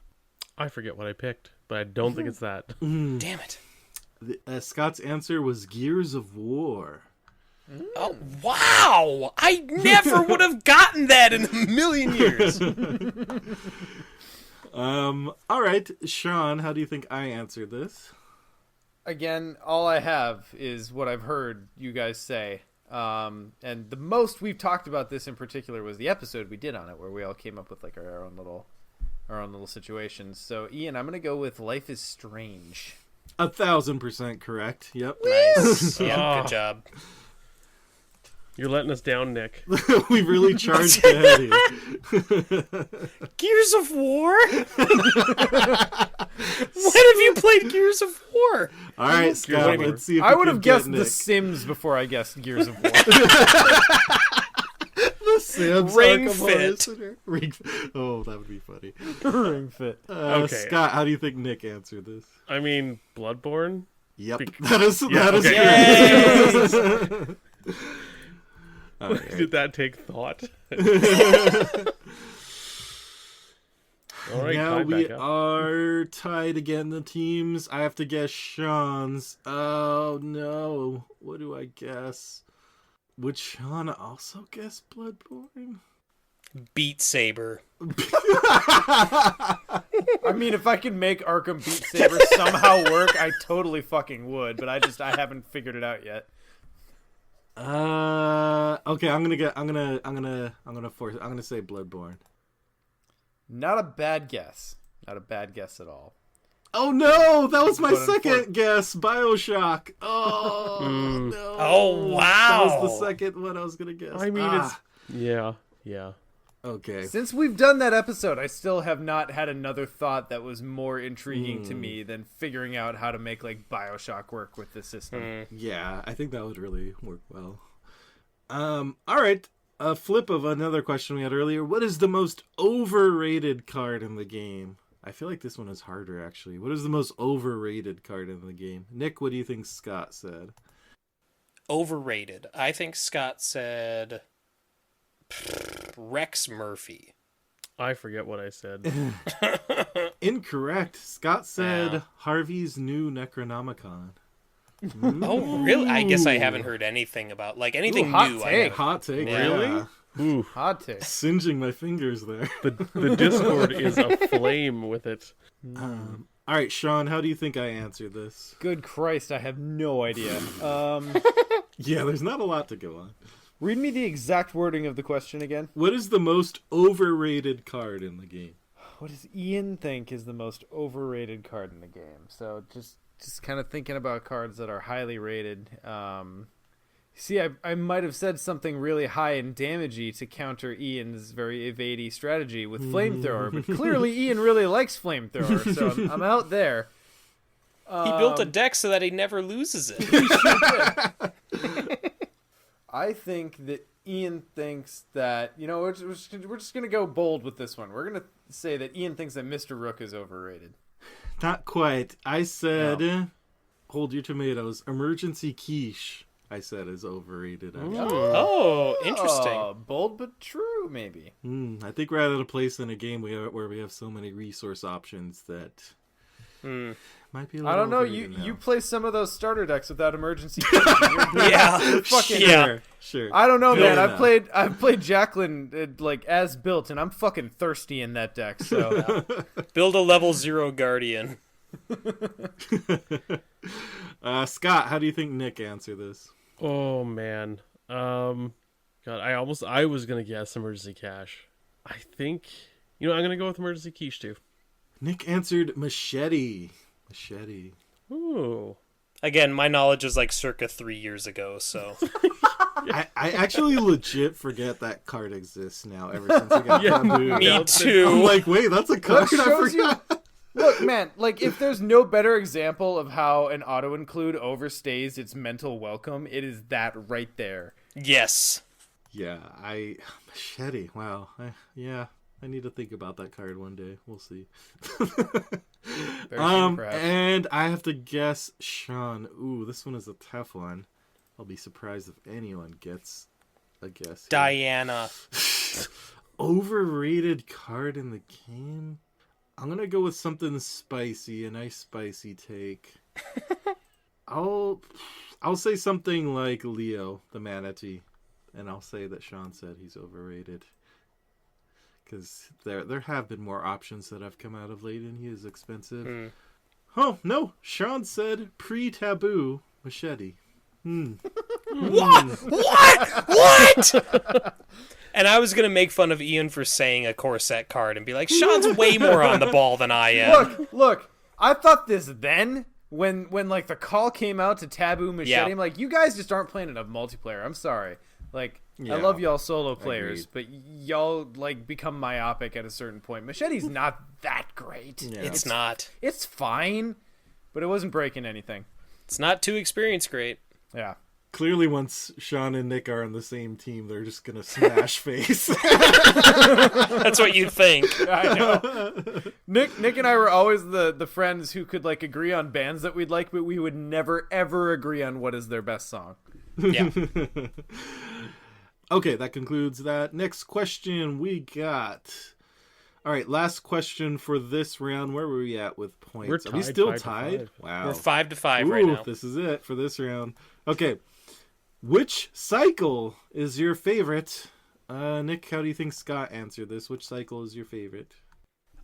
I forget what I picked, but I don't think it's that. Damn it. Scott's answer was Gears of War. Oh, wow! I never would have gotten that in a million years. All right, Sean, how do you think I answered this? Again, all I have is what I've heard you guys say. And the most we've talked about this in particular was the episode we did on it, where we all came up with like our own little situations. So, Ian, I'm gonna go with Life is Strange. 1,000% correct. Yep. Nice. Yeah, good job. You're letting us down, Nick. We've really charged ahead here. Gears of War? When have you played Gears of War? All right, Scott, let's see if I we would can have guessed get The Nick. Sims before I guessed Gears of War. The Sims Ring Arkham Horror Fit. Center. Ring Fit. Oh, that would be funny. Ring Fit. Okay. Scott, how do you think Nick answered this? I mean, Bloodborne? Yep, that is okay. correct. All right. Did that take thought? All right, Now tied we back up. are tied again, the teams. I have to guess Sean's. Oh, no. What do I guess? Would Sean also guess Bloodborne? Beat Saber. I mean, if I could make Arkham Beat Saber somehow work, I totally fucking would. But I haven't figured it out yet. Okay, I'm gonna say Bloodborne. Not a bad guess. Not a bad guess at all. Oh no, that was my But second guess, BioShock. Oh no. Oh, wow. That was the second one I was gonna guess. I mean, it's... Yeah. Okay. Since we've done that episode, I still have not had another thought that was more intriguing to me than figuring out how to make like BioShock work with this system. Yeah, I think that would really work well. All right. A flip of another question we had earlier. What is the most overrated card in the game? I feel like this one is harder, actually. What is the most overrated card in the game? Nick, what do you think Scott said? Overrated. I think Scott said Rex Murphy. I forget what I said. Incorrect. Scott said Harvey's new Necronomicon. Oh, really? I guess I haven't heard anything about, like, anything hot new. take. Hot take. Yeah. Really? Ooh, Hot take. Singeing my fingers there. the Discord is aflame with it. All right, Sean, how do you think I answered this? Good Christ, I have no idea. Yeah, there's not a lot to go on. Read me the exact wording of the question again. What is the most overrated card in the game? What does Ian think is the most overrated card in the game? So just kind of thinking about cards that are highly rated. See, I might have said something really high and damagey to counter Ian's very evadey strategy with Flamethrower, but clearly Ian really likes Flamethrower, so I'm out there. He built a deck so that he never loses it. I think that Ian thinks that, you know, we're just going to go bold with this one. We're going to say that Ian thinks that Mr. Rook is overrated. Not quite. I said, hold your tomatoes, Emergency Quiche, I said is overrated. Actually. Oh, interesting. Bold but true, maybe. I think we're at a place in a game where we have so many resource options that might be a little I don't know. overrated now. You play some of those starter decks without emergency. Yeah. Fucking Sure. I don't know, man. enough. I've played Jacqueline like as built, and I'm fucking thirsty in that deck. So Build a level 0 Guardian. Scott, how do you think Nick answered this? Oh man. God, I was gonna guess Emergency Cash. I think I'm gonna go with Emergency Quiche too. Nick answered Machete. Machete. Ooh. Again, my knowledge is like circa 3 years ago, so. I actually legit forget that card exists now ever since I got Taboo. Me too. I'm like, wait, that's a card I shows you- forgot. look, man. Like if there's no better example of how an auto include overstays its mental welcome, it is that right there. Yes. Yeah, Machete. Wow. I need to think about that card one day. We'll see. Very soon, perhaps. And I have to guess Sean. Ooh, this one is a tough one. I'll be surprised if anyone gets a guess. Here. Diana. Overrated card in the game? I'm gonna go with something spicy, a nice spicy take. I'll say something like Leo, the manatee, and I'll say that Sean said he's overrated. Because there have been more options that have come out of late, and he is expensive. Oh, no. Sean said pre-taboo Machete. What? What? And I was going to make fun of Ian for saying a corset card and be like, Sean's way more on the ball than I am. Look. I thought this then when like the call came out to taboo Machete. Yeah. I'm like, you guys just aren't playing enough multiplayer. I'm sorry. Like, I love y'all solo players, but y'all like become myopic at a certain point. Machete's not that great. Yeah. It's not. It's fine, but it wasn't breaking anything. It's not too experience great. Yeah. Clearly, once Sean and Nick are on the same team, they're just going to smash face. That's what you'd think. I know. Nick and I were always the friends who could like agree on bands that we'd like, but we would never ever agree on what is their best song. Yeah. Okay, that concludes that. Next question we got. All right, last question for this round. Where were we at with points? We're Are we tied, still 5-5. tied? Wow. We're 5-5 right now. This is it for this round. Okay. Which cycle is your favorite? Nick, how do you think Scott answered this? Which cycle is your favorite?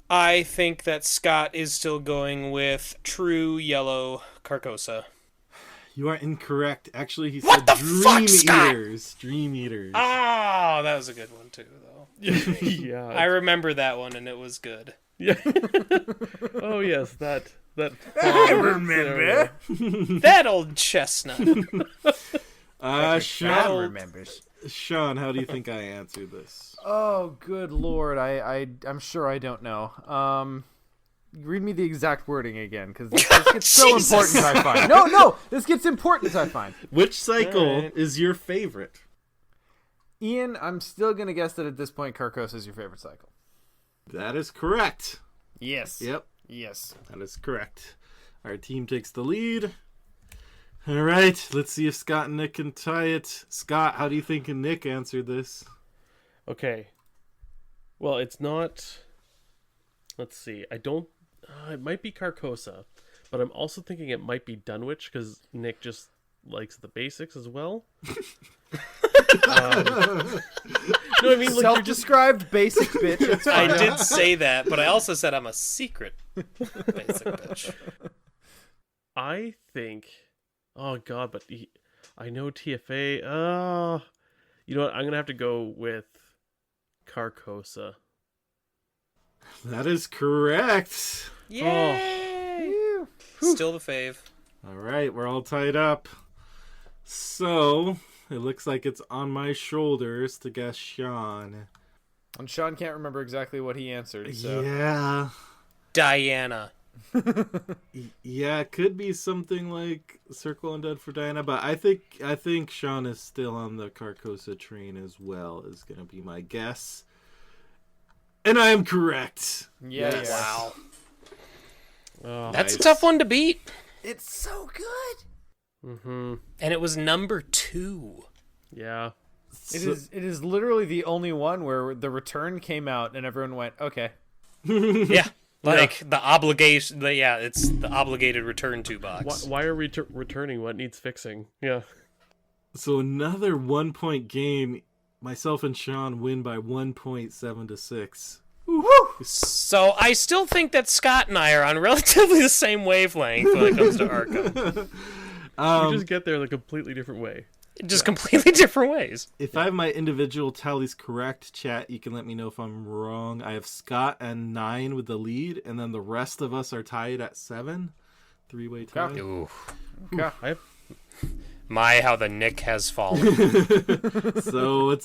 I think that Scott is still going with True Yellow Carcosa. You are incorrect. Actually, he What said the Dream fuck, Scott? Eaters. Dream Eaters. Oh, that was a good one too, though. Yeah. I remember that one, and it was good. Yeah. Oh yes, that. I remember. That old chestnut. Sean remembers. Sean, how do you think I answered this? Oh, good lord! I'm sure I don't know. Read me the exact wording again, because this gets so important. I find no, this gets important. I find. Which cycle is your favorite? Ian, I'm still gonna guess that at this point, Carcosa is your favorite cycle. That is correct. Yes. Yep. Yes. That is correct. Our team takes the lead. All right, let's see if Scott and Nick can tie it. Scott, how do you think Nick answered this? Okay. Well, it's not. Let's see. I don't. It might be Carcosa, but I'm also thinking it might be Dunwich because Nick just likes the basics as well. No, I mean, like, self-described basic bitch. I did say that, but I also said I'm a secret basic bitch. I think. Oh God, but I know TFA. You know what? I'm gonna have to go with Carcosa. That is correct. Yay! Oh. Still the fave. All right, we're all tied up. So it looks like it's on my shoulders to guess Sean. And Sean can't remember exactly what he answered. So. Yeah. Diana. Yeah, it could be something like Circle Undead for Diana, but I think Sean is still on the Carcosa train as well, is going to be my guess. And I am correct. Yeah, yes. Wow. Oh, that's a tough one to beat. It's so good. Mm-hmm. And it was number 2. Yeah. It is literally the only one where the return came out and everyone went, okay. Yeah. Like the obligation, it's the obligated return to box. Why are we returning? What needs fixing? Yeah. So another 1-point game. Myself and Sean win by 1.7-6. Woo! So I still think that Scott and I are on relatively the same wavelength when it comes to Arkham. We just get there in a completely different way. Just completely different ways. If I have my individual tallies correct, chat, you can let me know if I'm wrong. I have Scott and 9 with the lead, and then the rest of us are tied at 7. 3-way tie. Ooh. Okay. My, how the Nick has fallen. So it's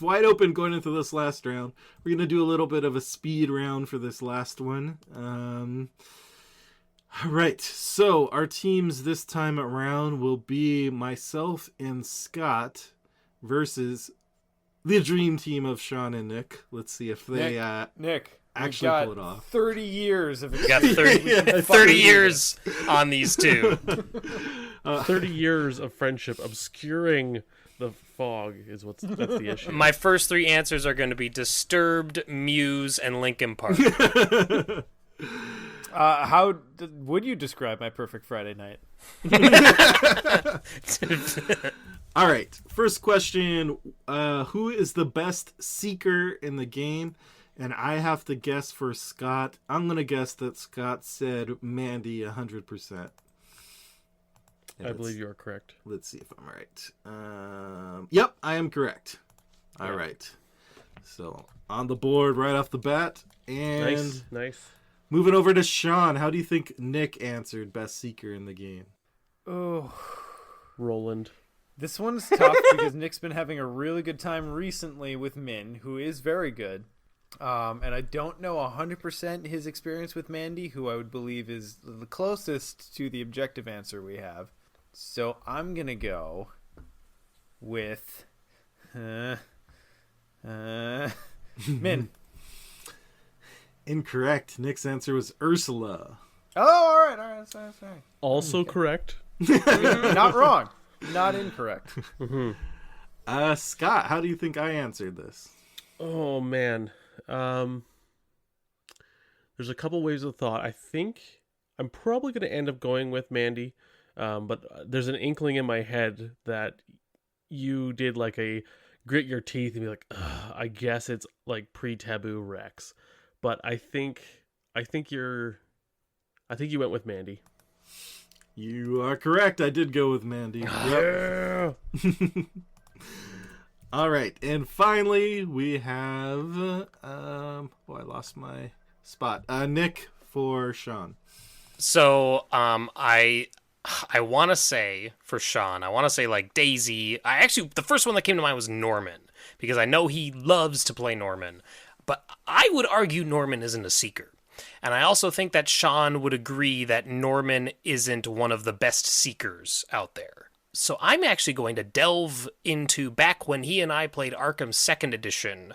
wide open going into this last round. We're going to do a little bit of a speed round for this last one. All right, so our teams this time around will be myself and Scott versus the dream team of Sean and Nick. Let's see if they Nick actually pull it off. 30 years of We got 30 years on these two. 30 years of friendship obscuring the fog is that's the issue. My first 3 answers are going to be Disturbed, Muse, and Linkin Park. How would you describe my perfect Friday night? All right, first question. Who is the best seeker in the game? And I have to guess for Scott. I'm going to guess that Scott said Mandy 100%. I believe you are correct. Let's see if I'm right. Yep, I am correct. All right. So on the board right off the bat. And nice. Moving over to Sean. How do you think Nick answered best seeker in the game? Oh, Roland. This one's tough because Nick's been having a really good time recently with Min, who is very good. And I don't know 100% his experience with Mandy, who I would believe is the closest to the objective answer we have. So I'm going to go with Min. Incorrect. Nick's answer was Ursula. Oh, all right. Sorry. Also correct. Not wrong. Not incorrect. Scott, how do you think I answered this? Oh, man. There's a couple ways of thought. I think I'm probably going to end up going with Mandy, but there's an inkling in my head that you did like a grit your teeth and be like, I guess it's like pre-taboo Rex. But I think you went with Mandy. You are correct. I did go with Mandy. Yeah. All right, and finally we have I lost my spot. Nick for Sean. So I I want to say for Sean, I want to say like Daisy. The first one that came to mind was Norman, because I know he loves to play Norman. But I would argue Norman isn't a seeker. And I also think that Sean would agree that Norman isn't one of the best seekers out there. So I'm actually going to delve into back when he and I played Arkham 2nd Edition.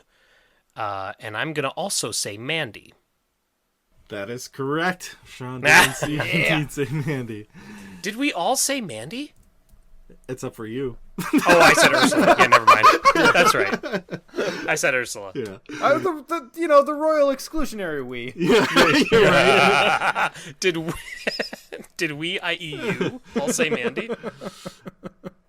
And I'm going to also say Mandy. That is correct. Sean didn't indeed say Mandy. Did we all say Mandy? It's up for you. Oh, I said Ursula. Yeah, never mind. That's right. I said Ursula. Yeah. The royal exclusionary we. Yeah, you're right. Did we, i.e. you, all say Mandy?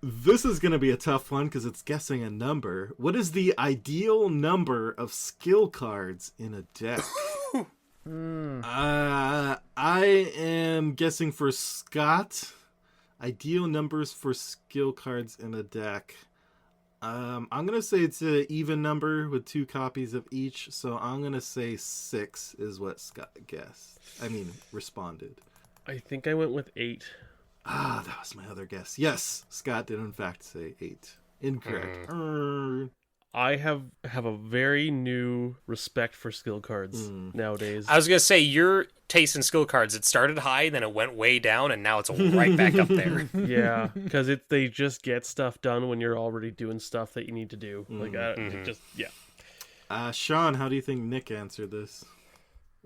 This is going to be a tough one because it's guessing a number. What is the ideal number of skill cards in a deck? I am guessing for Scott. Ideal numbers for skill cards in a deck. I'm going to say it's an even number with 2 copies of each. So I'm going to say 6 is what Scott guessed. Responded. I think I went with 8. Ah, that was my other guess. Yes, Scott did in fact say 8. Incorrect. I have a very new respect for skill cards nowadays. I was going to say, your taste in skill cards, it started high, then it went way down, and now it's right back up there. Yeah, because they just get stuff done when you're already doing stuff that you need to do. Sean, how do you think Nick answered this?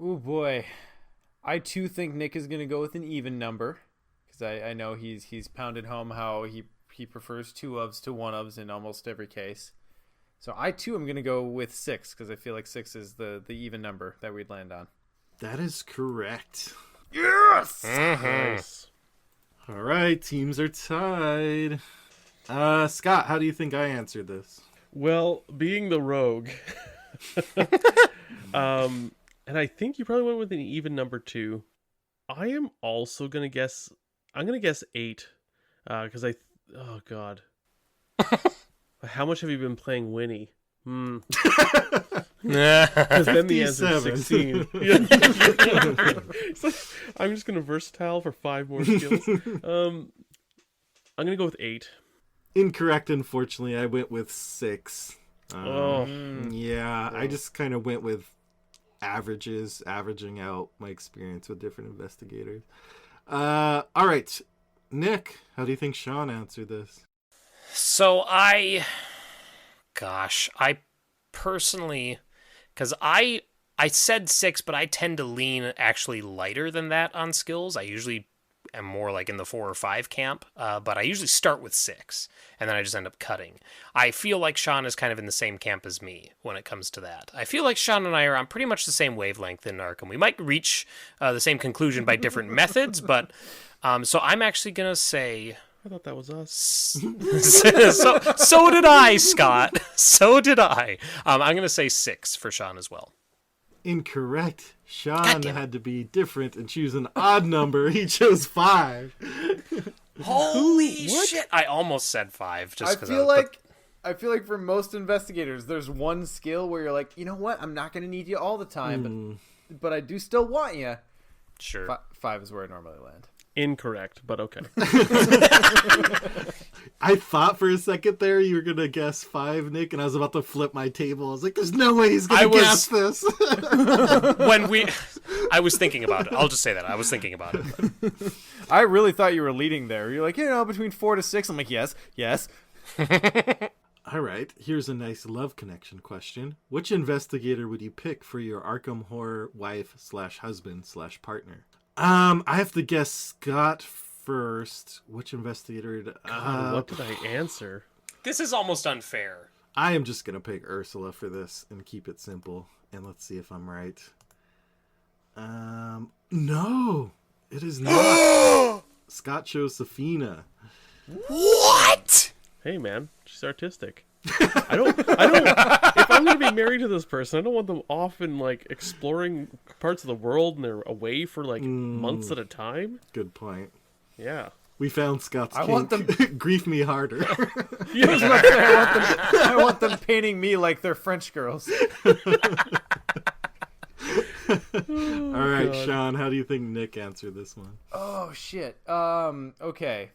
Oh boy. I too think Nick is going to go with an even number, because I know he's pounded home how he prefers 2-ofs to 1-ofs in almost every case. So I too am going to go with 6, because I feel like 6 is the even number that we'd land on. That is correct. Yes! Nice. All right, teams are tied. Scott, how do you think I answered this? Well, being the rogue, and I think you probably went with an even number 2. I am also going to guess. I'm going to guess 8, because oh god. How much have you been playing Winnie? Because then the answer is 16. So I'm just going to versatile for 5 more skills. I'm going to go with 8. Incorrect, unfortunately. I went with 6. Yeah, I just kind of went with averaging out my experience with different investigators. All right. Nick, how do you think Sean answered this? So I personally, because I said 6, but I tend to lean actually lighter than that on skills. I usually am more like in the 4 or 5 camp, but I usually start with 6, and then I just end up cutting. I feel like Sean is kind of in the same camp as me when it comes to that. I feel like Sean and I are on pretty much the same wavelength in Arkham. We might reach the same conclusion by different methods, but so I'm actually going to say... I thought that was us. So did I, Scott. So did I. I'm going to say 6 for Sean as well. Incorrect. Sean had to be different and choose an odd number. He chose 5. Holy shit! I almost said 5. I feel like for most investigators, there's one skill where you're like, you know what? I'm not going to need you all the time, but I do still want you. Sure. 5 is where I normally land. Incorrect, but okay. I thought for a second there you were going to guess 5, Nick, and I was about to flip my table. I was like, there's no way he's going to guess this. I was thinking about it. I'll just say that. I was thinking about it. I really thought you were leading there. You're like, between 4 to 6. I'm like, yes. All right, here's a nice love connection question. Which investigator would you pick for your Arkham Horror wife/husband/partner? I have to guess Scott first. Which investigator? God, what did I answer? This is almost unfair. I am just gonna pick Ursula for this and keep it simple. And let's see if I'm right. No, it is not. Scott chose Safina. What? Hey, man, she's artistic. I don't. If I'm gonna be married to this person, I don't want them off and like exploring parts of the world and they're away for like months at a time. Good point. Yeah. We found Scott's kink. Want them grief me harder. I want them painting me like they're French girls. All right, God. Sean, how do you think Nick answered this one? Oh shit. Okay.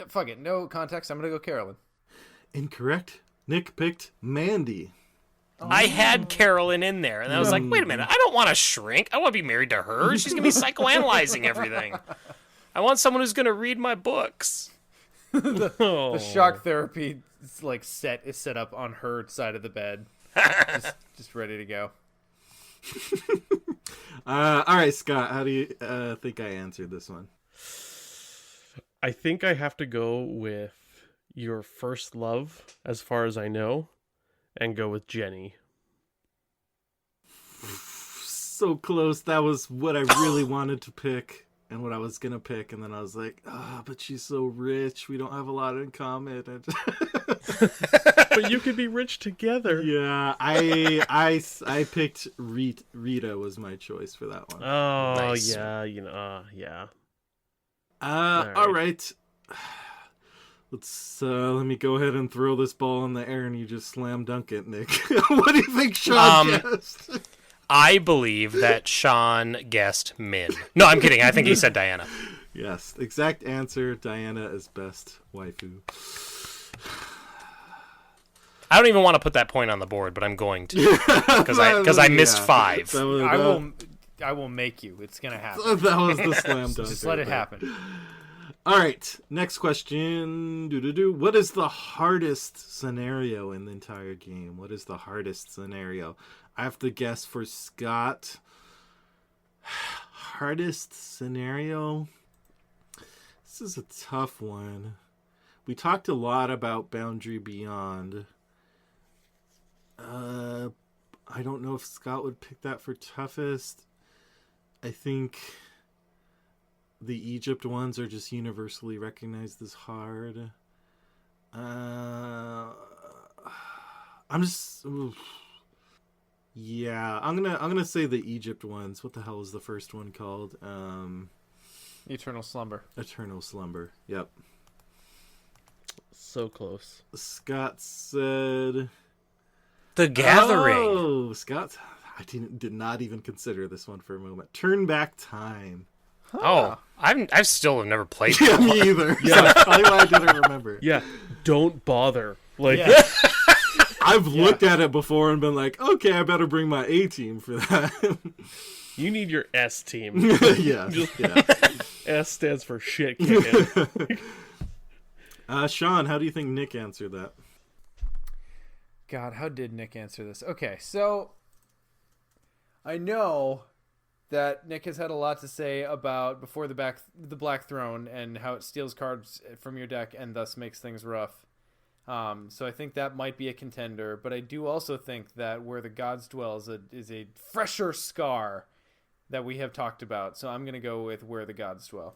Fuck it. No context. I'm gonna go Carolyn. Incorrect. Nick picked Mandy. I had Carolyn in there, and I was like, wait a minute, I don't want to shrink. I want to be married to her. She's going to be psychoanalyzing everything. I want someone who's going to read my books. The shock therapy set is set up on her side of the bed, just ready to go. All right, Scott, how do you think I answered this one? I think I have to go with your first love, as far as I know, and go with Jenny. So close. That was what I really wanted to pick and what I was going to pick. And then I was like, but she's so rich. We don't have a lot in common. But you could be rich together. Yeah, I picked Rita was my choice for that one. Oh, Nice. yeah, yeah. All right. Let me go ahead and throw this ball in the air and you just slam dunk it, Nick. What do you think Sean guessed? I believe that Sean guessed Min. No, I'm kidding. I think he said Diana. Yes, exact answer. Diana is best waifu. I don't even want to put that point on the board, but I'm going to because I missed 5. I will make you. It's gonna happen. That was the slam dunk. Just let it happen. All right, next question. What is the hardest scenario in the entire game? What is the hardest scenario? I have to guess for Scott. Hardest scenario? This is a tough one. We talked a lot about Boundary Beyond. I don't know if Scott would pick that for toughest. I think the Egypt ones are just universally recognized as hard. I'm gonna say the Egypt ones. What the hell is the first one called? Eternal Slumber. Eternal Slumber. Yep. So close. Scott said The Gathering. Oh, Scott. I did not even consider this one for a moment. Turn Back Time. Oh, I've still never played Yeah, that me one. either. Yeah, so that's probably why I didn't remember. Yeah, don't bother. Like, Yeah. I've looked at it before and been like, okay, I better bring my A team for that. you need your S team. Yeah. Yeah. S stands for shit kicking. Sean, how do you think Nick answered that? God, how did Nick answer this? Okay, so I know that Nick has had a lot to say about Before the Black Throne and how it steals cards from your deck and thus makes things rough. So I think that might be a contender, but I do also think that Where the Gods Dwell is a fresher scar that we have talked about. So I'm going to go with Where the Gods Dwell.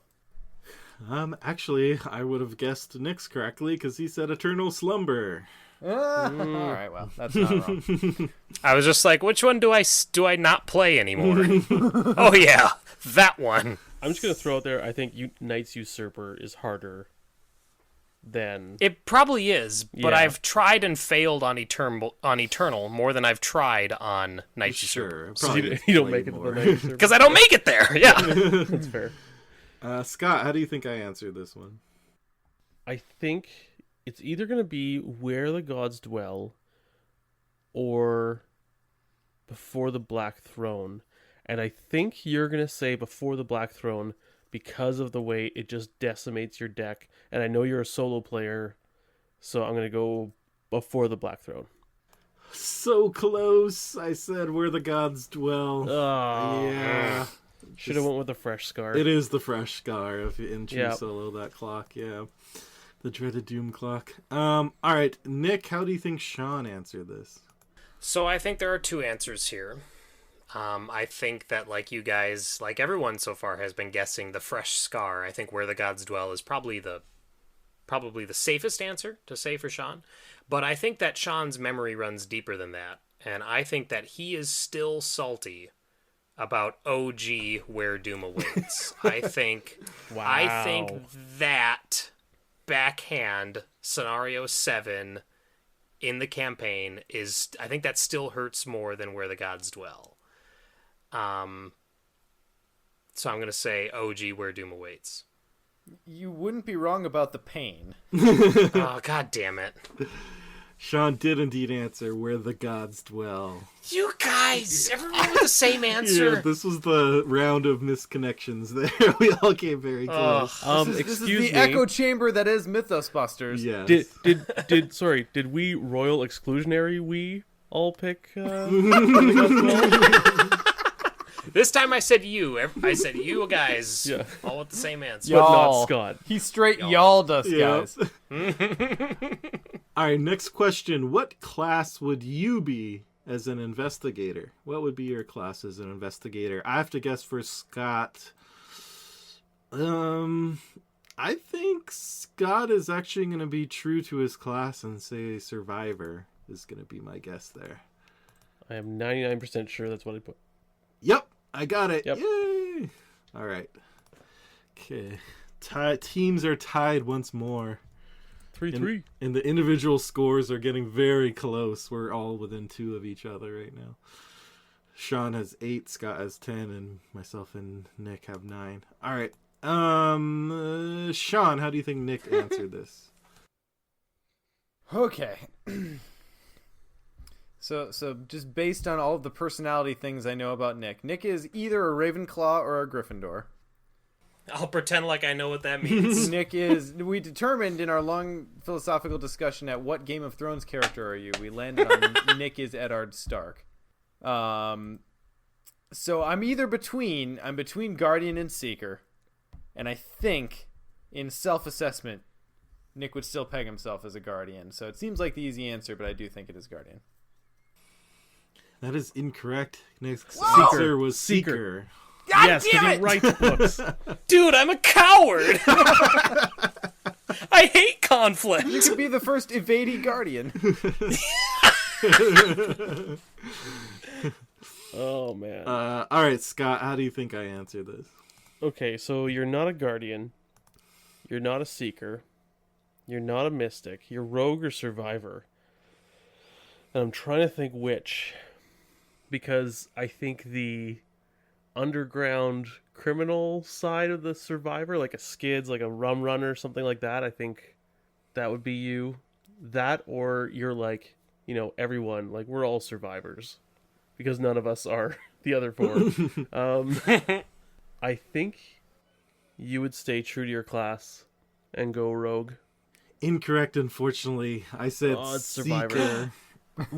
Actually, I would have guessed Nick's correctly because he said Eternal Slumber. All right, well, that's not wrong. I was just like, which one do I not play anymore? Oh yeah, that one. I'm just gonna throw out there. I think Knight's Usurper is harder than It probably is, but Yeah. I've tried and failed on Eternal more than I've tried on Knight's Usurper. Sure. Probably you don't way make it to more. the Knight Usurper. Because I don't make it there. Yeah. That's fair. Scott, how do you think I answered this one? I think it's either going to be Where the Gods Dwell or Before the Black Throne. And I think you're going to say Before the Black Throne because of the way it just decimates your deck. And I know you're a solo player, so I'm going to go Before the Black Throne. So close. I said Where the Gods Dwell. Oh, Yeah. should have went with the Fresh Scar. It is the fresh scar in True Yep. Solo, that clock, yeah. The dreaded Doom clock. All right, Nick, how do you think Sean answered this? So I think there are two answers here. I think that like you guys, like everyone so far has been guessing the Fresh Scar. I think Where the Gods Dwell is probably the safest answer to say for Sean. But I think that Sean's memory runs deeper than that. And I think that he is still salty about OG Where Doom Awaits. I think that backhand scenario 7 in the campaign I think that still hurts more than Where the Gods Dwell. So I'm gonna say OG Where Doom Awaits. You wouldn't be wrong about the pain. Oh, god damn it. Sean did indeed answer Where the Gods Dwell. You guys, everyone with the same answer. Yeah, this was the round of misconnections there. We all came very close. This is the echo chamber that is Mythos Busters. Yes. Did we royal exclusionary we all pick This time I said you. I said you guys. Yeah. All with the same answer. But not Y'all. Scott. He straight y'alled us, guys. All right, next question. What class would you be as an investigator? What would be your class as an investigator? I have to guess for Scott. I think Scott is actually going to be true to his class and say survivor is going to be my guess there. I am 99% sure that's what I put. Yep, I got it. Yep. Yay! All right. Okay. Teams are tied once more. 3-3. And the individual scores are getting very close. We're all within 2 of each other right now. Sean has 8, Scott has 10, and myself and Nick have 9. All right. Sean, how do you think Nick answered this? Okay. So just based on all of the personality things I know about Nick, Nick is either a Ravenclaw or a Gryffindor. I'll pretend like I know what that means. Nick is... We determined in our long philosophical discussion at what Game of Thrones character are you, we landed on Nick is Eddard Stark. So I'm between Guardian and Seeker. And I think, in self-assessment, Nick would still peg himself as a Guardian. So it seems like the easy answer, but I do think it is Guardian. That is incorrect. Nick's answer was Seeker. God yes, damn because it! he writes books. Dude, I'm a coward. I hate conflict. You could be the first evading Guardian. Oh, man. All right, Scott, how do you think I answer this? Okay, so you're not a Guardian. You're not a Seeker. You're not a Mystic. You're Rogue or Survivor. And I'm trying to think which. Because I think the underground criminal side of the Survivor, like a Skids, like a Rum Runner, something like that, I think that would be you. That, or you're like, everyone, like we're all survivors. Because none of us are the other 4. I think you would stay true to your class and go Rogue. Incorrect, unfortunately. I said it's Seeker. Survivor.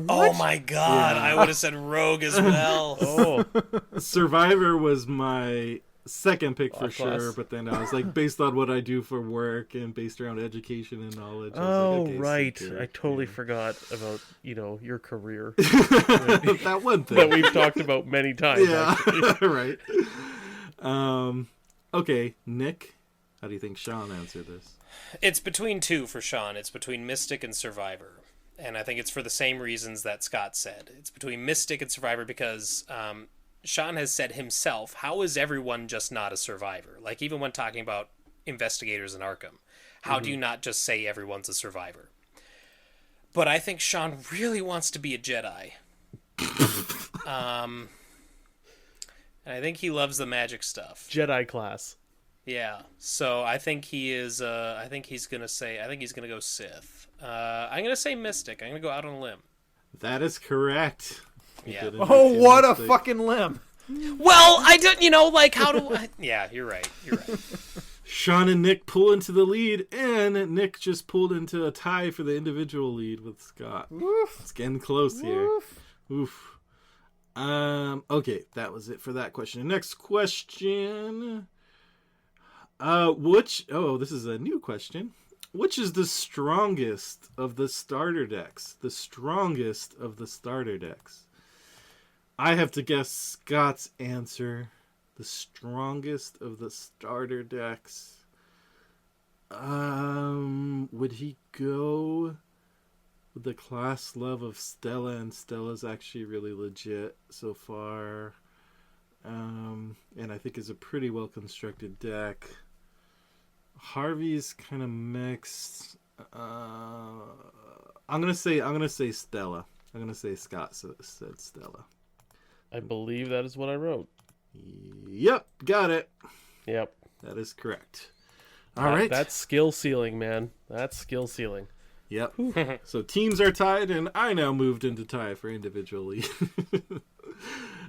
Oh my god, Yeah. I would have said Rogue as well. Oh, Survivor was my second pick for Class. sure, but then I was like, based on what I do for work and based around education and knowledge. I was oh, like, okay, right. Seeker. I totally forgot about, your career That one thing. that we've talked about many times. Yeah, Actually. right. Okay, Nick, how do you think Sean answered this? It's between 2 for Sean. It's between Mystic and Survivor. And I think it's for the same reasons that Scott said. It's between Mystic and Survivor because Sean has said himself, how is everyone just not a survivor? Like, even when talking about investigators in Arkham, how do you not just say everyone's a survivor? But I think Sean really wants to be a Jedi. And I think he loves the magic stuff. Jedi class. Yeah. So I think he is, I think he's going to go Sith. I'm going to say Mystic. I'm going to go out on a limb. That is correct. You Yeah. did in Oh, fact what a mistake. fucking limb. Well, I don't, like, how do I... Yeah, you're right. Sean and Nick pull into the lead, and Nick just pulled into a tie for the individual lead with Scott. Oof. It's getting close here. Oof. Oof. Okay, that was it for that question. Next question. This is a new question. Which is the strongest of the starter decks? The strongest of the starter decks. I have to guess Scott's answer. The strongest of the starter decks. Would he go with the class love of Stella? And Stella's actually really legit so far. And I think is a pretty well constructed deck. Harvey's kind of mixed. I'm gonna say Stella. I'm gonna say Scott said Stella. I believe that is what I wrote. Yep, got it. Yep. That is correct. All right. That's skill ceiling, man. That's skill ceiling. Yep. So teams are tied, and I now moved into tie for individually.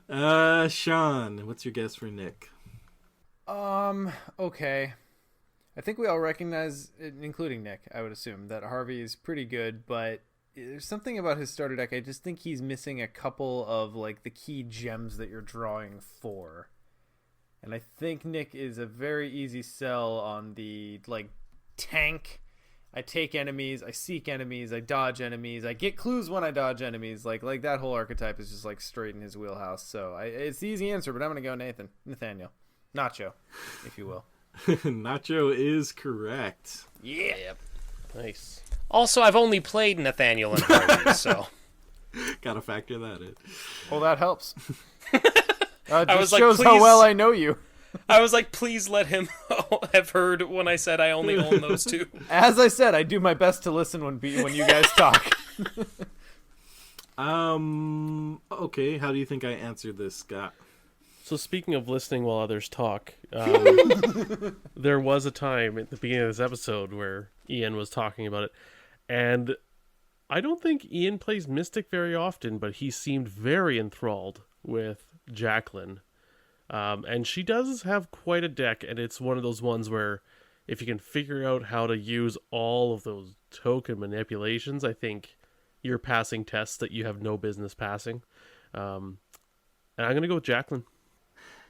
Sean, what's your guess for Nick? Okay. I think we all recognize, including Nick, I would assume, that Harvey is pretty good, but there's something about his starter deck. I just think he's missing a couple of, like, the key gems that you're drawing for. And I think Nick is a very easy sell on the, like, tank. I take enemies, I seek enemies, I dodge enemies, I get clues when I dodge enemies. Like that whole archetype is just, like, straight in his wheelhouse. So it's the easy answer, but I'm going to go Nathaniel. Nacho, if you will. Nacho is correct. Yeah. Yep. Nice. Also, I've only played Nathaniel and Harvey, so Gotta factor that in. Well, that helps. I was like, shows how please- well I know you. I was like, please let him have heard when I said I only own those two. As I said, I do my best to listen when you guys talk. Okay, how do you think I answered this, Scott? So speaking of listening while others talk, there was a time at the beginning of this episode where Ian was talking about it, and I don't think Ian plays Mystic very often, but he seemed very enthralled with Jacqueline. And she does have quite a deck, and it's one of those ones where if you can figure out how to use all of those token manipulations, I think you're passing tests that you have no business passing. And I'm going to go with Jacqueline.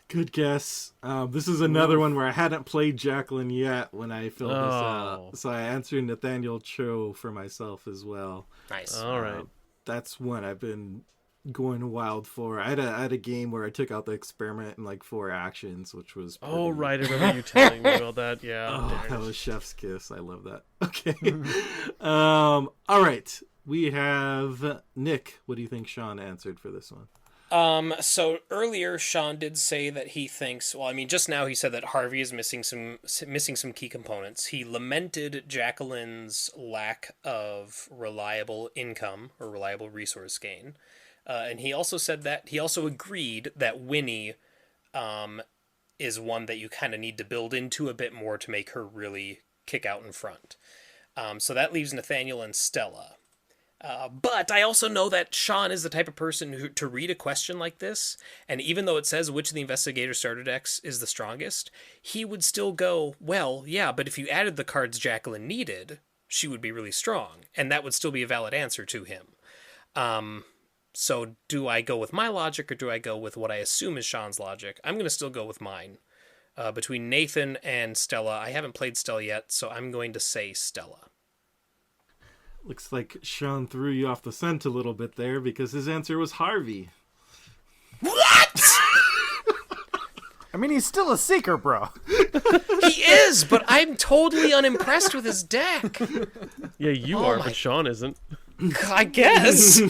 Good guess. This is another one where I hadn't played Jacqueline yet when I filled this out. So I answered Nathaniel Cho for myself as well. Nice. All right. That's one I've been going wild for. I had a game where I took out the experiment in like 4 actions, which was pretty... Oh, right. I remember you telling me about that. Yeah. Oh, that was chef's kiss. I love that. Okay. All right. We have Nick. What do you think Sean answered for this one? So earlier Sean did say that he thinks, well, I mean, just now he said that Harvey is missing some key components. He lamented Jacqueline's lack of reliable income or reliable resource gain. And he also said that he also agreed that Winnie is one that you kind of need to build into a bit more to make her really kick out in front. So that leaves Nathaniel and Stella. But I also know that Sean is the type of person who, to read a question like this, and even though it says which of the investigator starter decks is the strongest, he would still go, well, yeah, but if you added the cards Jacqueline needed, she would be really strong, and that would still be a valid answer to him. So do I go with my logic, or do I go with what I assume is Sean's logic? I'm going to still go with mine. Between Nathan and Stella, I haven't played Stella yet, so I'm going to say Stella. Looks like Sean threw you off the scent a little bit there because his answer was Harvey. What? I mean, he's still a seeker, bro. He is, but I'm totally unimpressed with his deck. Yeah, you are, but Sean isn't. I guess.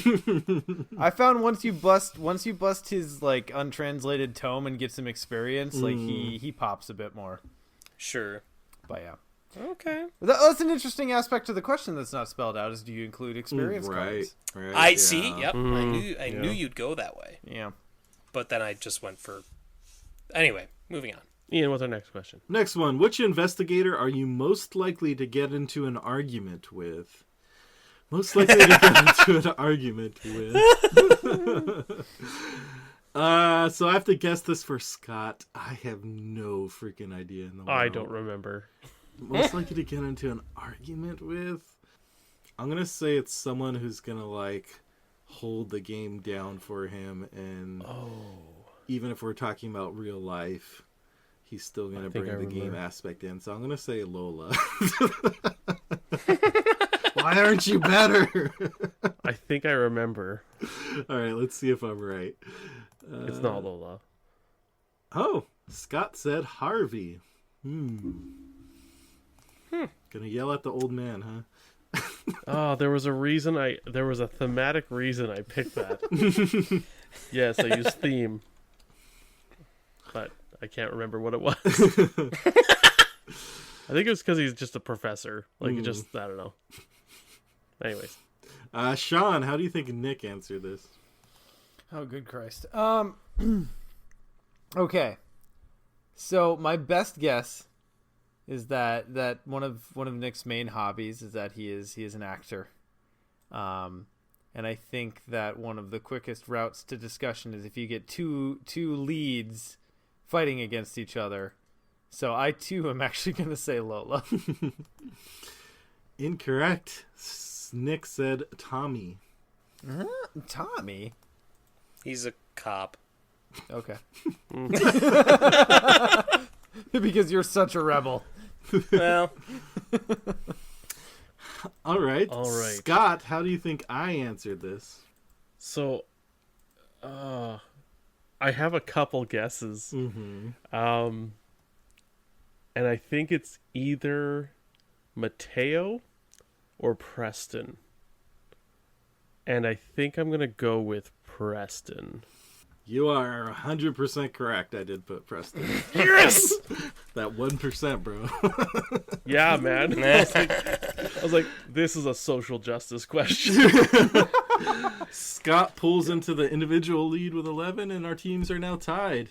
I found once you bust his like untranslated tome and get some experience, like he pops a bit more. Sure. But yeah. Okay. That's an interesting aspect to the question that's not spelled out. Is do you include experience cards? Right. I see. Yep. I knew you'd go that way. Yeah. But then I just went for. Anyway, moving on. Ian, what's our next question? Next one. Which investigator are you most likely to get into an argument with? Most likely to get into an argument with. So I have to guess this for Scott. I have no freaking idea in the world. I don't remember. Most likely to get into an argument with? I'm going to say it's someone who's going to, like, hold the game down for him. And even if we're talking about real life, he's still going to bring the game aspect in. So I'm going to say Lola. Why aren't you better? I think I remember. All right, let's see if I'm right. It's not Lola. Oh, Scott said Harvey. Gonna yell at the old man, huh? Oh, there was a thematic reason I picked that. Yes, I used theme. But I can't remember what it was. I think it was because he's just a professor. Like, I don't know. Anyways. Sean, how do you think Nick answered this? Oh, good Christ. Okay. So my best guess is that one of Nick's main hobbies is that he is an actor. And I think that one of the quickest routes to discussion is if you get two leads fighting against each other. So I too am actually going to say Lola. Incorrect. Nick said Tommy. Tommy? He's a cop. Okay. Because you're such a rebel. Well, All right. Scott, how do you think I answered this? So, I have a couple guesses. Mm-hmm. And I think it's either Mateo or Preston. And I think I'm going to go with Preston. You are 100% correct. I did put Preston. Yes! That 1%, bro. Yeah, man. I was like, this is a social justice question. Scott pulls into the individual lead with 11, and our teams are now tied.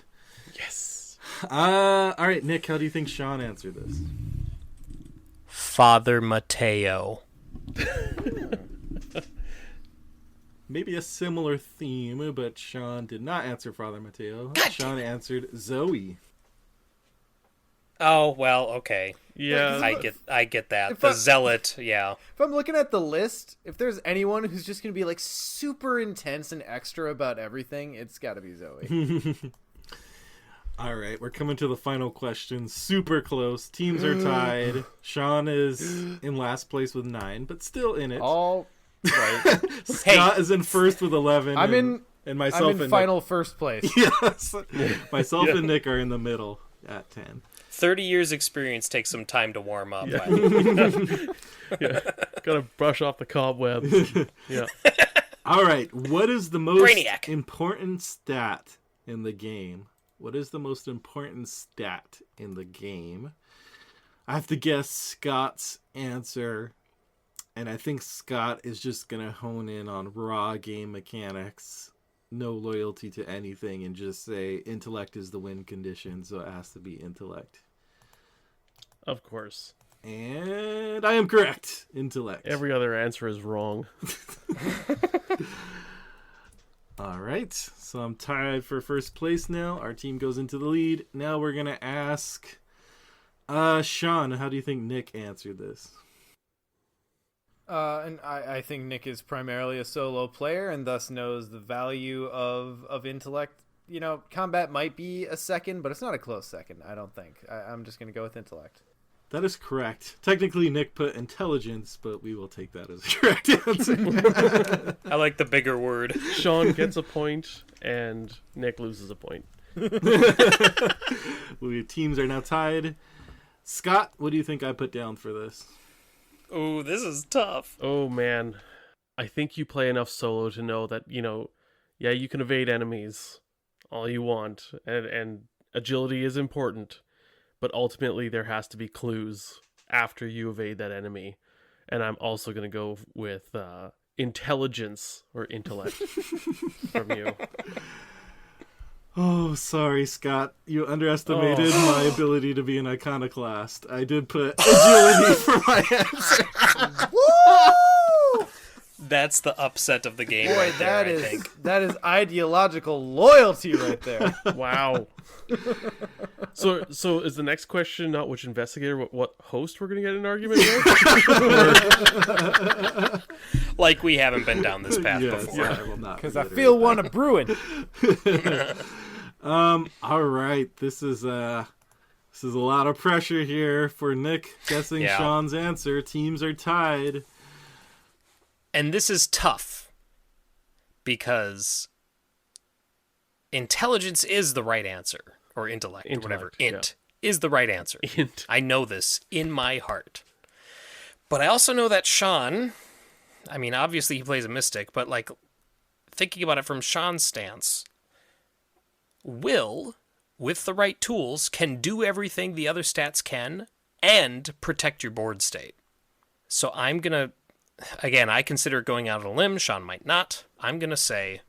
Yes. All right, Nick, how do you think Sean answered this? Father Mateo. Maybe a similar theme, but Sean did not answer Father Mateo. Sean answered Zoe. Oh, well, okay. Yeah. I get that. The zealot, yeah. If I'm looking at the list, if there's anyone who's just going to be like super intense and extra about everything, it's got to be Zoe. All right, we're coming to the final question. Super close. Teams are tied. Sean is in last place with 9, but still in it. All right. Scott is in first with 11. And myself I'm in and final Nick. first place. Yes. Myself and Nick are in the middle at 10. 30 years experience takes some time to warm up. Yeah. Yeah. Gotta brush off the cobwebs. Yeah. All right. What is the most Brainiac. important stat in the game? What is the most important stat in the game? I have to guess Scott's answer. And I think Scott is just going to hone in on raw game mechanics. No loyalty to anything. And just say intellect is the win condition. So it has to be intellect. Of course. And I am correct. Intellect. Every other answer is wrong. All right. So I'm tied for first place now. Our team goes into the lead. Now we're going to ask Sean, how do you think Nick answered this? And I think Nick is primarily a solo player and thus knows the value of intellect. You know, combat might be a second, but it's not a close second, I don't think. I'm just going to go with intellect. That is correct. Technically, Nick put intelligence, but we will take that as a correct answer. I like the bigger word. Sean gets a point, and Nick loses a point. Teams are now tied. Scott, what do you think I put down for this? Ooh, this is tough. Oh, man. I think you play enough solo to know that, yeah, you can evade enemies all you want, and agility is important, but ultimately there has to be clues after you evade that enemy. And I'm also going to go with intelligence or intellect from you. Oh, sorry, Scott. You underestimated my ability to be an iconoclast. I did put agility for my answer. Woo! That's the upset of the game. Boy, right there, I is think. that is ideological loyalty right there. Wow. So is the next question not which investigator, what host we're going to get in an argument with? Like we haven't been down this path before. Yeah, I will not. Because I feel one a brewing. All right. This is a lot of pressure here for Nick guessing Sean's answer. Teams are tied. And this is tough because intelligence is the right answer, or intellect or whatever. Int is the right answer. Int. I know this in my heart. But I also know that Sean, I mean, obviously he plays a mystic, but like thinking about it from Sean's stance, Will, with the right tools, can do everything the other stats can and protect your board state. So I'm going to, again, I consider going out on a limb. Sean might not. I'm going to say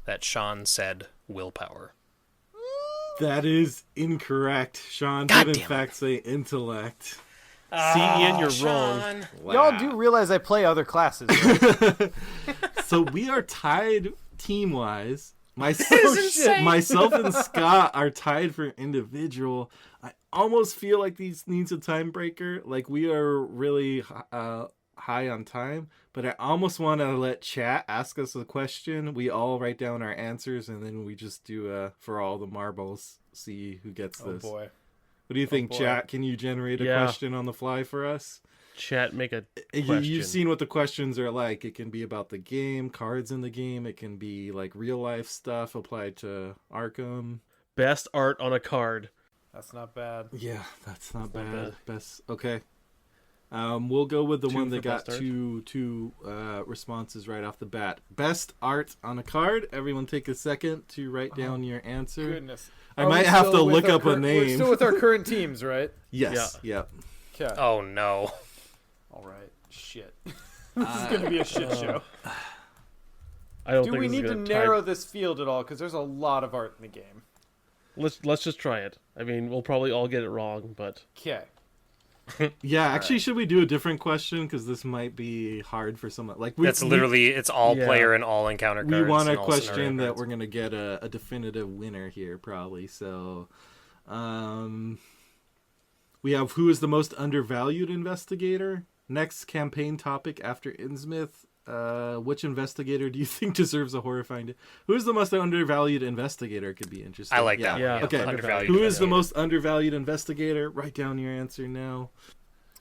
that Sean said willpower. That is incorrect. Sean God did in damn fact say intellect. See, Ian, you're wrong. Y'all do realize I play other classes, right? So we are tied team-wise. insane. Myself and Scott are tied for individual. I almost feel like these needs a tiebreaker. Like we are really high on time, but I almost want to let chat ask us a question. We all write down our answers, and then we just do for all the marbles. See who gets this. Oh boy. What do you think, boy. chat? Can you generate a question on the fly for us? Chat, make a question. You've seen what the questions are like. It can be about the game, cards in the game. It can be like real life stuff applied to Arkham. Best art on a card. That's not bad. Yeah, that's not not bad. bad. Best. Okay. We'll go with the one that for got best art. two responses right off the bat. Best art on a card. Everyone take a second to write down your answer. Goodness. I Are might we have still to with look our up a We're name. still with our current teams, right? Yes. Yeah. Yep. Okay. Oh no. All right. Shit. This is going to be a shit show. I don't Do think we this is need to gonna narrow this field at all? Because there's a lot of art in the game. Let's just try it. I mean, we'll probably all get it wrong, but Okay. Yeah. Actually, should we do a different question? Because this might be hard for someone. Like That's literally, it's all Yeah. player and all encounter cards. We want a and all scenario question that cards. we're gonna get a definitive winner here, probably. So, we have who is the most undervalued investigator. Next campaign topic after Innsmouth. Which investigator do you think deserves a horrifying? Who is the most undervalued investigator? Could be interesting. I like that. Yeah. One. Okay. Undervalued Who is the investigator. most undervalued investigator? Write down your answer now.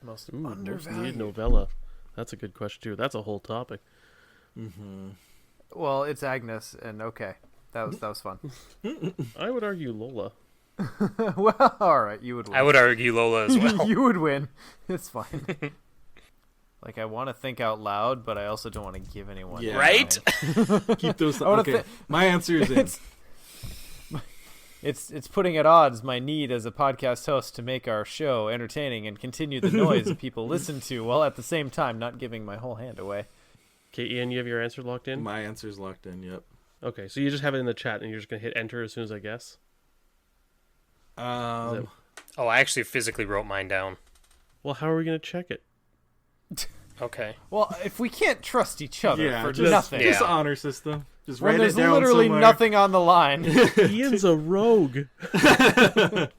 Most most needed undervalued. novella. That's a good question too. That's a whole topic. Well, it's Agnes, and okay. That was fun. I would argue Lola. Well, all right. You would win. I would argue Lola as well. You would win. It's fine. Like, I want to think out loud, but I also don't want to give anyone. Yeah. Right? Keep those. I wanna Okay. My answer is in. It's putting at odds my need as a podcast host to make our show entertaining and continue the noise people listen to, while at the same time not giving my whole hand away. Okay, Ian, you have your answer locked in? My answer's locked in. Yep. Okay, so you just have it in the chat and you're just going to hit enter as soon as I guess? Um. Oh, I actually physically wrote mine down. Well, how are we going to check it? Okay. Well, if we can't trust each other Yeah. for Just, nothing, Just Yeah. honor system. Just when write there's it down literally somewhere. nothing on the line. Ian's a rogue. Ian,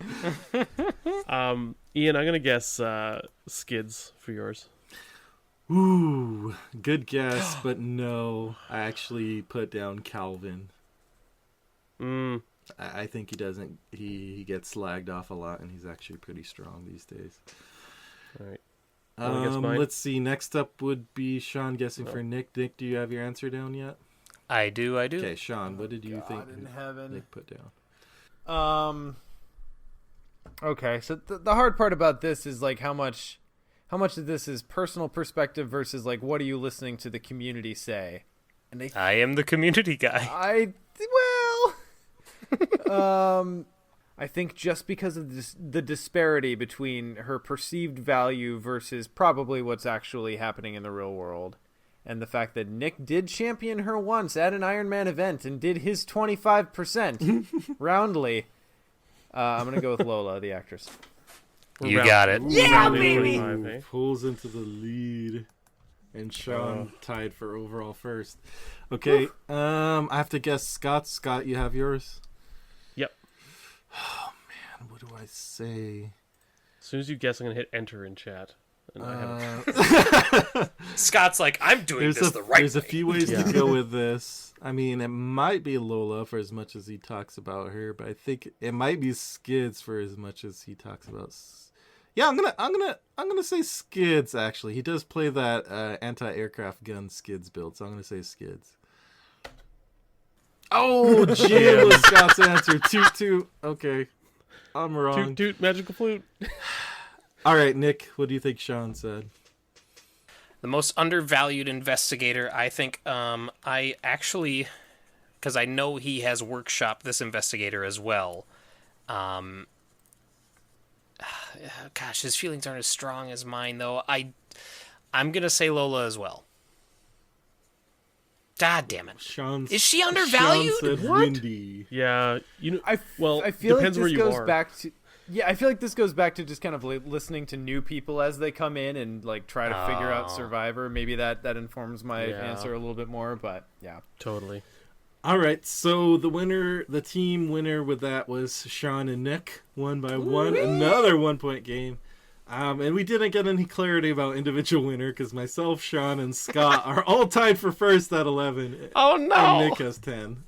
I'm going to guess Skids for yours. Ooh, good guess, but no. I actually put down Calvin. I think he doesn't. He gets slagged off a lot, and he's actually pretty strong these days. All right. Wanna guess mine? Let's see. Next up would be Sean guessing for Nick. Nick, do you have your answer down yet? I do. Okay, Sean, what did you think in heaven. Nick put down? Okay, so the hard part about this is like how much of this is personal perspective versus like what are you listening to the community say? And I am the community guy. I think just because of the disparity between her perceived value versus probably what's actually happening in the real world, and the fact that Nick did champion her once at an Iron Man event and did his 25% roundly, I'm going to go with Lola, the actress. You got it. Yeah, baby! Pulls into the lead, and Sean tied for overall first. Okay, I have to guess Scott. Scott, you have yours? Yep. Oh, man, what do I say? As soon as you guess, I'm going to hit enter in chat. And I have Scott's like, I'm doing this the right There's way. a few ways to go with this. I mean, it might be Lola for as much as he talks about her, but I think it might be Skids for as much as he talks about. Yeah, I'm gonna say Skids. Actually, he does play that anti-aircraft gun Skids build, so I'm gonna say Skids. Oh, Jim was Scott's answer. Toot. Okay, I'm wrong. toot toot magical flute. All right, Nick, what do you think Sean said? The most undervalued investigator, I think, I actually, because I know he has workshopped this investigator as well. Gosh, his feelings aren't as strong as mine, though. I'm going to say Lola as well. God damn it. Is she undervalued? Sean said windy. Yeah, I feel like this goes back to. Yeah, I feel like this goes back to just kind of listening to new people as they come in and like try to figure out Survivor. Maybe that informs my answer a little bit more, but yeah. Totally. All right, so the team winner with that was Sean and Nick, 1 by 1, another 1-point game. And we didn't get any clarity about individual winner because myself, Sean, and Scott are all tied for first at 11. Oh no! And Nick has 10.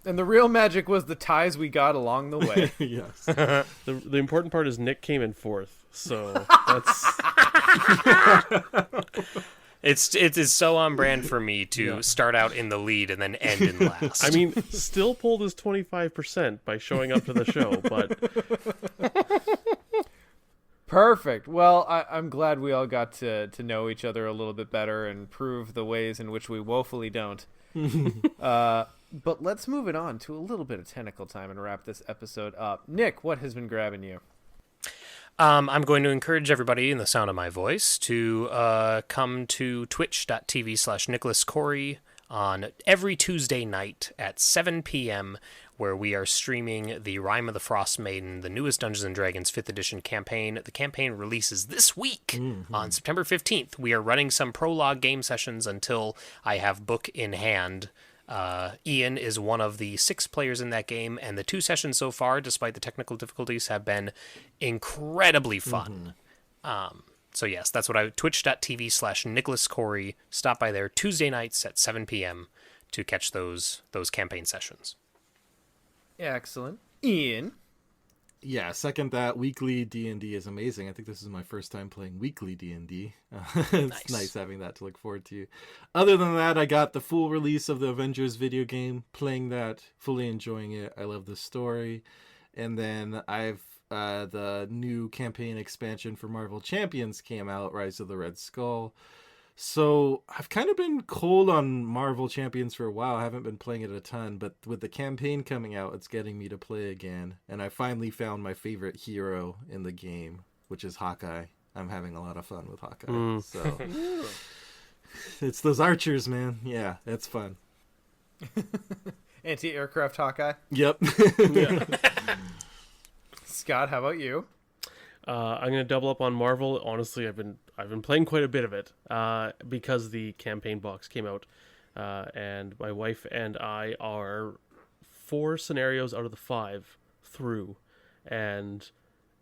And the real magic was the ties we got along the way. Yes. The important part is Nick came in 4th, so that's... It is so on brand for me to start out in the lead and then end in last. I mean, still pulled his 25% by showing up to the show, but... Perfect. Well, I'm glad we all got to know each other a little bit better and prove the ways in which we woefully don't. But let's move it on to a little bit of technical time and wrap this episode up. Nick, what has been grabbing you? I'm going to encourage everybody in the sound of my voice to come to twitch.tv/NicholasCorey on every Tuesday night at 7 p.m., where we are streaming the Rime of the Frost Maiden, the newest Dungeons & Dragons 5th edition campaign. The campaign releases this week on September 15th. We are running some prologue game sessions until I have book in hand. Ian is one of the 6 players in that game, and the 2 sessions so far, despite the technical difficulties, have been incredibly fun. So yes, that's what twitch.tv/NicholasCorey. Stop by there Tuesday nights at 7 p.m. to catch those campaign sessions. Excellent. Ian? Yeah, second that. Weekly D&D is amazing. I think this is my first time playing weekly D&D. It's nice having that to look forward to. Other than that, I got the full release of the Avengers video game, playing that, fully enjoying it. I love the story. And then I've the new campaign expansion for Marvel Champions came out, Rise of the Red Skull. So I've kind of been cold on Marvel Champions for a while. I haven't been playing it a ton, but with the campaign coming out, it's getting me to play again. And I finally found my favorite hero in the game, which is Hawkeye. I'm having a lot of fun with Hawkeye. So it's those archers, man. Yeah, it's fun. Anti-aircraft Hawkeye? Yep. Scott, how about you? I'm gonna double up on Marvel. Honestly, I've been playing quite a bit of it because the campaign box came out, and my wife and I are 4 scenarios out of the 5 through, and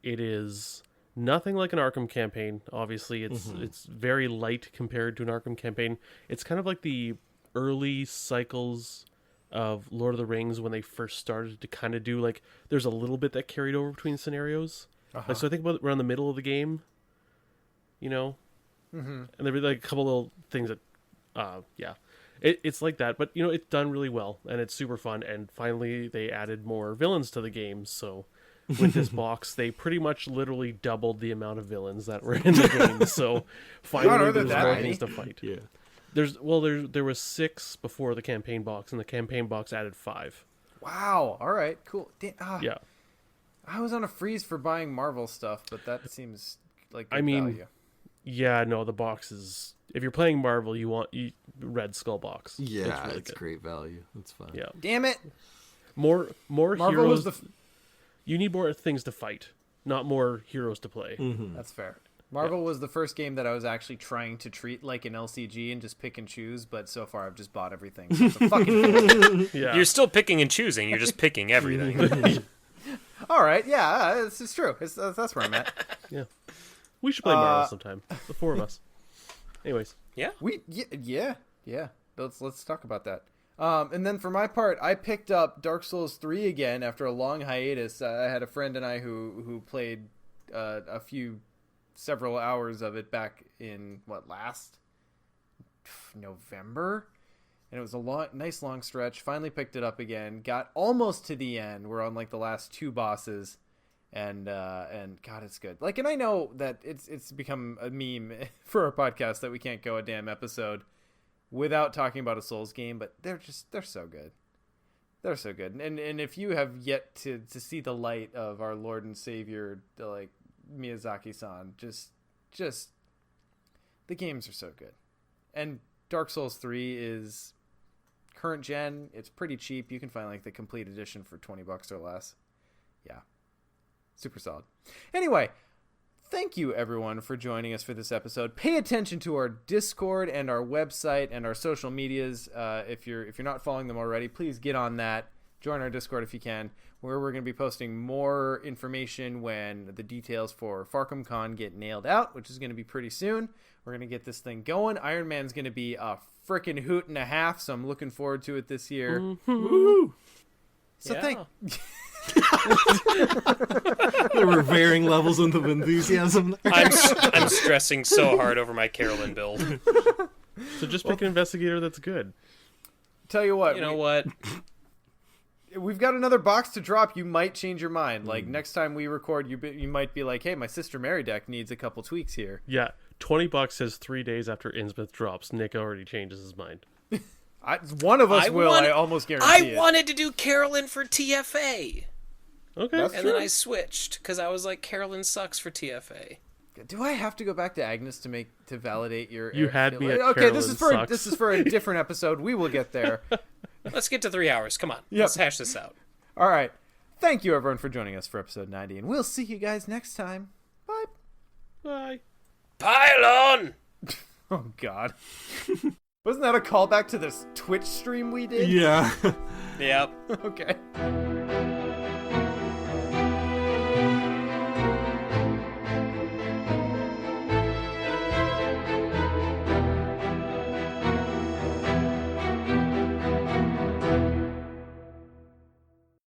it is nothing like an Arkham campaign. Obviously, it's very light compared to an Arkham campaign. It's kind of like the early cycles of Lord of the Rings when they first started to kind of do like there's a little bit that carried over between scenarios. Like, so I think about around the middle of the game, you know, and there were like a couple little things that, it's like that. But you know, it's done really well and it's super fun. And finally, they added more villains to the game. So with this box, they pretty much literally doubled the amount of villains that were in the game. So finally, there's more things to fight. Yeah, there was 6 before the campaign box, and the campaign box added 5. Wow! All right, cool. Yeah. I was on a freeze for buying Marvel stuff, but that seems like good value. Yeah, no, the box is... If you're playing Marvel, you want Red Skull box. Yeah, it's great value. It's fun. Yeah. Damn it! More Marvel heroes... Was You need more things to fight, not more heroes to play. That's fair. Marvel was the first game that I was actually trying to treat like an LCG and just pick and choose, but so far I've just bought everything. So it's a fucking yeah. You're still picking and choosing. You're just picking everything. All right, yeah, this is true. That's where I'm at. Yeah, we should play Marvel sometime. The 4 of us. Anyways, yeah, yeah. Let's talk about that. And then for my part, I picked up Dark Souls 3 again after a long hiatus. I had a friend and I who played several hours of it back in last November. And it was a nice long stretch. Finally picked it up again. Got almost to the end. We're on like the last 2 bosses, and God, it's good. Like, and I know that it's become a meme for our podcast that we can't go a damn episode without talking about a Souls game, but they're so good. They're so good. And if you have yet to see the light of our Lord and Savior, like Miyazaki-san, just the games are so good. And Dark Souls 3 is current gen, it's pretty cheap. You can find like the complete edition for $20 or less. Yeah. Super solid. Anyway, thank you everyone for joining us for this episode. Pay attention to our Discord and our website and our social medias. If you're not following them already, please get on that. Join our Discord if you can, where we're going to be posting more information when the details for Farcom Con get nailed out, which is going to be pretty soon. We're going to get this thing going. Iron Man's going to be a frickin' hoot and a half, so I'm looking forward to it this year. Woo! So Yeah. There were varying levels of enthusiasm. I'm stressing so hard over my Carolyn build. So just pick an investigator that's good. Tell you what, You know what? we've got another box to drop. You might change your mind. Like next time we record, you might be like, hey, my Sister Mary deck needs a couple tweaks here. Yeah, $20 says 3 days after Innsmouth drops. Nick already changes his mind. One of us will, I almost guarantee it. I wanted to do Carolyn for TFA. Okay. That's And true. then I switched because I was like, Carolyn sucks for TFA. Do I have to go back to Agnes to validate your? You had me at okay. Carolyn This is for a different episode. We will get there. Let's get to 3 hours. Come on. Yep. Let's hash this out. All right. Thank you everyone for joining us for episode 90, and we'll see you guys next time. Bye. Bye. Pylon! Oh God. Wasn't that a callback to this Twitch stream we did? Yeah. Yep. Okay.